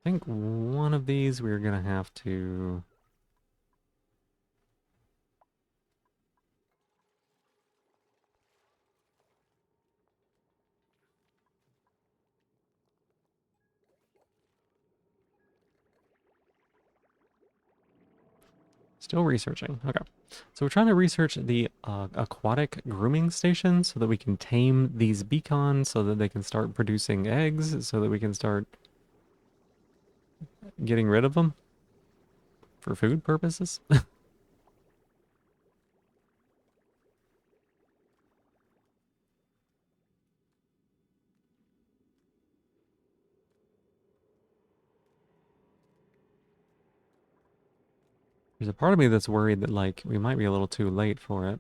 S1: I think one of these we're gonna have to... Still researching. Okay. So we're trying to research the aquatic grooming station so that we can tame these beacons so that they can start producing eggs so that we can start getting rid of them for food purposes. There's a part of me that's worried that, like, we might be a little too late for it.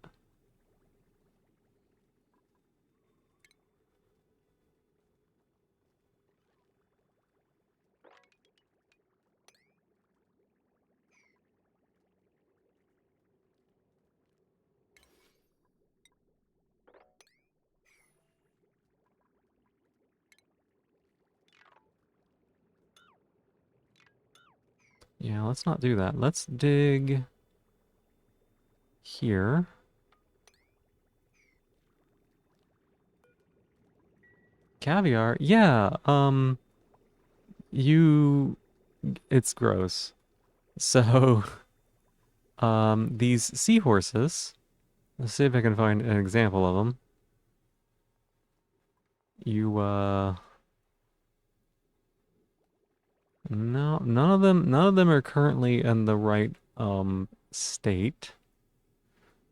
S1: Yeah, let's not do that. Let's dig here. Caviar? Yeah, you... It's gross. So, These seahorses, let's see if I can find an example of them. You, no, none of them are currently in the right, state.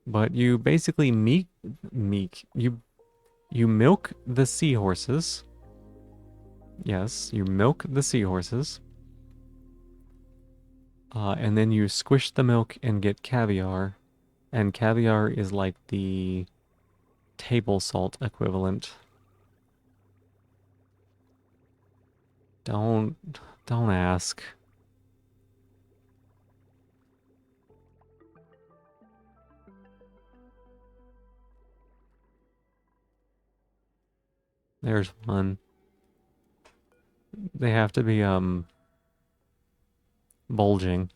S1: But you basically you milk the seahorses. Yes, you milk the seahorses. And then you squish the milk and get caviar. And caviar is like the table salt equivalent. Don't ask. There's one. They have to be bulging.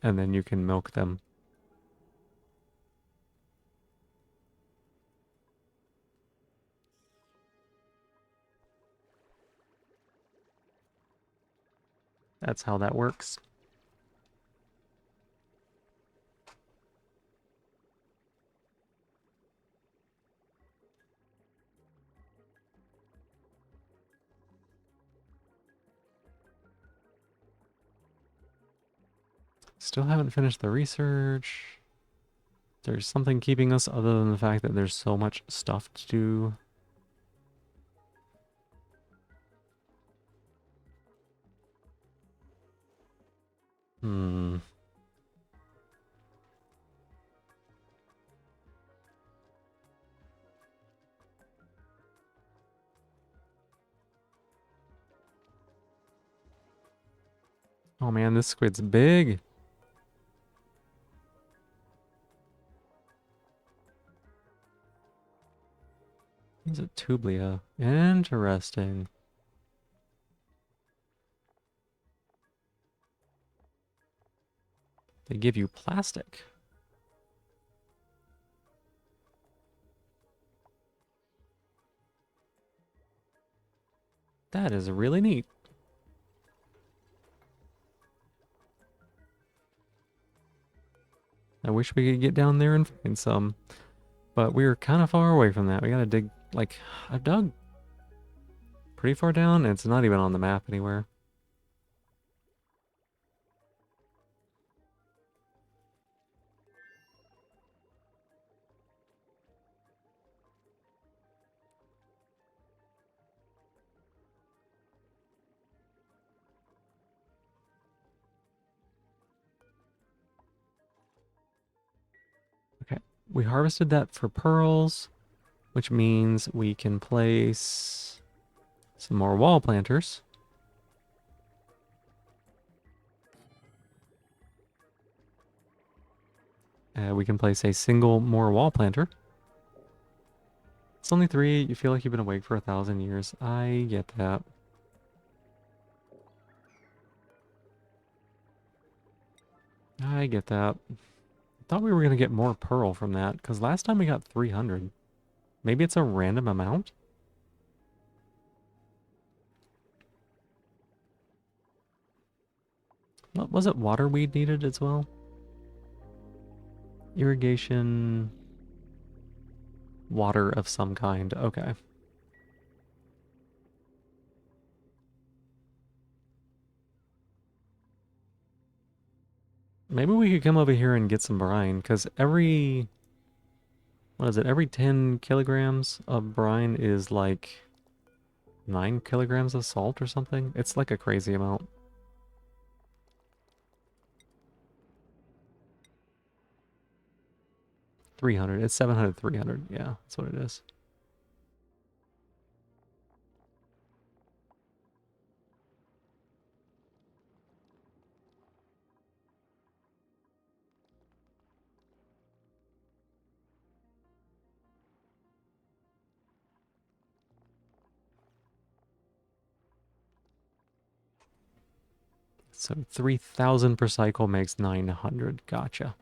S1: And then you can milk them. That's how that works. Still haven't finished the research. There's something keeping us other than the fact that there's so much stuff to do. Hmm. Oh man, this squid's big. He's a tublia. Interesting. They give you plastic. That is really neat. I wish we could get down there and find some, but we're kind of far away from that. We gotta dig, like, I've dug pretty far down and it's not even on the map anywhere. Okay, we harvested that for pearls, which means we can place some more wall planters. We can place a single more wall planter. It's only 3. You feel like you've been awake for 1,000 years. I get that. I get that. Thought we were going to get more pearl from that, because last time we got 300. Maybe it's a random amount? What was it, water weed needed as well? Irrigation... Water of some kind, okay. Maybe we could come over here and get some brine, because every... What is it? Every 10 kilograms of brine is like 9 kilograms of salt or something. It's like a crazy amount. $300. It's 700, 300. Yeah, that's what it is. So 3,000 per cycle makes 900. Gotcha.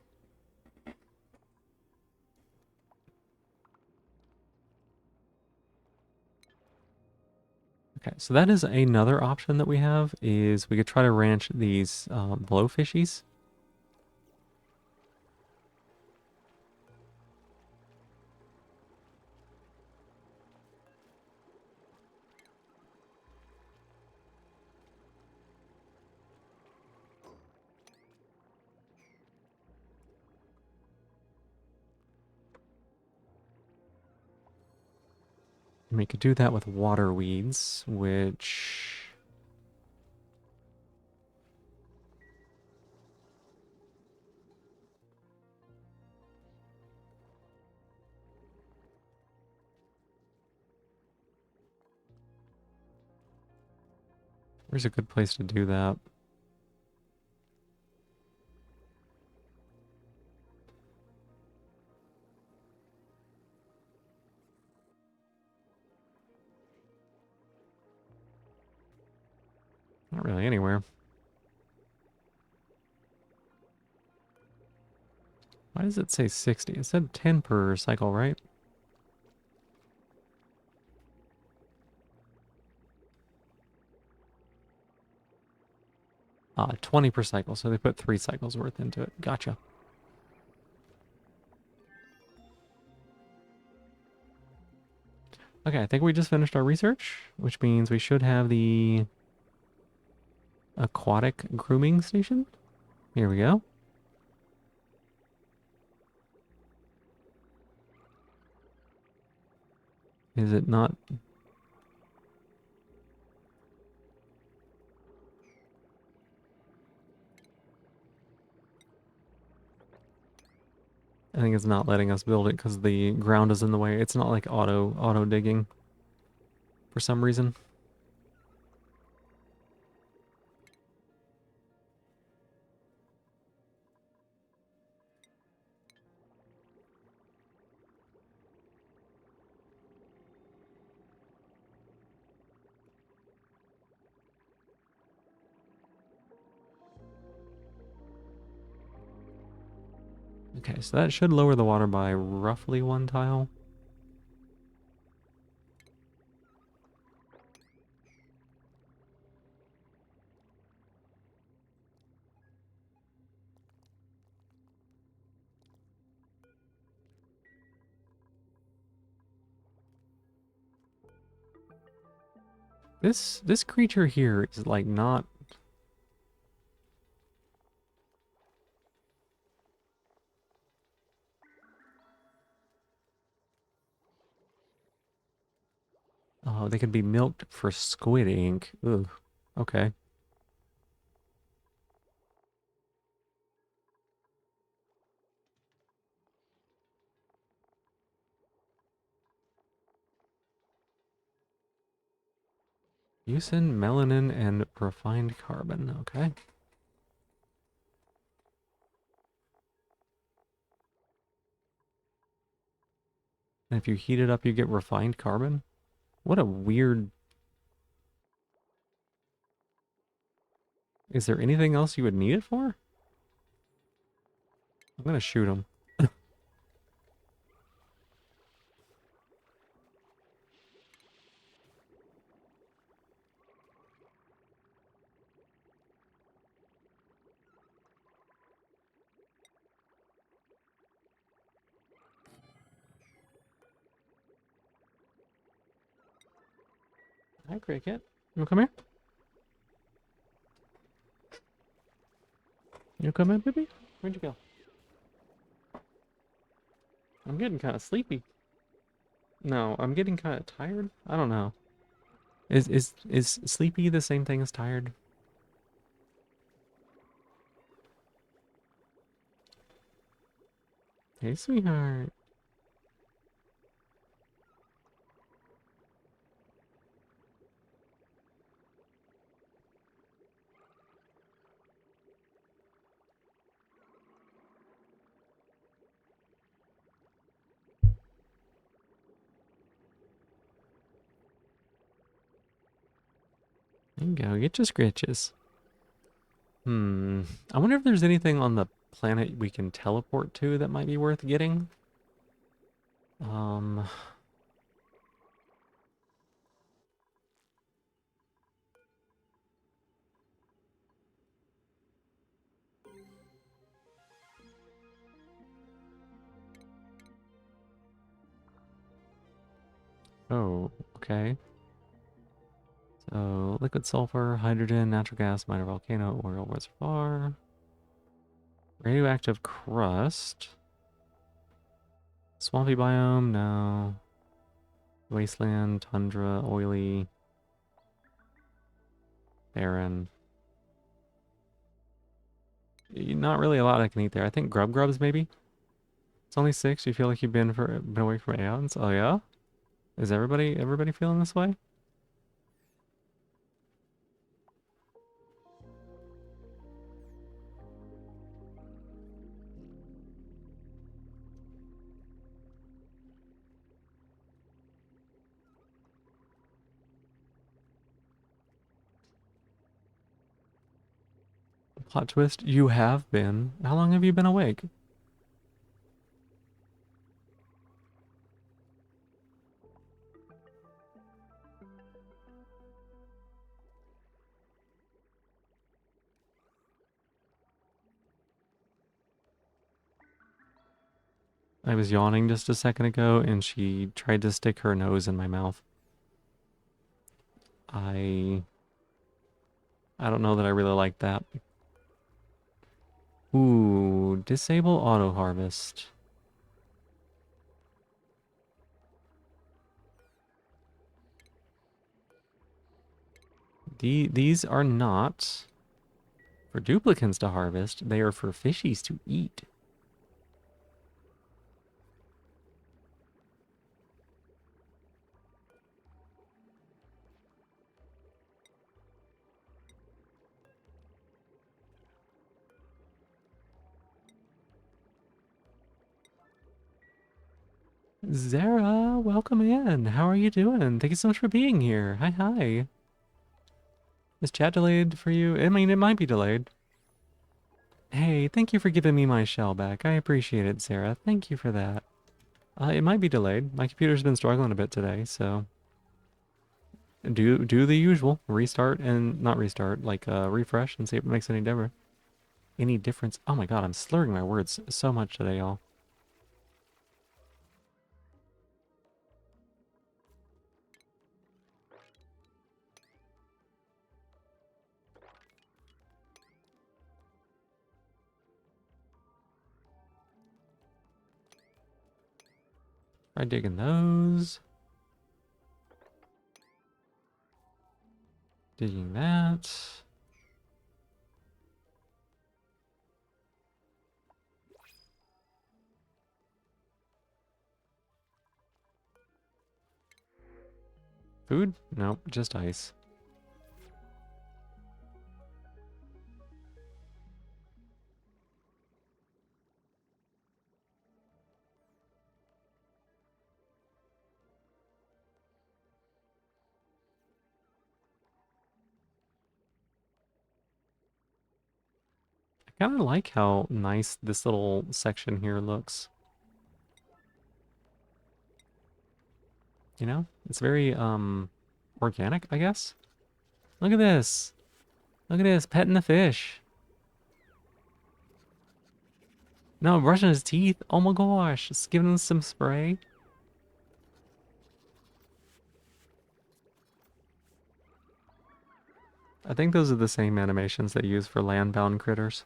S1: Okay, so that is another option that we have, is we could try to ranch these blowfishies. And we could do that with water weeds, which... Where's a good place to do that? Not really anywhere. Why does it say 60? It said 10 per cycle, right? 20 per cycle, so they put 3 cycles worth into it. Gotcha. Okay, I think we just finished our research, which means we should have the aquatic grooming station. Here we go. Is it not? I think it's not letting us build it because the ground is in the way. It's not like auto digging for some reason. Okay, so that should lower the water by roughly 1 tile. This creature here is like not... Oh, they could be milked for squid ink. Ugh. Okay. Mucin, melanin, and refined carbon. Okay. And if you heat it up, you get refined carbon? What a weird... Is there anything else you would need it for? I'm gonna shoot him. Hi, Cricket. You wanna come here? You come in, baby? Where'd you go? I'm getting kind of sleepy. No, I'm getting kind of tired. I don't know. Is sleepy the same thing as tired? Hey, sweetheart. There you go. Get your scritches. I wonder if there's anything on the planet we can teleport to that might be worth getting. Um, Oh, okay. So, liquid sulfur, hydrogen, natural gas, minor volcano, oil reservoir. Radioactive crust. Swampy biome, no. Wasteland, tundra, oily. Barren. Not really a lot I can eat there. I think grubs maybe? It's only 6. You feel like you've been away from aeons? Oh yeah? Is everybody feeling this way? Plot twist, you have been. How long have you been awake? I was yawning just a second ago and she tried to stick her nose in my mouth. I don't know that I really like that. Ooh, disable auto harvest. These are not for duplicants to harvest, they are for fishies to eat. Zara, welcome in. How are you doing? Thank you so much for being here. Hi, hi. Is chat delayed for you? I mean, it might be delayed. Hey, thank you for giving me my shell back. I appreciate it, Sarah. Thank you for that. It might be delayed. My computer's been struggling a bit today, so do the usual. Restart and not restart, like refresh and see if it makes any difference. Any difference? Oh my god, I'm slurring my words so much today, y'all. Try digging those. Digging that. Food? Nope, just ice. I kind of like how nice this little section here looks. You know? It's very, organic, I guess? Look at this! Look at this, petting the fish. No, brushing his teeth. Oh my gosh, it's giving him some spray. I think those are the same animations they use for land-bound critters.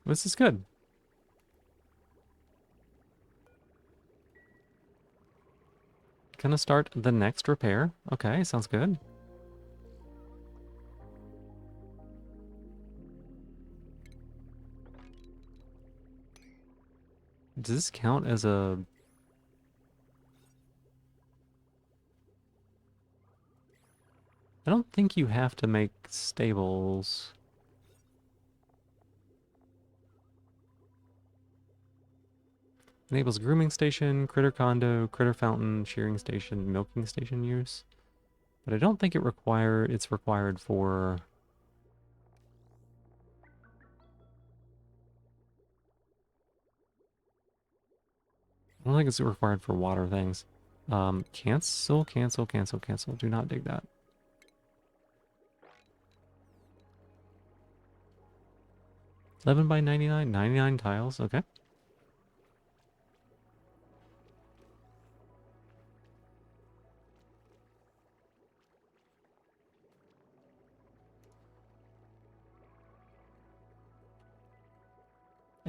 S1: This is good. Gonna start the next repair. Okay, sounds good. Does this count as a... I don't think you have to make stables. Enables grooming station, critter condo, critter fountain, shearing station, milking station use. But I don't think it's required for... I don't think it's required for water things. Cancel, cancel, cancel, cancel. Do not dig that. 11 by 99, 99 tiles, okay.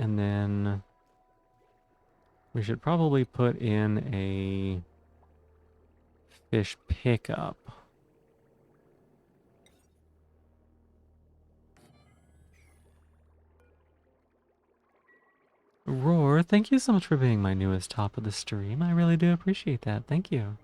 S1: And then we should probably put in a fish pickup. Roar, thank you so much for being my newest top of the stream. I really do appreciate that. Thank you.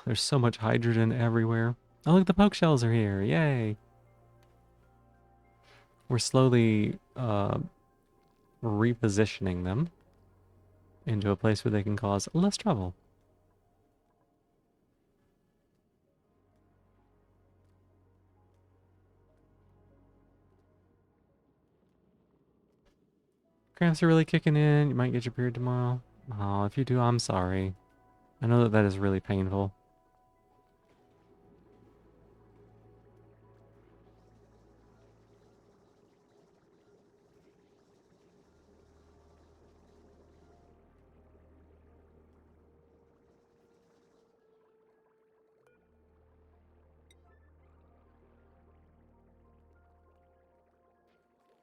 S1: There's so much hydrogen everywhere. Oh, look, the poke shells are here. Yay. We're slowly repositioning them into a place where they can cause less trouble. Cramps are really kicking in. You might get your period tomorrow. Oh, if you do, I'm sorry. I know that that is really painful.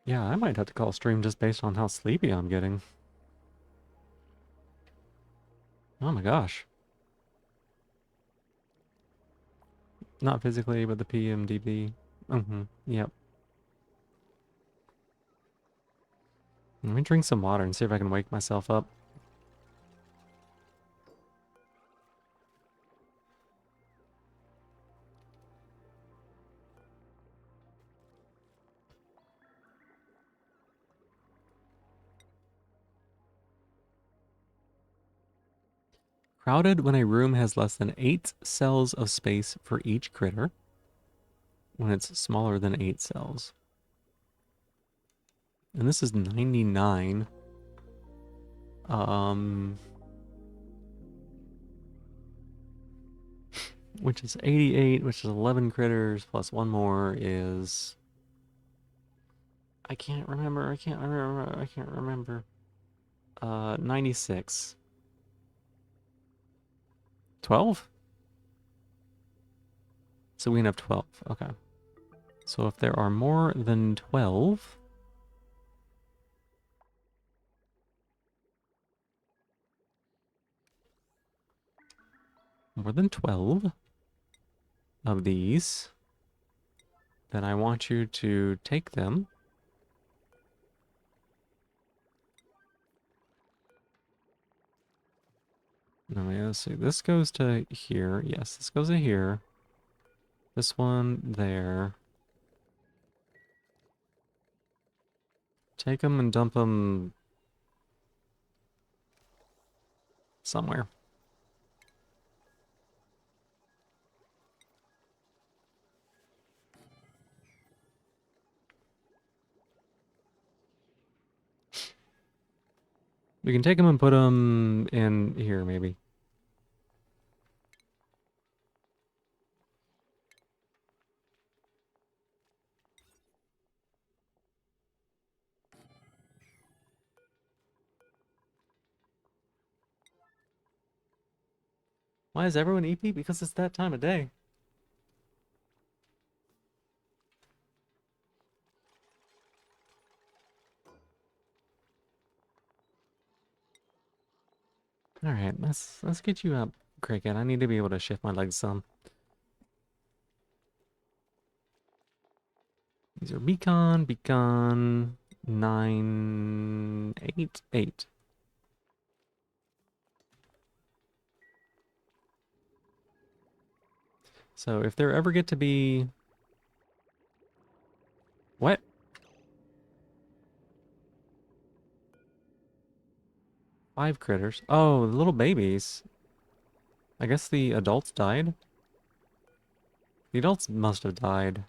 S1: Yeah, I might have to call stream just based on how sleepy I'm getting. Oh my gosh. Not physically, but the PMDB. Yep. Let me drink some water and see if I can wake myself up. Crowded when a room has less than 8 cells of space for each critter. When it's smaller than 8 cells. And this is 99. Which is 88, which is 11 critters, plus one more is... I can't remember. 96. 12? So we can have 12. Okay. So if there are more than 12... More than 12 of these, then I want you to take them. No, let's see. This goes to here. Yes, this goes to here. This one there. Take them and dump them somewhere. We can take them and put them in here, maybe. Why is everyone EP? Because it's that time of day. All right, let's get you up, Cricket. I need to be able to shift my legs some. These are beacon 988. So if there ever get to be... What? Five critters. Oh, the little babies. I guess the adults died? The adults must have died.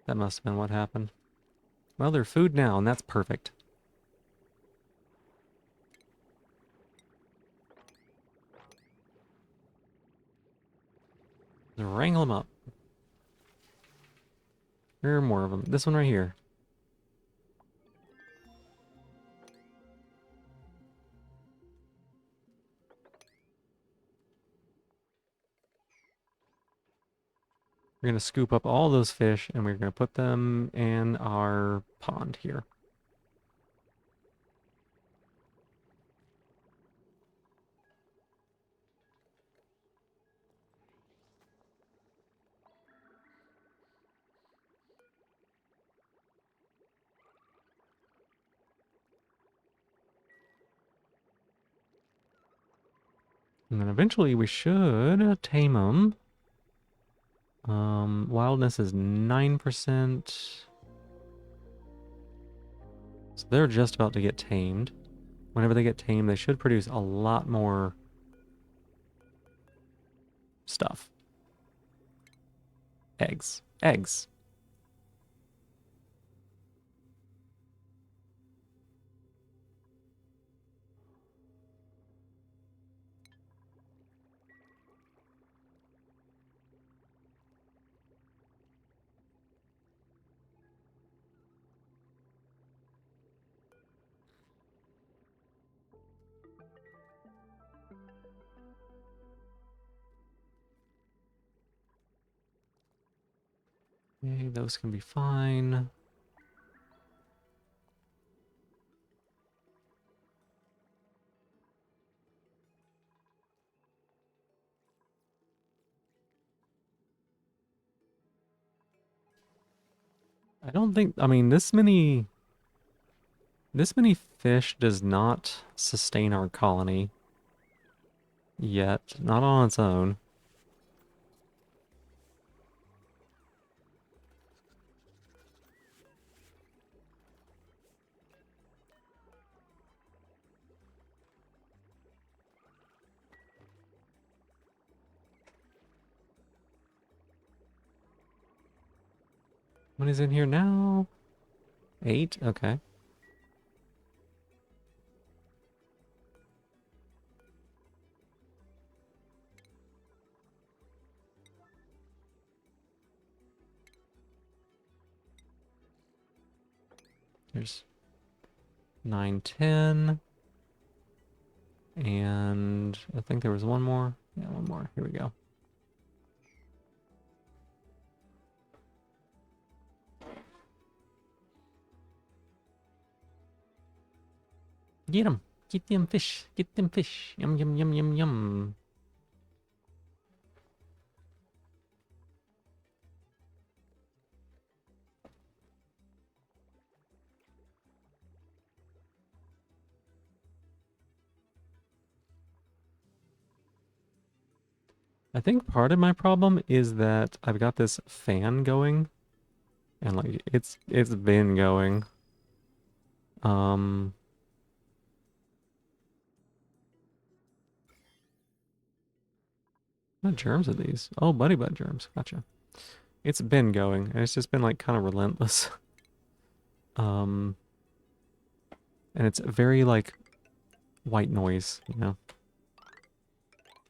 S1: That must have been what happened. Well, they're food now, and that's perfect. Wrangle them up. There are more of them. This one right here. We're going to scoop up all those fish and we're going to put them in our pond here. And then eventually we should tame them. Wildness is 9%. So they're just about to get tamed. Whenever they get tamed, they should produce a lot more stuff. Eggs. Eggs. Okay, those can be fine. I don't think, I mean, this many fish does not sustain our colony yet, not on its own. What is in here now? 8? Okay. There's 9, 10. And I think there was one more. Yeah, one more. Here we go. Get them. Get them fish. Get them fish. Yum, yum, yum, yum, yum. I think part of my problem is that I've got this fan going and like it's been going. What germs are these? Oh, buddy bud germs. Gotcha. It's been going and it's just been like kind of relentless. And it's very like white noise, you know.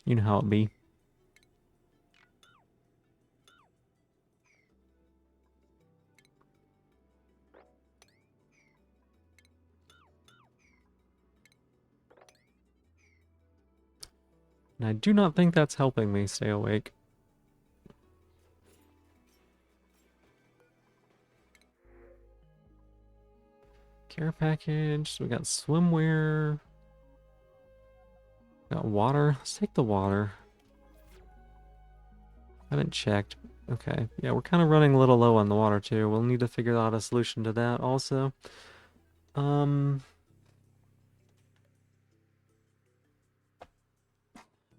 S1: You know how it be. And I do not think that's helping me stay awake. Care package. We got swimwear. Got water. Let's take the water. Haven't checked. Okay. Yeah, we're kind of running a little low on the water too. We'll need to figure out a solution to that also.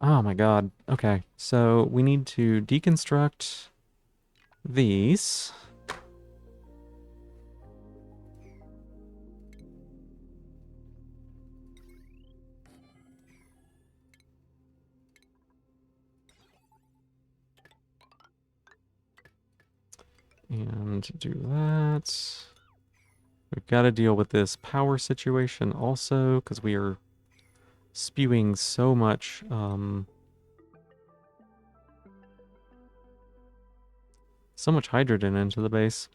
S1: Oh my god. Okay. So we need to deconstruct these. And do that. We've got to deal with this power situation also, because we are spewing so much, so much hydrogen into the base.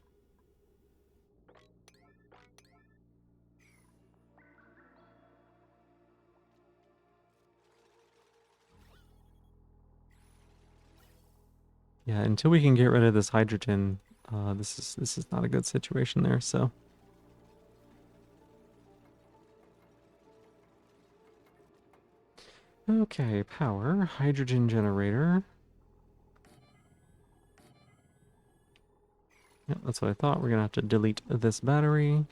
S1: Yeah, until we can get rid of this hydrogen, this is not a good situation there, so. Okay, power, hydrogen generator. Yep, that's what I thought. We're gonna have to delete this battery.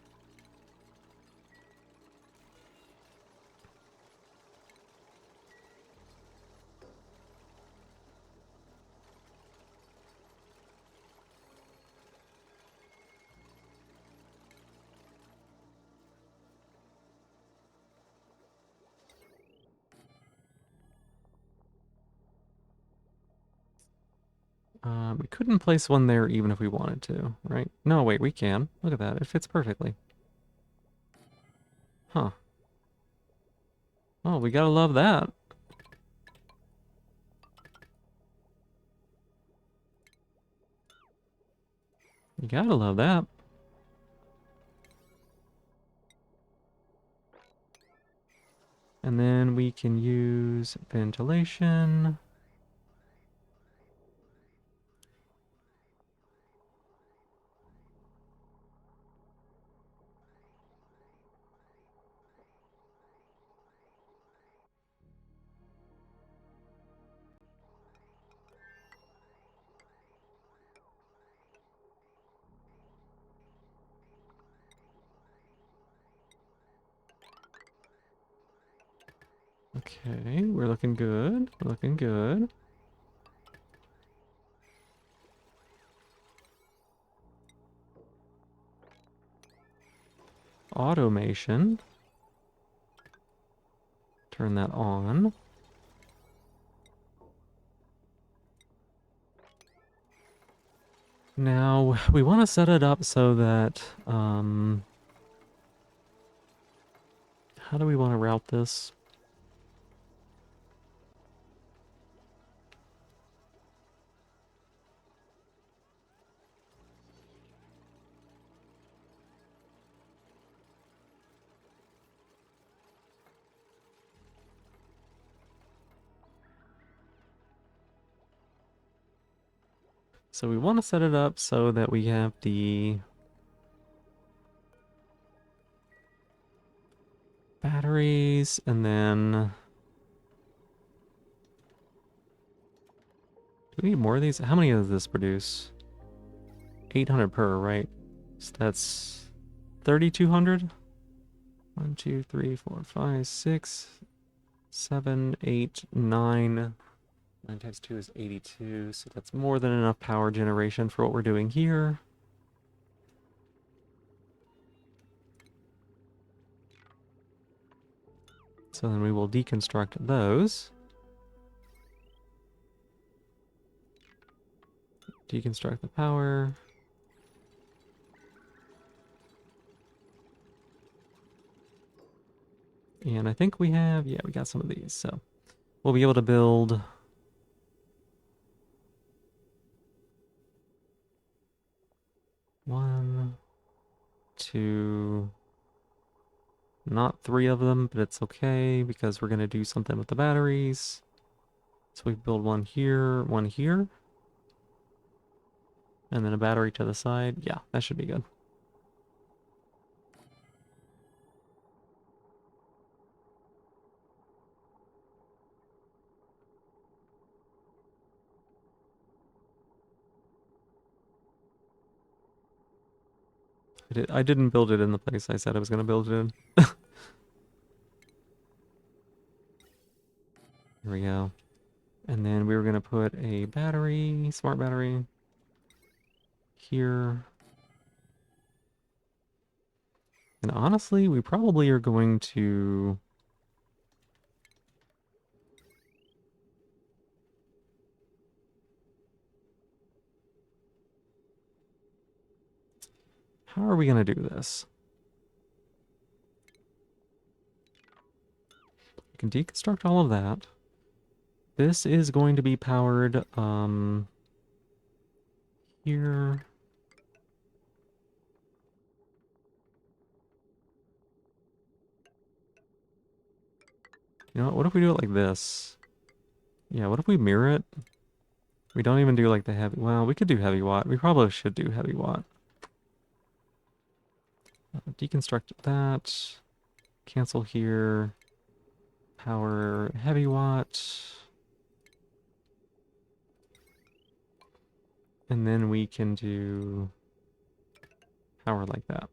S1: We couldn't place one there even if we wanted to, right? No, wait, we can. Look at that. It fits perfectly. Huh. Oh, we gotta love that. You gotta love that. And then we can use ventilation. Okay, we're looking good. We're looking good. Automation. Turn that on. Now, we want to set it up so that, how do we want to route this? So we want to set it up so that we have the batteries and then... Do we need more of these? How many does this produce? 800 per, right? So that's 3,200? 1, 2, 3, 4, 5, 6, 7, 8, 9. 9 times 2 is 82, so that's more than enough power generation for what we're doing here. So then we will deconstruct those. Deconstruct the power. And I think we have, yeah, we got some of these, so we'll be able to build 1, 2, not 3 of them, but it's okay because we're gonna do something with the batteries. So we build one here, and then a battery to the side. Yeah, that should be good. I didn't build it in the place I said I was gonna build it in. Here we go. And then we were gonna put a battery, smart battery, here. And honestly, we probably are going to... How are we gonna do this? We can deconstruct all of that. This is going to be powered, here. You know what if we do it like this? Yeah, what if we mirror it? We don't even do like the heavy. Well, we could do heavy watt. We probably should do heavy watt. Deconstruct that. Cancel here. Power heavy watt. And then we can do power like that.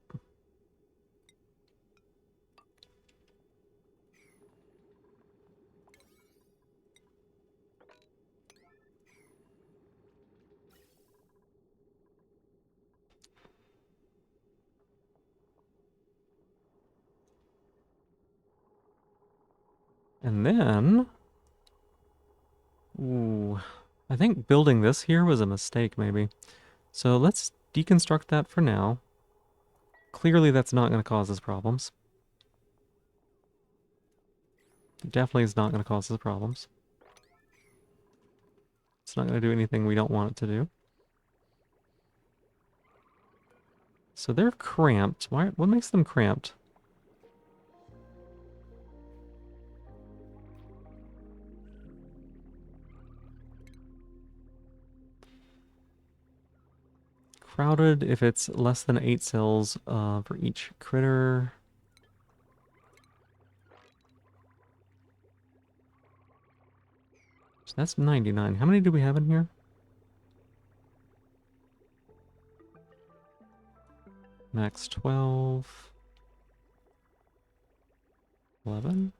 S1: And then, ooh, I think building this here was a mistake maybe. So let's deconstruct that for now. Clearly that's not going to cause us problems. Definitely is not going to cause us problems. It's not going to do anything we don't want it to do. So they're cramped. Why? What makes them cramped? Crowded if it's less than 8 cells for each critter. So that's 99. How many do we have in here? Max 12. 11?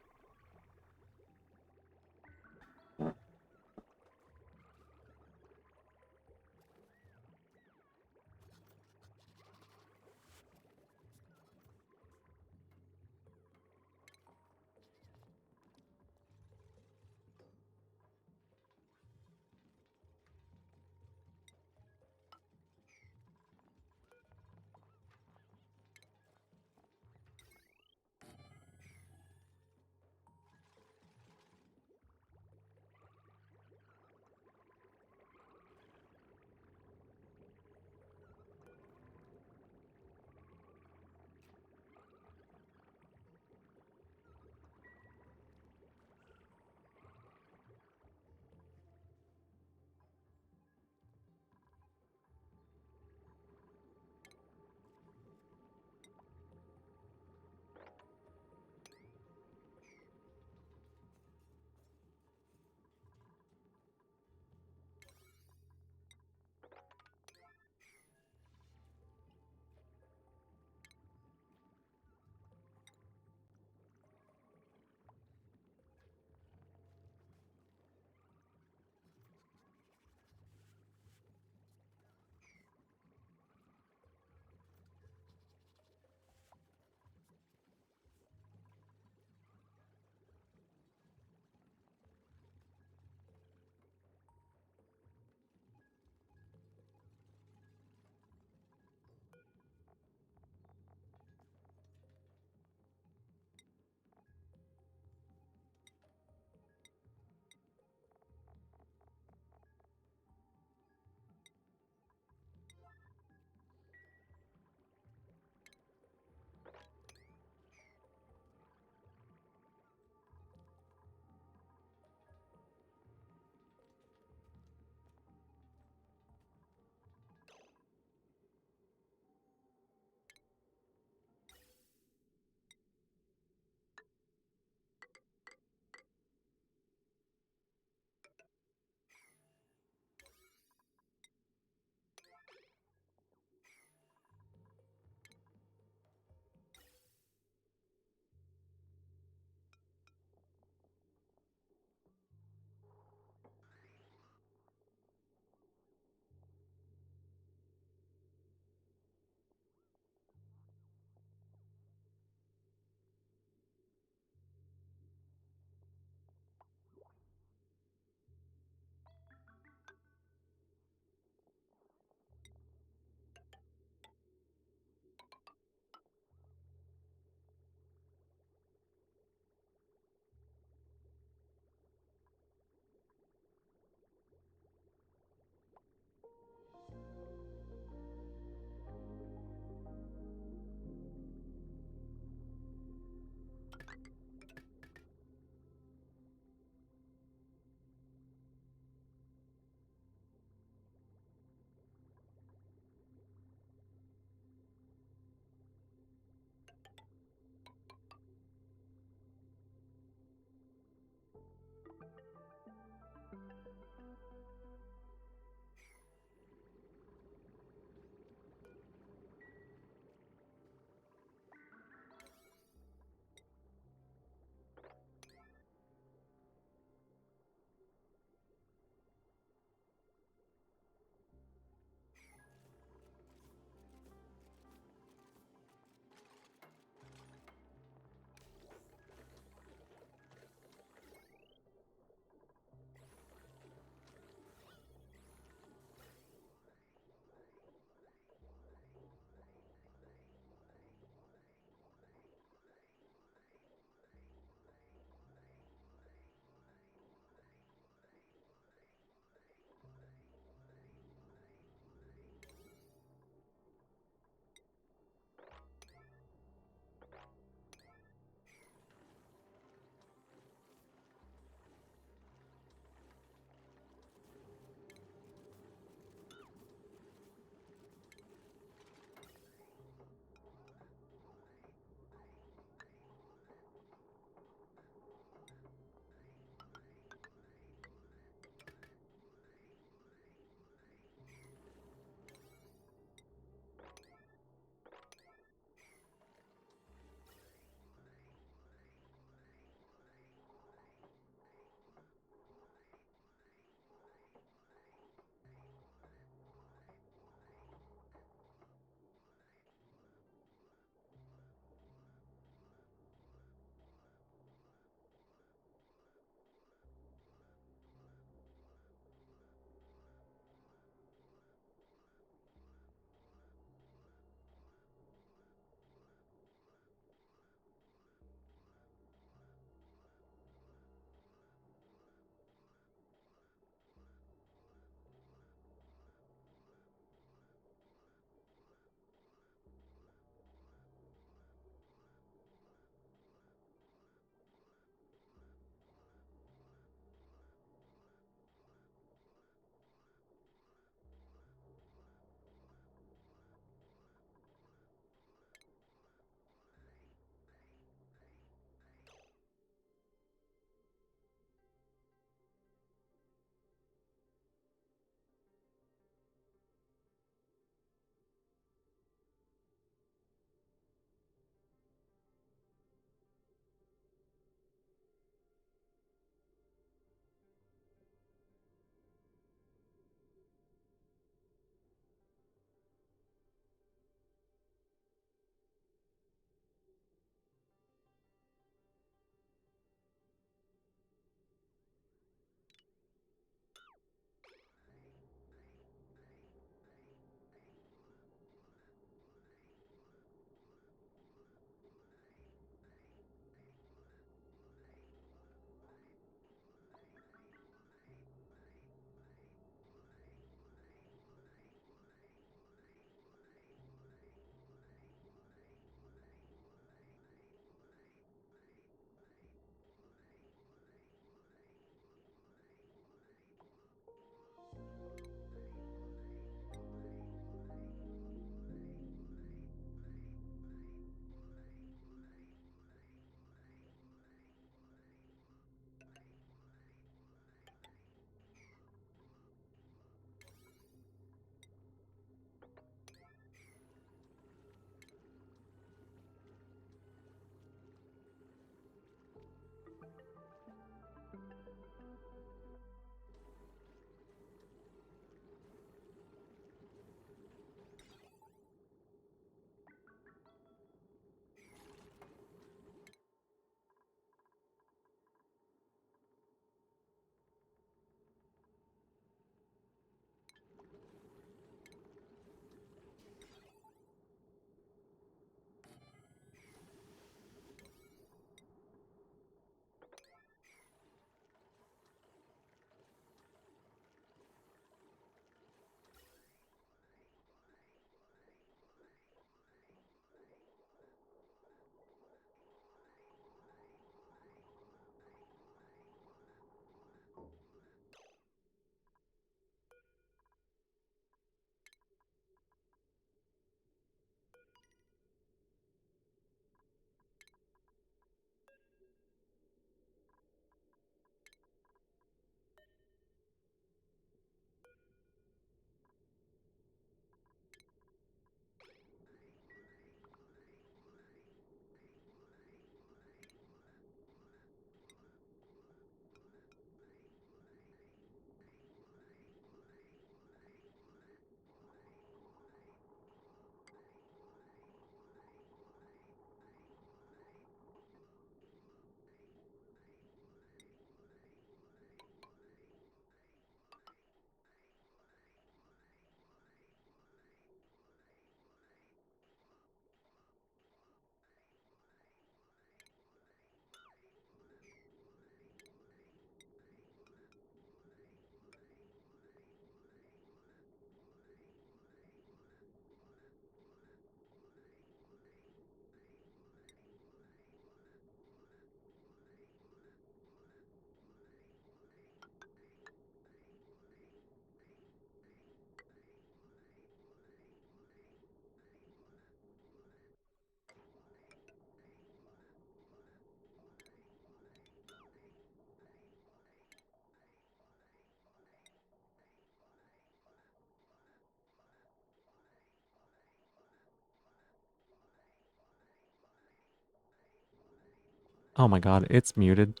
S1: Oh my god, it's muted.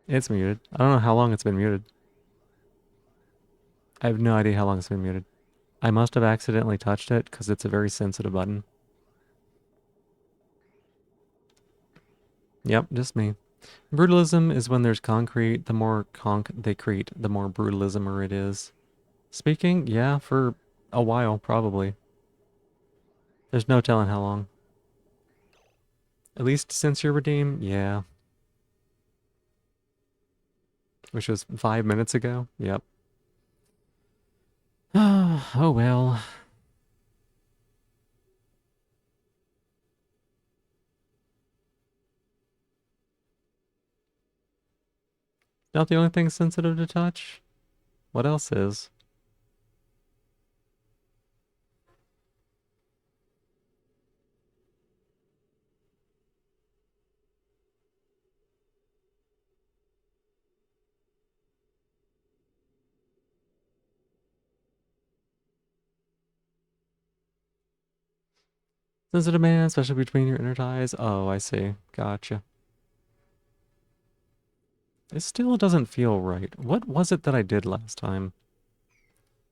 S1: It's muted. I don't know how long it's been muted. I have no idea how long it's been muted. I must have accidentally touched it because it's a very sensitive button. Yep, just me. Brutalism is when there's concrete. The more conk they create, the more brutalismer it is. Speaking, yeah, for a while, probably. There's no telling how long. At least since your redeem, yeah. Which was 5 minutes ago. Yep. Oh well. Not the only thing sensitive to touch. What else is? Sensitive man, especially between your inner thighs. Oh, I see. Gotcha. It still doesn't feel right. What was it that I did last time?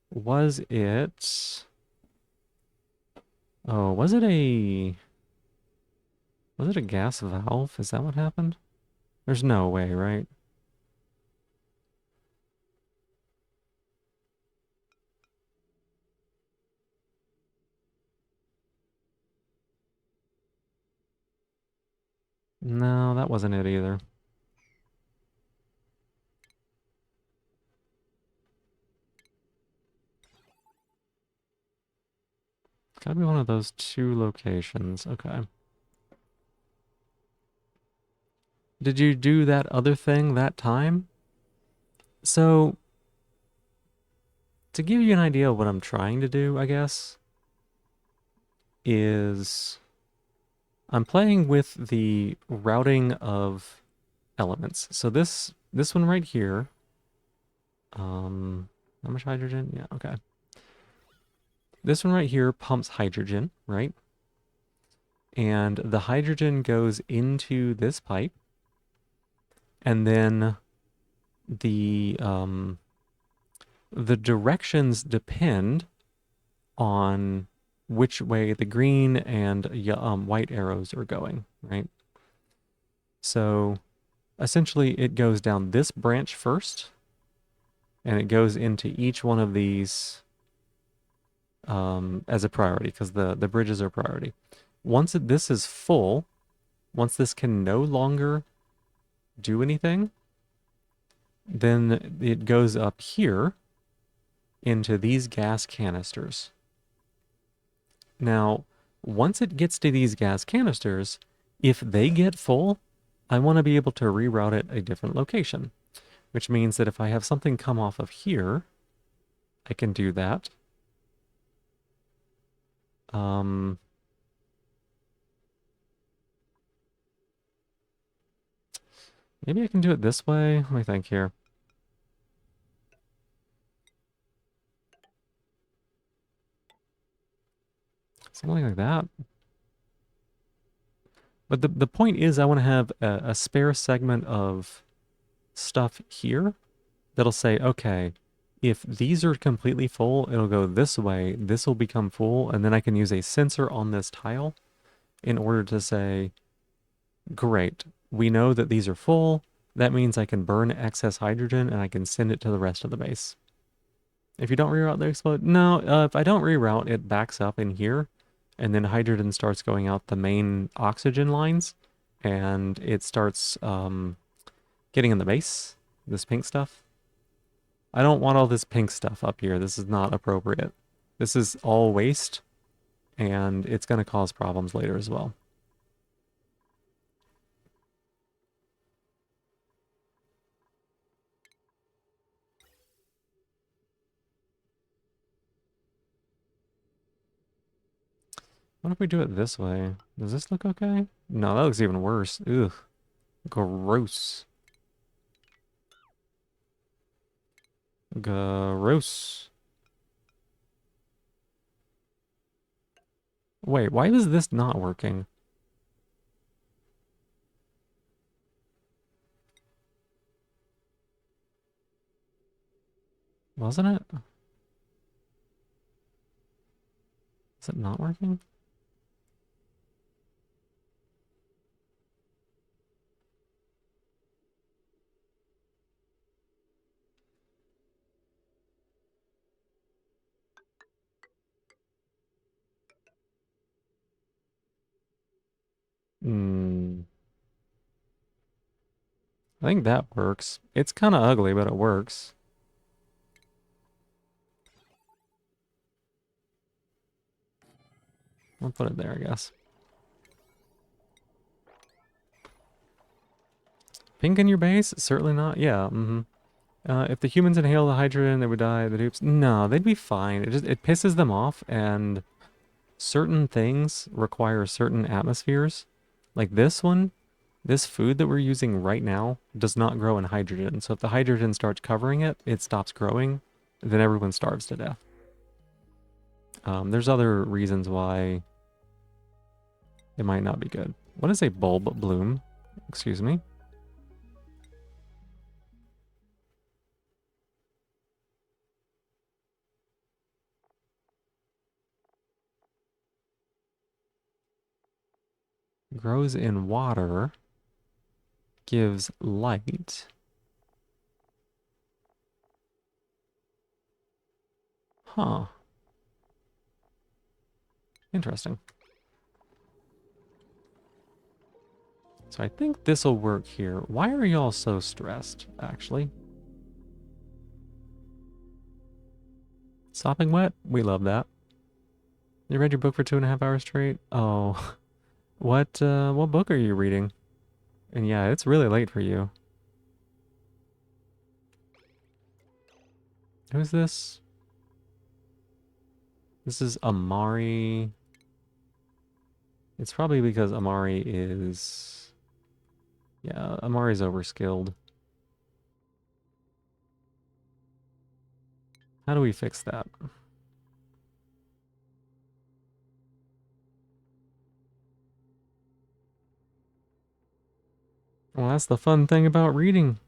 S1: Was it... Oh, was it a... Was it a gas valve? Is that what happened? There's no way, right? No, that wasn't it either. Gotta be one of those two locations. Okay. Did you do that other thing that time? So, to give you an idea of what I'm trying to do, I guess, is I'm playing with the routing of elements. So this one right here, how much hydrogen? Yeah, okay. This one right here pumps hydrogen, right? And the hydrogen goes into this pipe, and then the the directions depend on which way the green and white arrows are going, right? So essentially it goes down this branch first, and it goes into each one of these as a priority because the bridges are priority. Once this is full, once this can no longer do anything, then it goes up here into these gas canisters. Now, once it gets to these gas canisters, if they get full, I want to be able to reroute it a different location, which means that if I have something come off of here, I can do that. Um, Maybe I can do it this way. Let me think here. Something like that. But the point is I want to have a spare segment of stuff here that'll say, okay, if these are completely full, it'll go this way, this will become full, and then I can use a sensor on this tile in order to say, great, we know that these are full, that means I can burn excess hydrogen and I can send it to the rest of the base. If you don't reroute, they explode. No, if I don't reroute, it backs up in here, and then hydrogen starts going out the main oxygen lines, and it starts getting in the base, this pink stuff. I don't want all this pink stuff up here. This is not appropriate. This is all waste, and it's going to cause problems later as well. What if we do it this way? Does this look okay? No, that looks even worse. Ugh. Gross. Gross. Wait, why is this not working? Wasn't it? Is it not working? Hmm. I think that works. It's kind of ugly, but it works. I'll put it there, I guess. Pink in your base? Certainly not. Yeah, mm-hmm. If the humans inhale the hydrogen, they would die. The dupes? No, they'd be fine. It pisses them off, and certain things require certain atmospheres. Like this one, this food that we're using right now does not grow in hydrogen. So if the hydrogen starts covering it, it stops growing. Then everyone starves to death. There's other reasons why it might not be good. What is a bulb bloom? Excuse me. Grows in water. Gives light. Huh. Interesting. So I think this will work here. Why are y'all so stressed, actually? Sopping wet? We love that. You read your book for 2.5 hours straight? Oh. What book are you reading? And yeah, it's really late for you. Who's this? This is Amari. It's probably because Amari is... Yeah, Amari's overskilled. How do we fix that? Well, that's the fun thing about reading.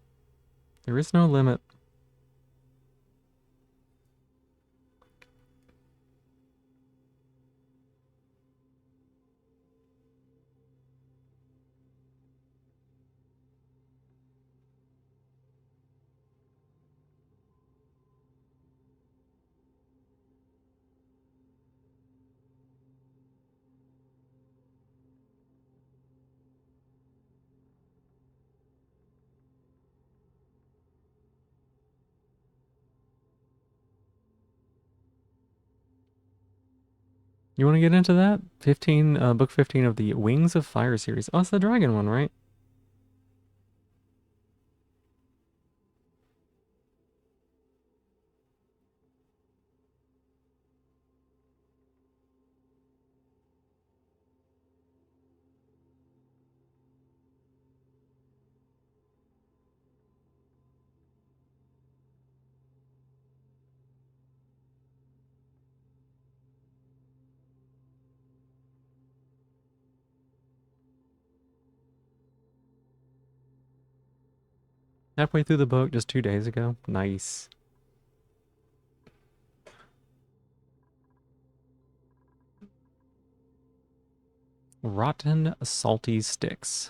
S1: There is no limit. You want to get into that? 15, book 15 of the Wings of Fire series. Oh, it's the dragon one, right? Halfway through the book just 2 days ago. Nice. Rotten salty sticks.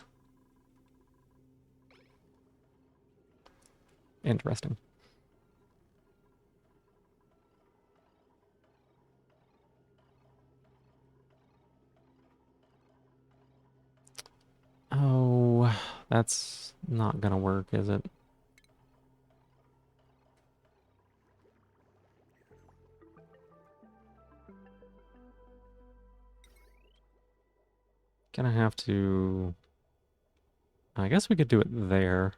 S1: Interesting. Oh, that's not gonna work, is it? Gonna have to... I guess we could do it there.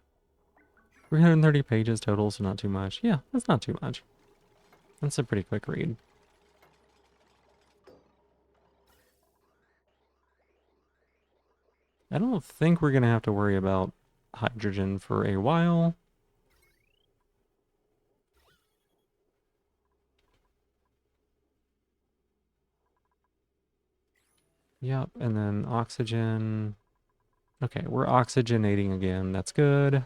S1: 330 pages total, so not too much. Yeah, that's not too much. That's a pretty quick read. I don't think we're gonna have to worry about hydrogen for a while. Yep, and then oxygen. Okay, we're oxygenating again. That's good.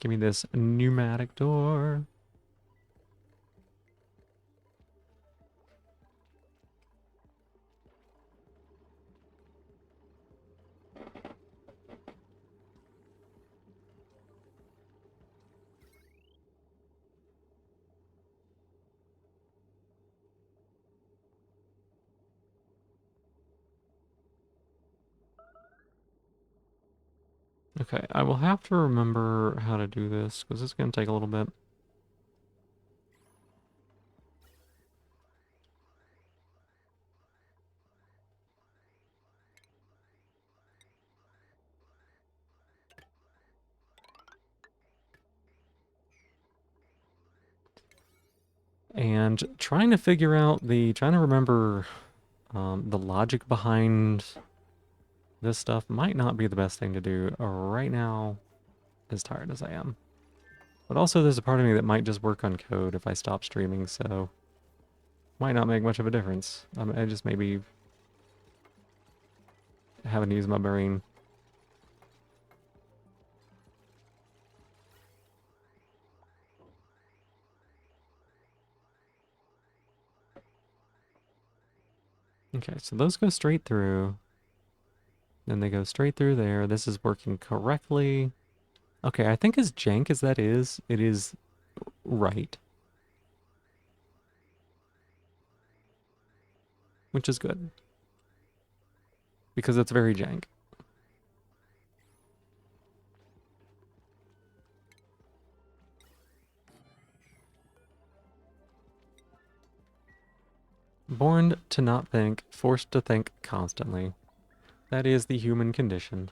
S1: Give me this pneumatic door. Okay, I will have to remember how to do this, because it's going to take a little bit. And trying to figure out trying to remember the logic behind this stuff might not be the best thing to do right now, as tired as I am. But also there's a part of me that might just work on code if I stop streaming, so might not make much of a difference. I just maybe haven't used my brain. Okay, so those go straight through. Then they go straight through there. This is working correctly. Okay, I think as jank as that is, it is right. Which is good. Because it's very jank. Born to not think, forced to think constantly. That is the human condition.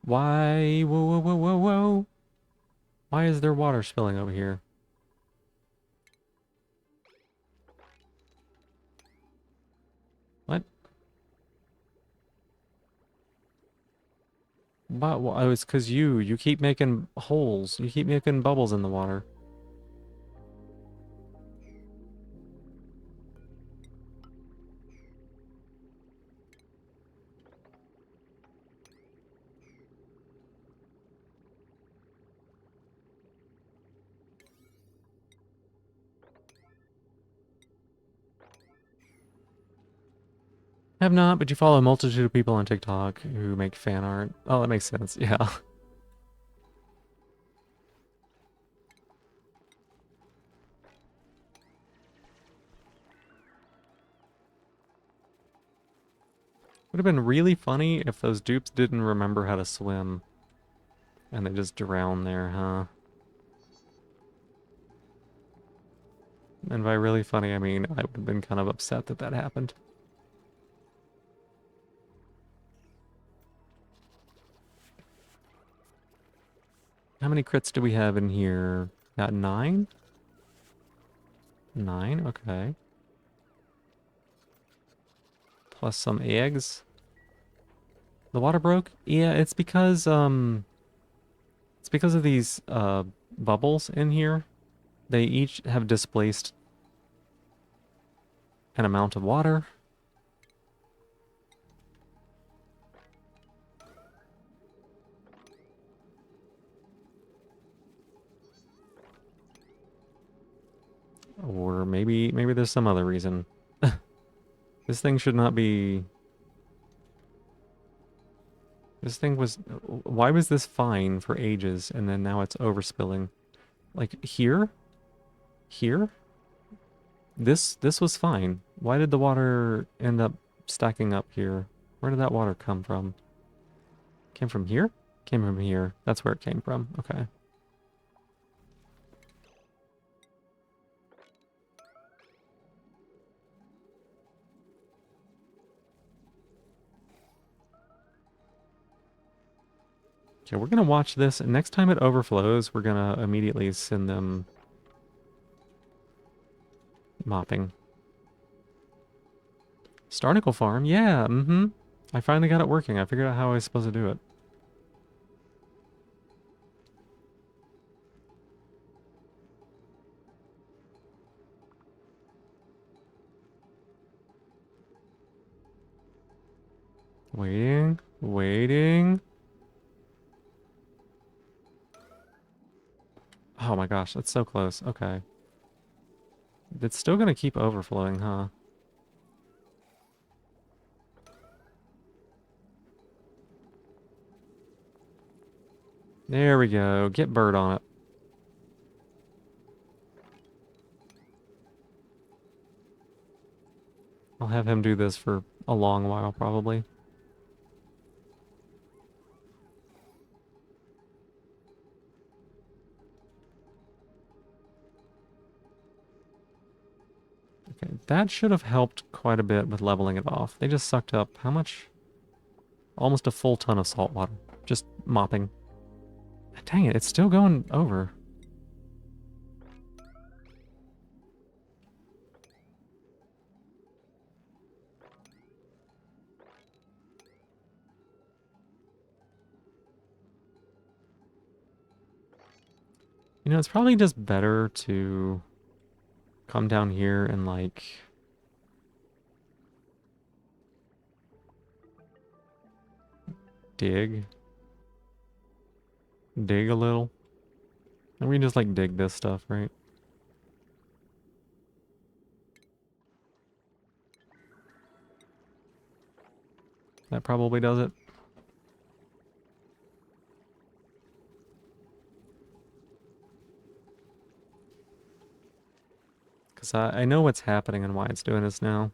S1: Why? Whoa, whoa, whoa, whoa, whoa. Why is there water spilling over here? What? But well, it's because you keep making holes. You keep making bubbles in the water. Have not, but you follow a multitude of people on TikTok who make fan art. Oh, that makes sense. Yeah. Would have been really funny if those dupes didn't remember how to swim. And they just drown there, huh? And by really funny, I mean I would have been kind of upset that that happened. How many crits do we have in here? Got 9? 9, okay. Plus some eggs. The water broke? Yeah, it's because of these bubbles in here. They each have displaced an amount of water. Or maybe there's some other reason. This thing should not be... This thing was... Why was this fine for ages and then now it's overspilling? Like, here? Here? This was fine. Why did the water end up stacking up here? Where did that water come from? Came from here? Came from here. That's where it came from. Okay. Okay, we're gonna watch this, and next time it overflows, we're gonna immediately send them mopping. Starnicle Farm? Yeah, mm-hmm. I finally got it working. I figured out how I was supposed to do it. Waiting. Waiting. Oh my gosh, that's so close. Okay. It's still gonna keep overflowing, huh? There we go. Get bird on it. I'll have him do this for a long while, probably. Okay, that should have helped quite a bit with leveling it off. They just sucked up how much? Almost a full ton of salt water. Just mopping. Dang it, it's still going over. You know, it's probably just better to come down here and like dig a little. And we can just like dig this stuff, right? That probably does it. Because I know what's happening and why it's doing this now.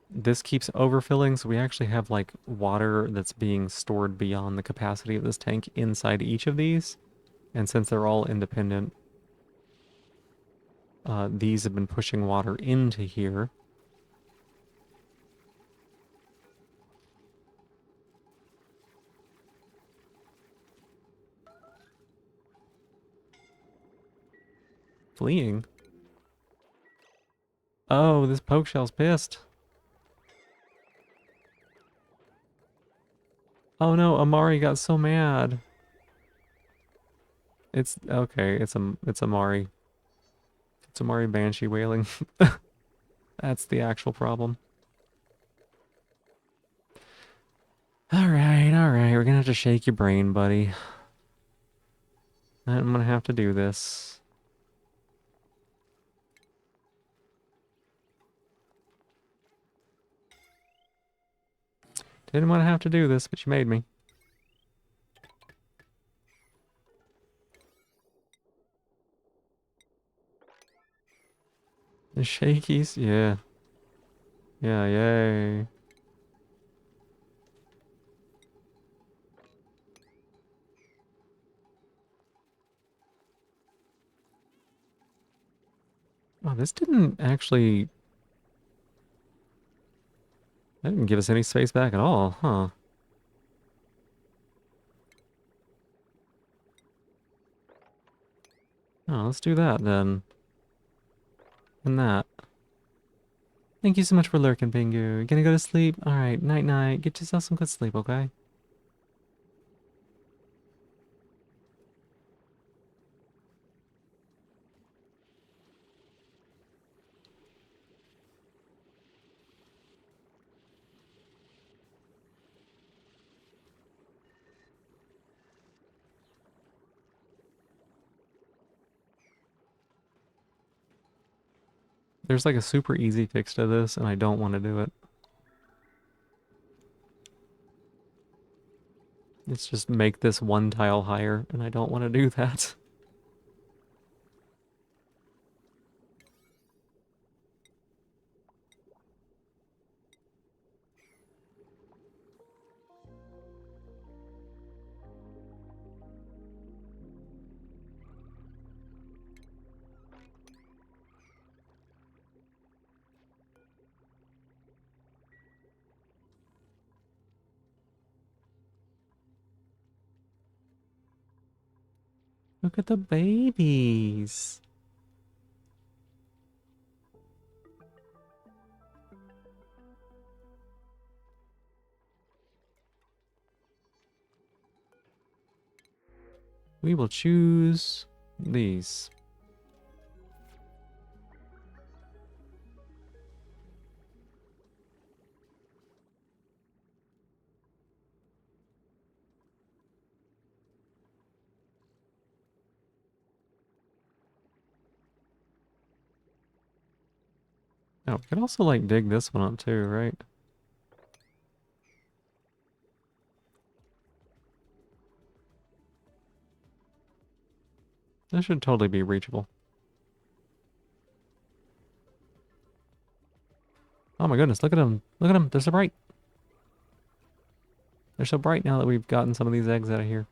S1: This keeps overfilling, so we actually have like water that's being stored beyond the capacity of this tank inside each of these. And since they're all independent, these have been pushing water into here. Fleeing? Oh, this poke shell's pissed. Oh no, Amari got so mad. It's okay, it's Amari. It's Amari Banshee wailing. That's the actual problem. Alright, we're gonna have to shake your brain, buddy. I'm gonna have to do this. Didn't want to have to do this, but you made me. The shakies? Yeah. Yeah, yay. Oh, this didn't actually... That didn't give us any space back at all, huh? Oh, let's do that then. And that. Thank you so much for lurking, Pingu. You gonna go to sleep? Alright, night-night. Get yourself some good sleep, okay? There's like a super easy fix to this, and I don't want to do it. It's just make this one tile higher, and I don't want to do that. Look at the babies. We will choose these. Oh, we could also like dig this one up too, right? This should totally be reachable. Oh my goodness, look at them. Look at them. They're so bright. They're so bright now that we've gotten some of these eggs out of here.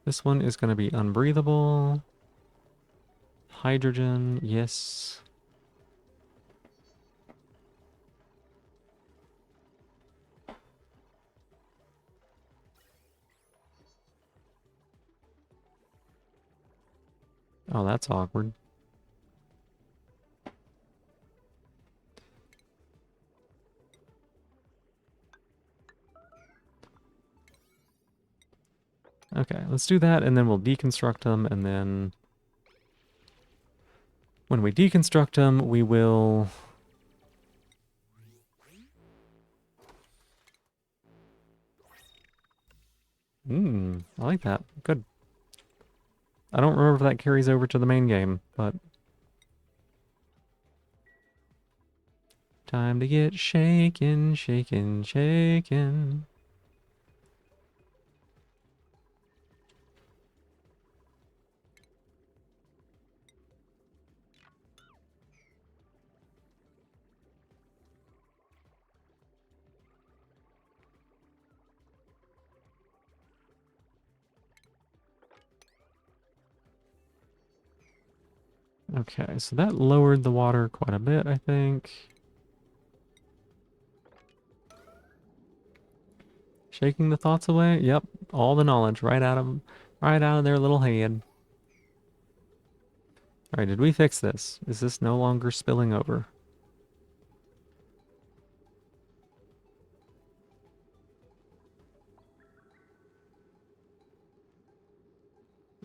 S1: This one is going to be unbreathable. Hydrogen, yes. Oh, that's awkward. Okay, let's do that, and then we'll deconstruct them, and then when we deconstruct them, we will... I like that. Good. I don't remember if that carries over to the main game, but... Time to get shaken, shaken, shaken. Okay, so that lowered the water quite a bit, I think. Shaking the thoughts away? Yep, all the knowledge right out of their little head. Alright, did we fix this? Is this no longer spilling over?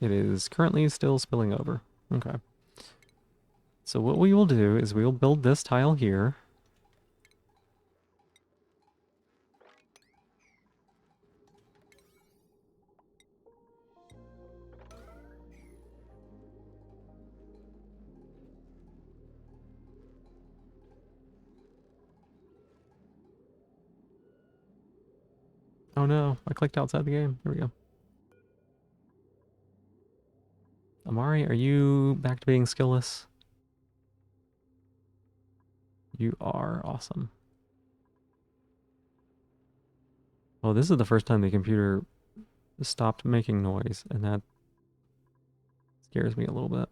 S1: It is currently still spilling over. Okay. So what we will do is we will build this tile here. Oh no, I clicked outside the game. Here we go. Amari, are you back to being skillless? You are awesome. Oh, this is the first time the computer stopped making noise, and that scares me a little bit.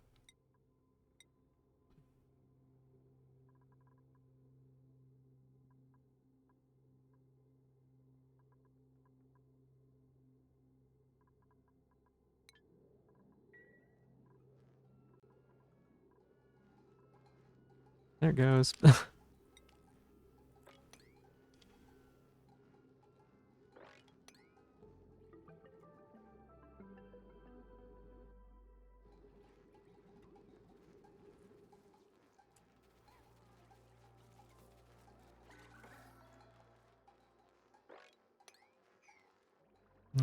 S1: There it goes.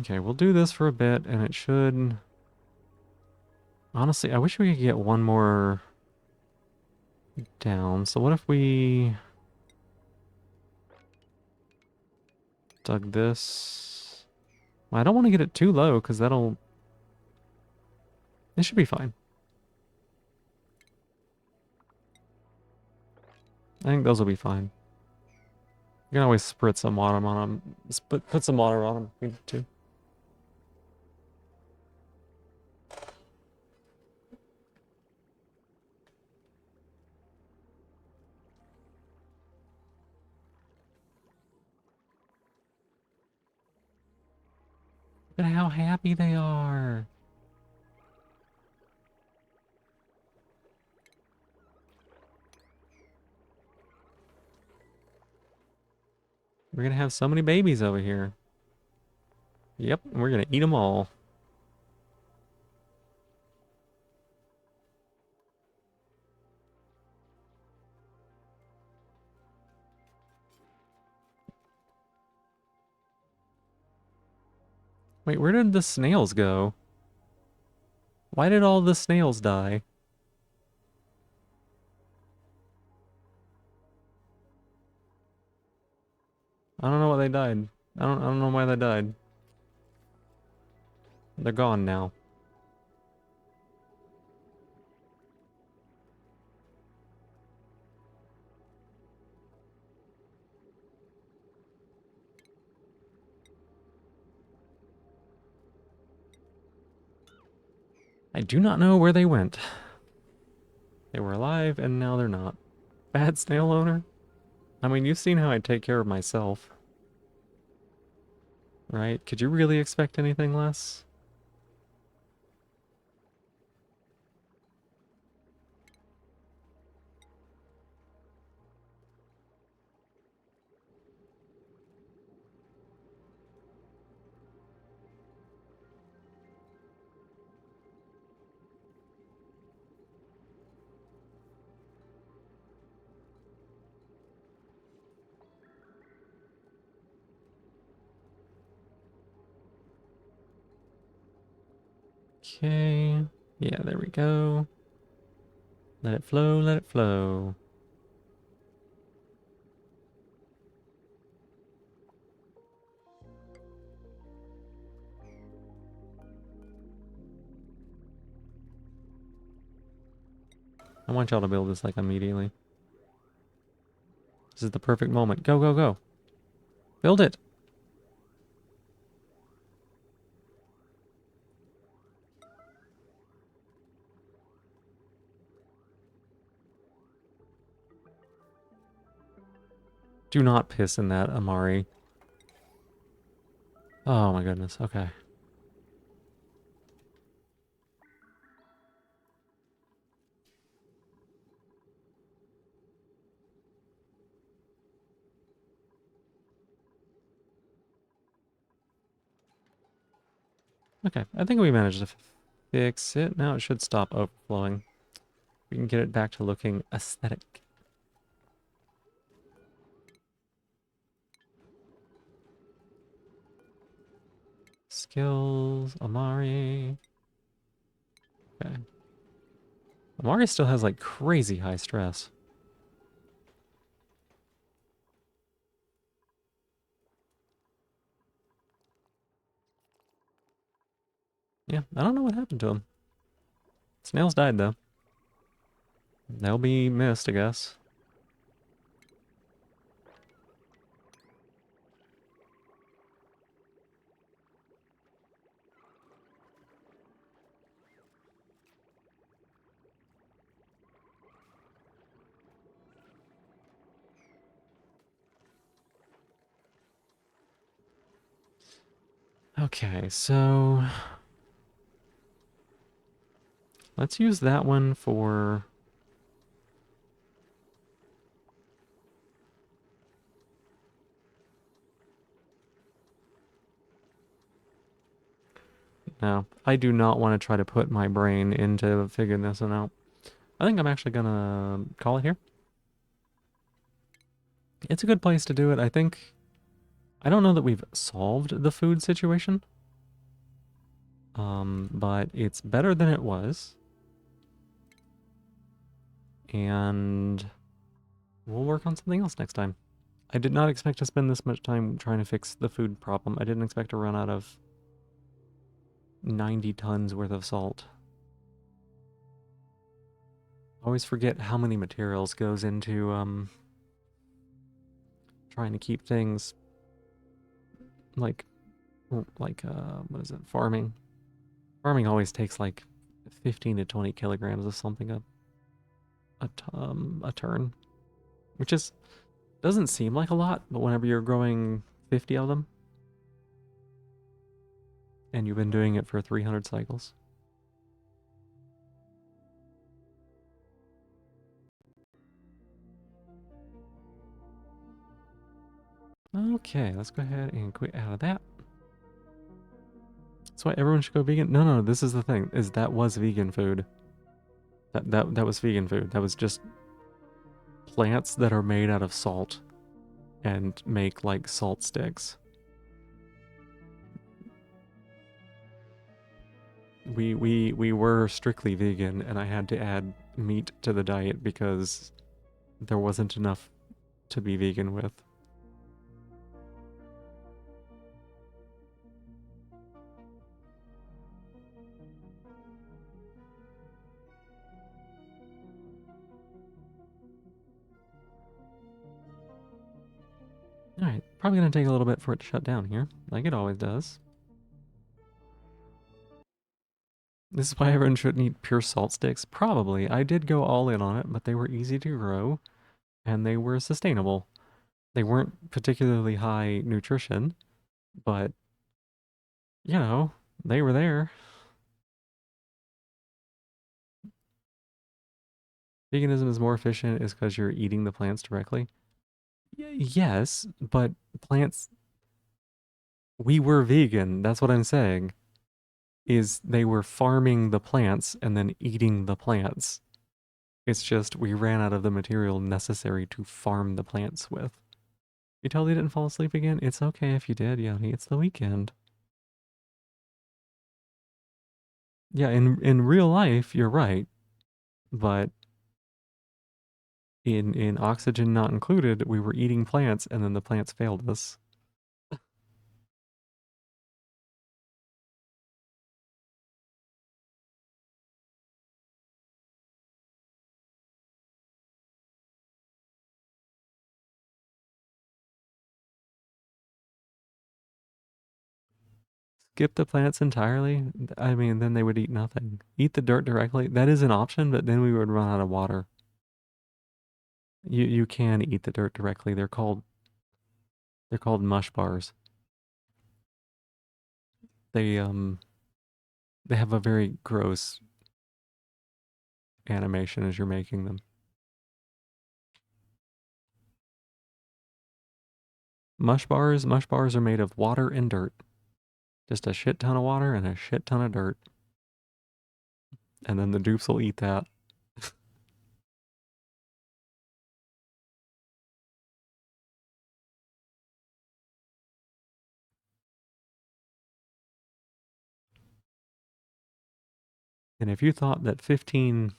S1: Okay, we'll do this for a bit, and it should... Honestly, I wish we could get one more down. So what if we dug this? Well, I don't want to get it too low, because that'll... It should be fine. I think those will be fine. You can always spritz some water on them. Put some water on them if you need to. Look at how happy they are. We're gonna have so many babies over here. Yep, we're gonna eat them all. Wait, where did the snails go? Why did all the snails die? I don't know why they died. I don't know why they died. They're gone now. I do not know where they went. They were alive and now they're not. Bad snail owner? I mean, you've seen how I take care of myself. Right? Could you really expect anything less? Okay. Yeah, there we go. Let it flow, let it flow. I want y'all to build this like immediately. This is the perfect moment. Go, go, go. Build it. Do not piss in that, Amari. Oh my goodness. Okay. Okay. I think we managed to fix it. Now it should stop overflowing. We can get it back to looking aesthetic. Skills, Amari. Okay. Amari still has like crazy high stress. Yeah, I don't know what happened to him. Snails died though. They'll be missed, I guess. Okay, so let's use that one for... No, I do not want to try to put my brain into figuring this one out. I think I'm actually gonna call it here. It's a good place to do it. I think... I don't know that we've solved the food situation. But it's better than it was. And we'll work on something else next time. I did not expect to spend this much time trying to fix the food problem. I didn't expect to run out of 90 tons worth of salt. I always forget how many materials goes into trying to keep things like what is it, farming. Farming always takes like 15 to 20 kilograms of something a turn, which is doesn't seem like a lot, but whenever you're growing 50 of them and you've been doing it for 300 cycles. Okay, let's go ahead and quit out of that. That's why everyone should go vegan. No, no, this is the thing, is that was vegan food. That was vegan food. That was just plants that are made out of salt and make like salt sticks. we were strictly vegan, and I had to add meat to the diet because there wasn't enough to be vegan with. Alright, probably gonna take a little bit for it to shut down here, like it always does. This is why everyone shouldn't eat pure salt sticks. Probably. I did go all in on it, but they were easy to grow and they were sustainable. They weren't particularly high nutrition, but you know, they were there. Veganism is more efficient is because you're eating the plants directly. Yes, but plants, we were vegan. That's what I'm saying. Is they were farming the plants and then eating the plants. It's just we ran out of the material necessary to farm the plants with. You totally didn't fall asleep again? It's okay if you did, Yoni. It's the weekend. Yeah, in real life, you're right, but in oxygen not included, we were eating plants and then the plants failed us. Skip the plants entirely? I mean, then they would eat nothing. Eat the dirt directly. That is an option, but then we would run out of water. You can eat the dirt directly. They're called mush bars. They have a very gross animation as you're making them. Mush bars are made of water and dirt. Just a shit ton of water and a shit ton of dirt. And then the dupes will eat that. And if you thought that 15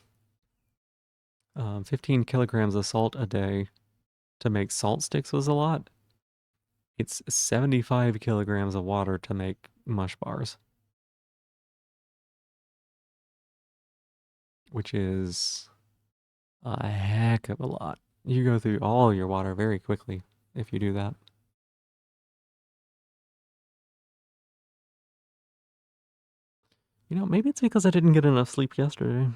S1: kilograms of salt a day to make salt sticks was a lot, it's 75 kilograms of water to make mush bars, which is a heck of a lot. You go through all your water very quickly if you do that. You know, maybe it's because I didn't get enough sleep yesterday.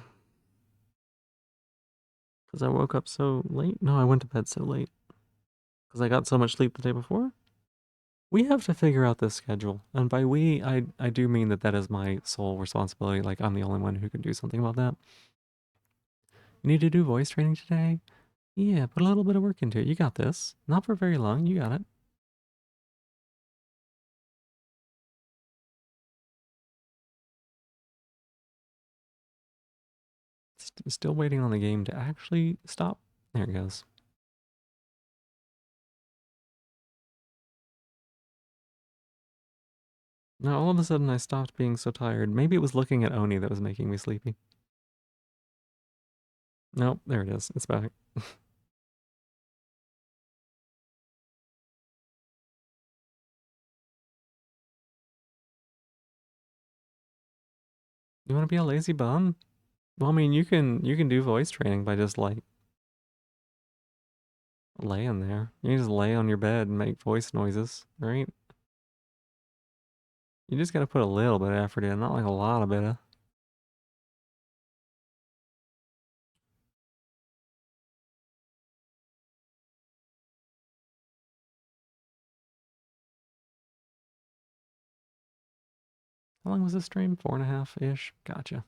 S1: Because I woke up so late. No, I went to bed so late. Because I got so much sleep the day before. We have to figure out this schedule. And by we, I do mean that is my sole responsibility. Like, I'm the only one who can do something about that. You need to do voice training today? Yeah, put a little bit of work into it. You got this. Not for very long. You got it. Still waiting on the game to actually stop. There it goes. Now, all of a sudden, I stopped being so tired. Maybe it was looking at Oni that was making me sleepy. Nope, there it is. It's back. You want to be a lazy bum? Well, I mean, you can do voice training by just like laying there. You just lay on your bed and make voice noises, right? You just gotta put a little bit of effort in, not like a lot of it. How long was this stream? 4.5-ish? Gotcha.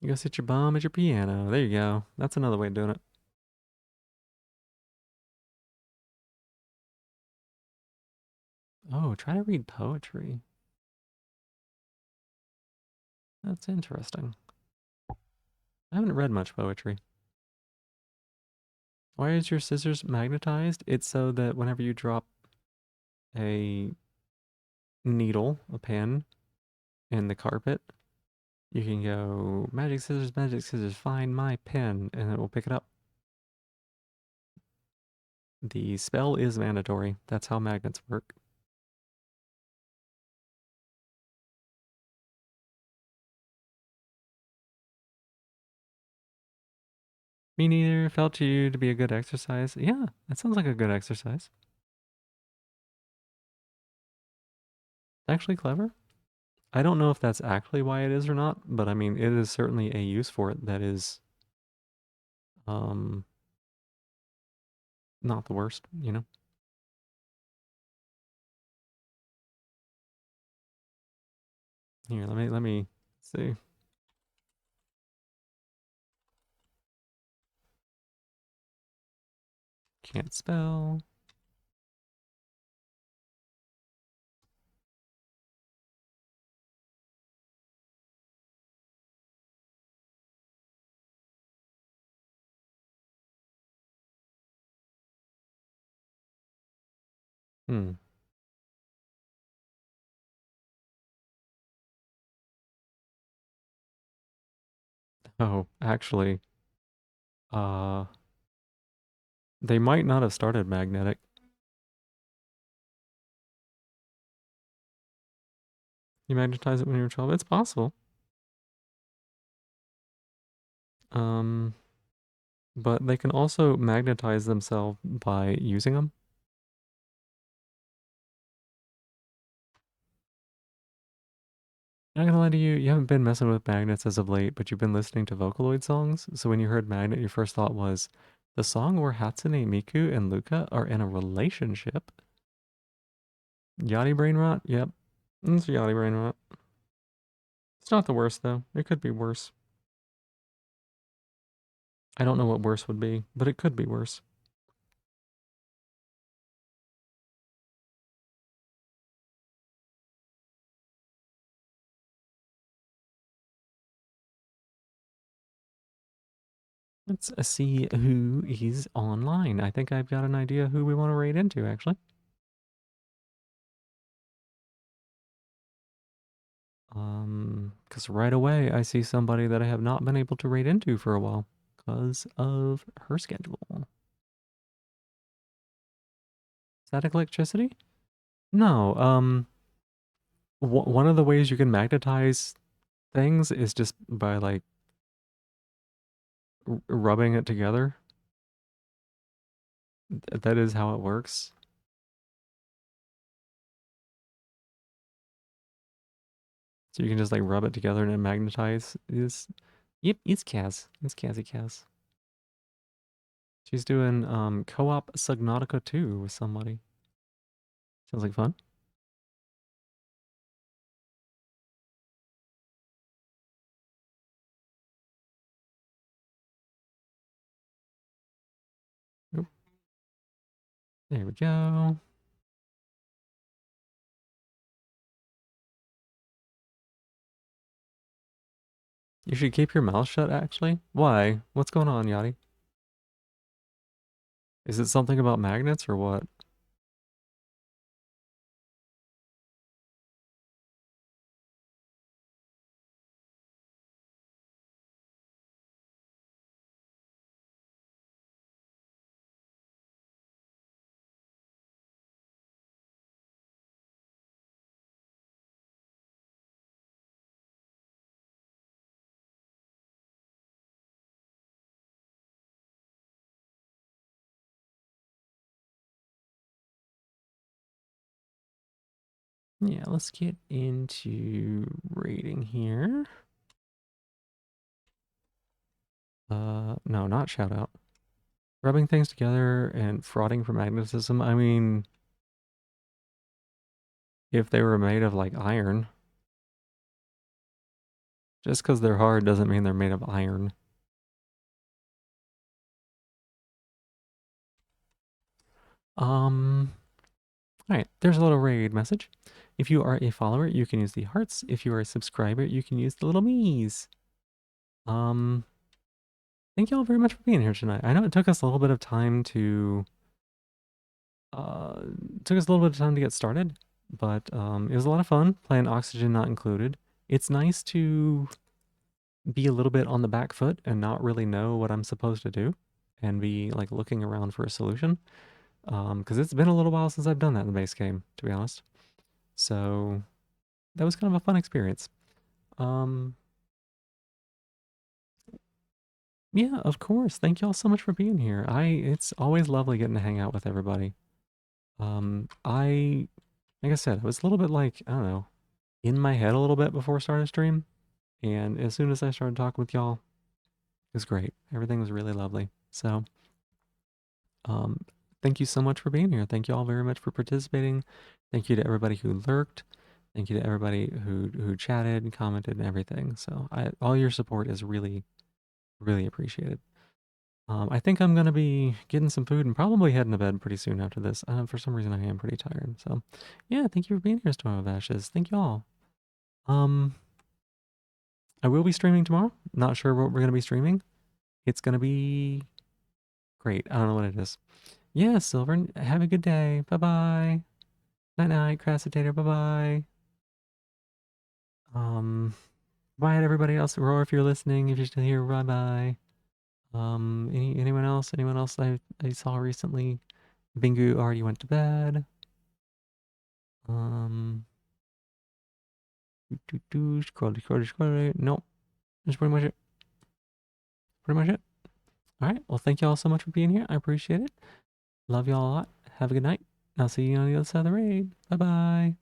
S1: You go sit your bum at your piano. There you go. That's another way of doing it. Oh, try to read poetry. That's interesting. I haven't read much poetry. Why is your scissors magnetized? It's so that whenever you drop a needle, a pen, in the carpet, you can go magic scissors, find my pen, and it will pick it up. The spell is mandatory. That's how magnets work. Me neither. Felt to you to be a good exercise. Yeah, that sounds like a good exercise. Actually clever. I don't know if that's actually why it is or not, but I mean, it is certainly a use for it that is, um, not the worst, you know? Here, let me see. Can't spell. Hmm. Oh, actually, uh, they might not have started magnetic. You magnetize it when you're 12. It's possible. Um, but they can also magnetize themselves by using them. Not gonna lie to you, you haven't been messing with magnets as of late, but you've been listening to Vocaloid songs. So when you heard magnet, your first thought was the song where Hatsune Miku and Luca are in a relationship. Yachty brain rot? Yep. It's yachty brain rot. It's not the worst though. It could be worse. I don't know what worse would be, but it could be worse. Let's see who is online. I think I've got an idea who we want to raid into, actually. Because right away I see somebody that I have not been able to raid into for a while because of her schedule. Static electricity? No. One of the ways you can magnetize things is just by like rubbing it together. That is how it works. So you can just like rub it together and it magnetizes. Yep, it's Kaz. It's Kaz. She's doing co-op Subnautica 2 with somebody. Sounds like fun. Oop. There we go. You should keep your mouth shut, actually. Why? What's going on, Yachty? Is it something about magnets or what? Yeah, let's get into rating here. No, not shout out. Rubbing things together and frauding for magnetism. I mean, if they were made of like iron, just because they're hard doesn't mean they're made of iron. All right, there's a little raid message. If you are a follower, you can use the hearts. If you are a subscriber, you can use the little me's. thank you all very much for being here tonight. I know it took us a little bit of time to get started, but it was a lot of fun playing Oxygen Not Included. It's nice to be a little bit on the back foot and not really know what I'm supposed to do and be like looking around for a solution. Because it's been a little while since I've done that in the base game, to be honest. So that was kind of a fun experience. Yeah, of course. Thank you all so much for being here. It's always lovely getting to hang out with everybody. I like I said, I was a little bit like, I don't know, in my head a little bit before starting the stream. And as soon as I started talking with y'all, it was great. Everything was really lovely. So, um, thank you so much for being here. Thank you all very much for participating. Thank you to everybody who lurked. Thank you to everybody who chatted and commented and everything. So, all your support is really, really appreciated. I think I'm gonna be getting some food and probably heading to bed pretty soon after this. For some reason, I am pretty tired. So, yeah, thank you for being here, Storm of Ashes. Thank you all. I will be streaming tomorrow. Not sure what we're gonna be streaming. It's gonna be great. I don't know what it is. Yeah, Silver. Have a good day. Bye bye. Night night, Crassitator. Bye bye. Bye to everybody else. Roar, if you're listening, if you're still here, bye bye. Anyone else? Anyone else I saw recently? Bingu already went to bed. Scroll. Nope. That's pretty much it. Pretty much it. All right. Well, thank you all so much for being here. I appreciate it. Love you all a lot. Have a good night. I'll see you on the other side of the raid. Bye bye.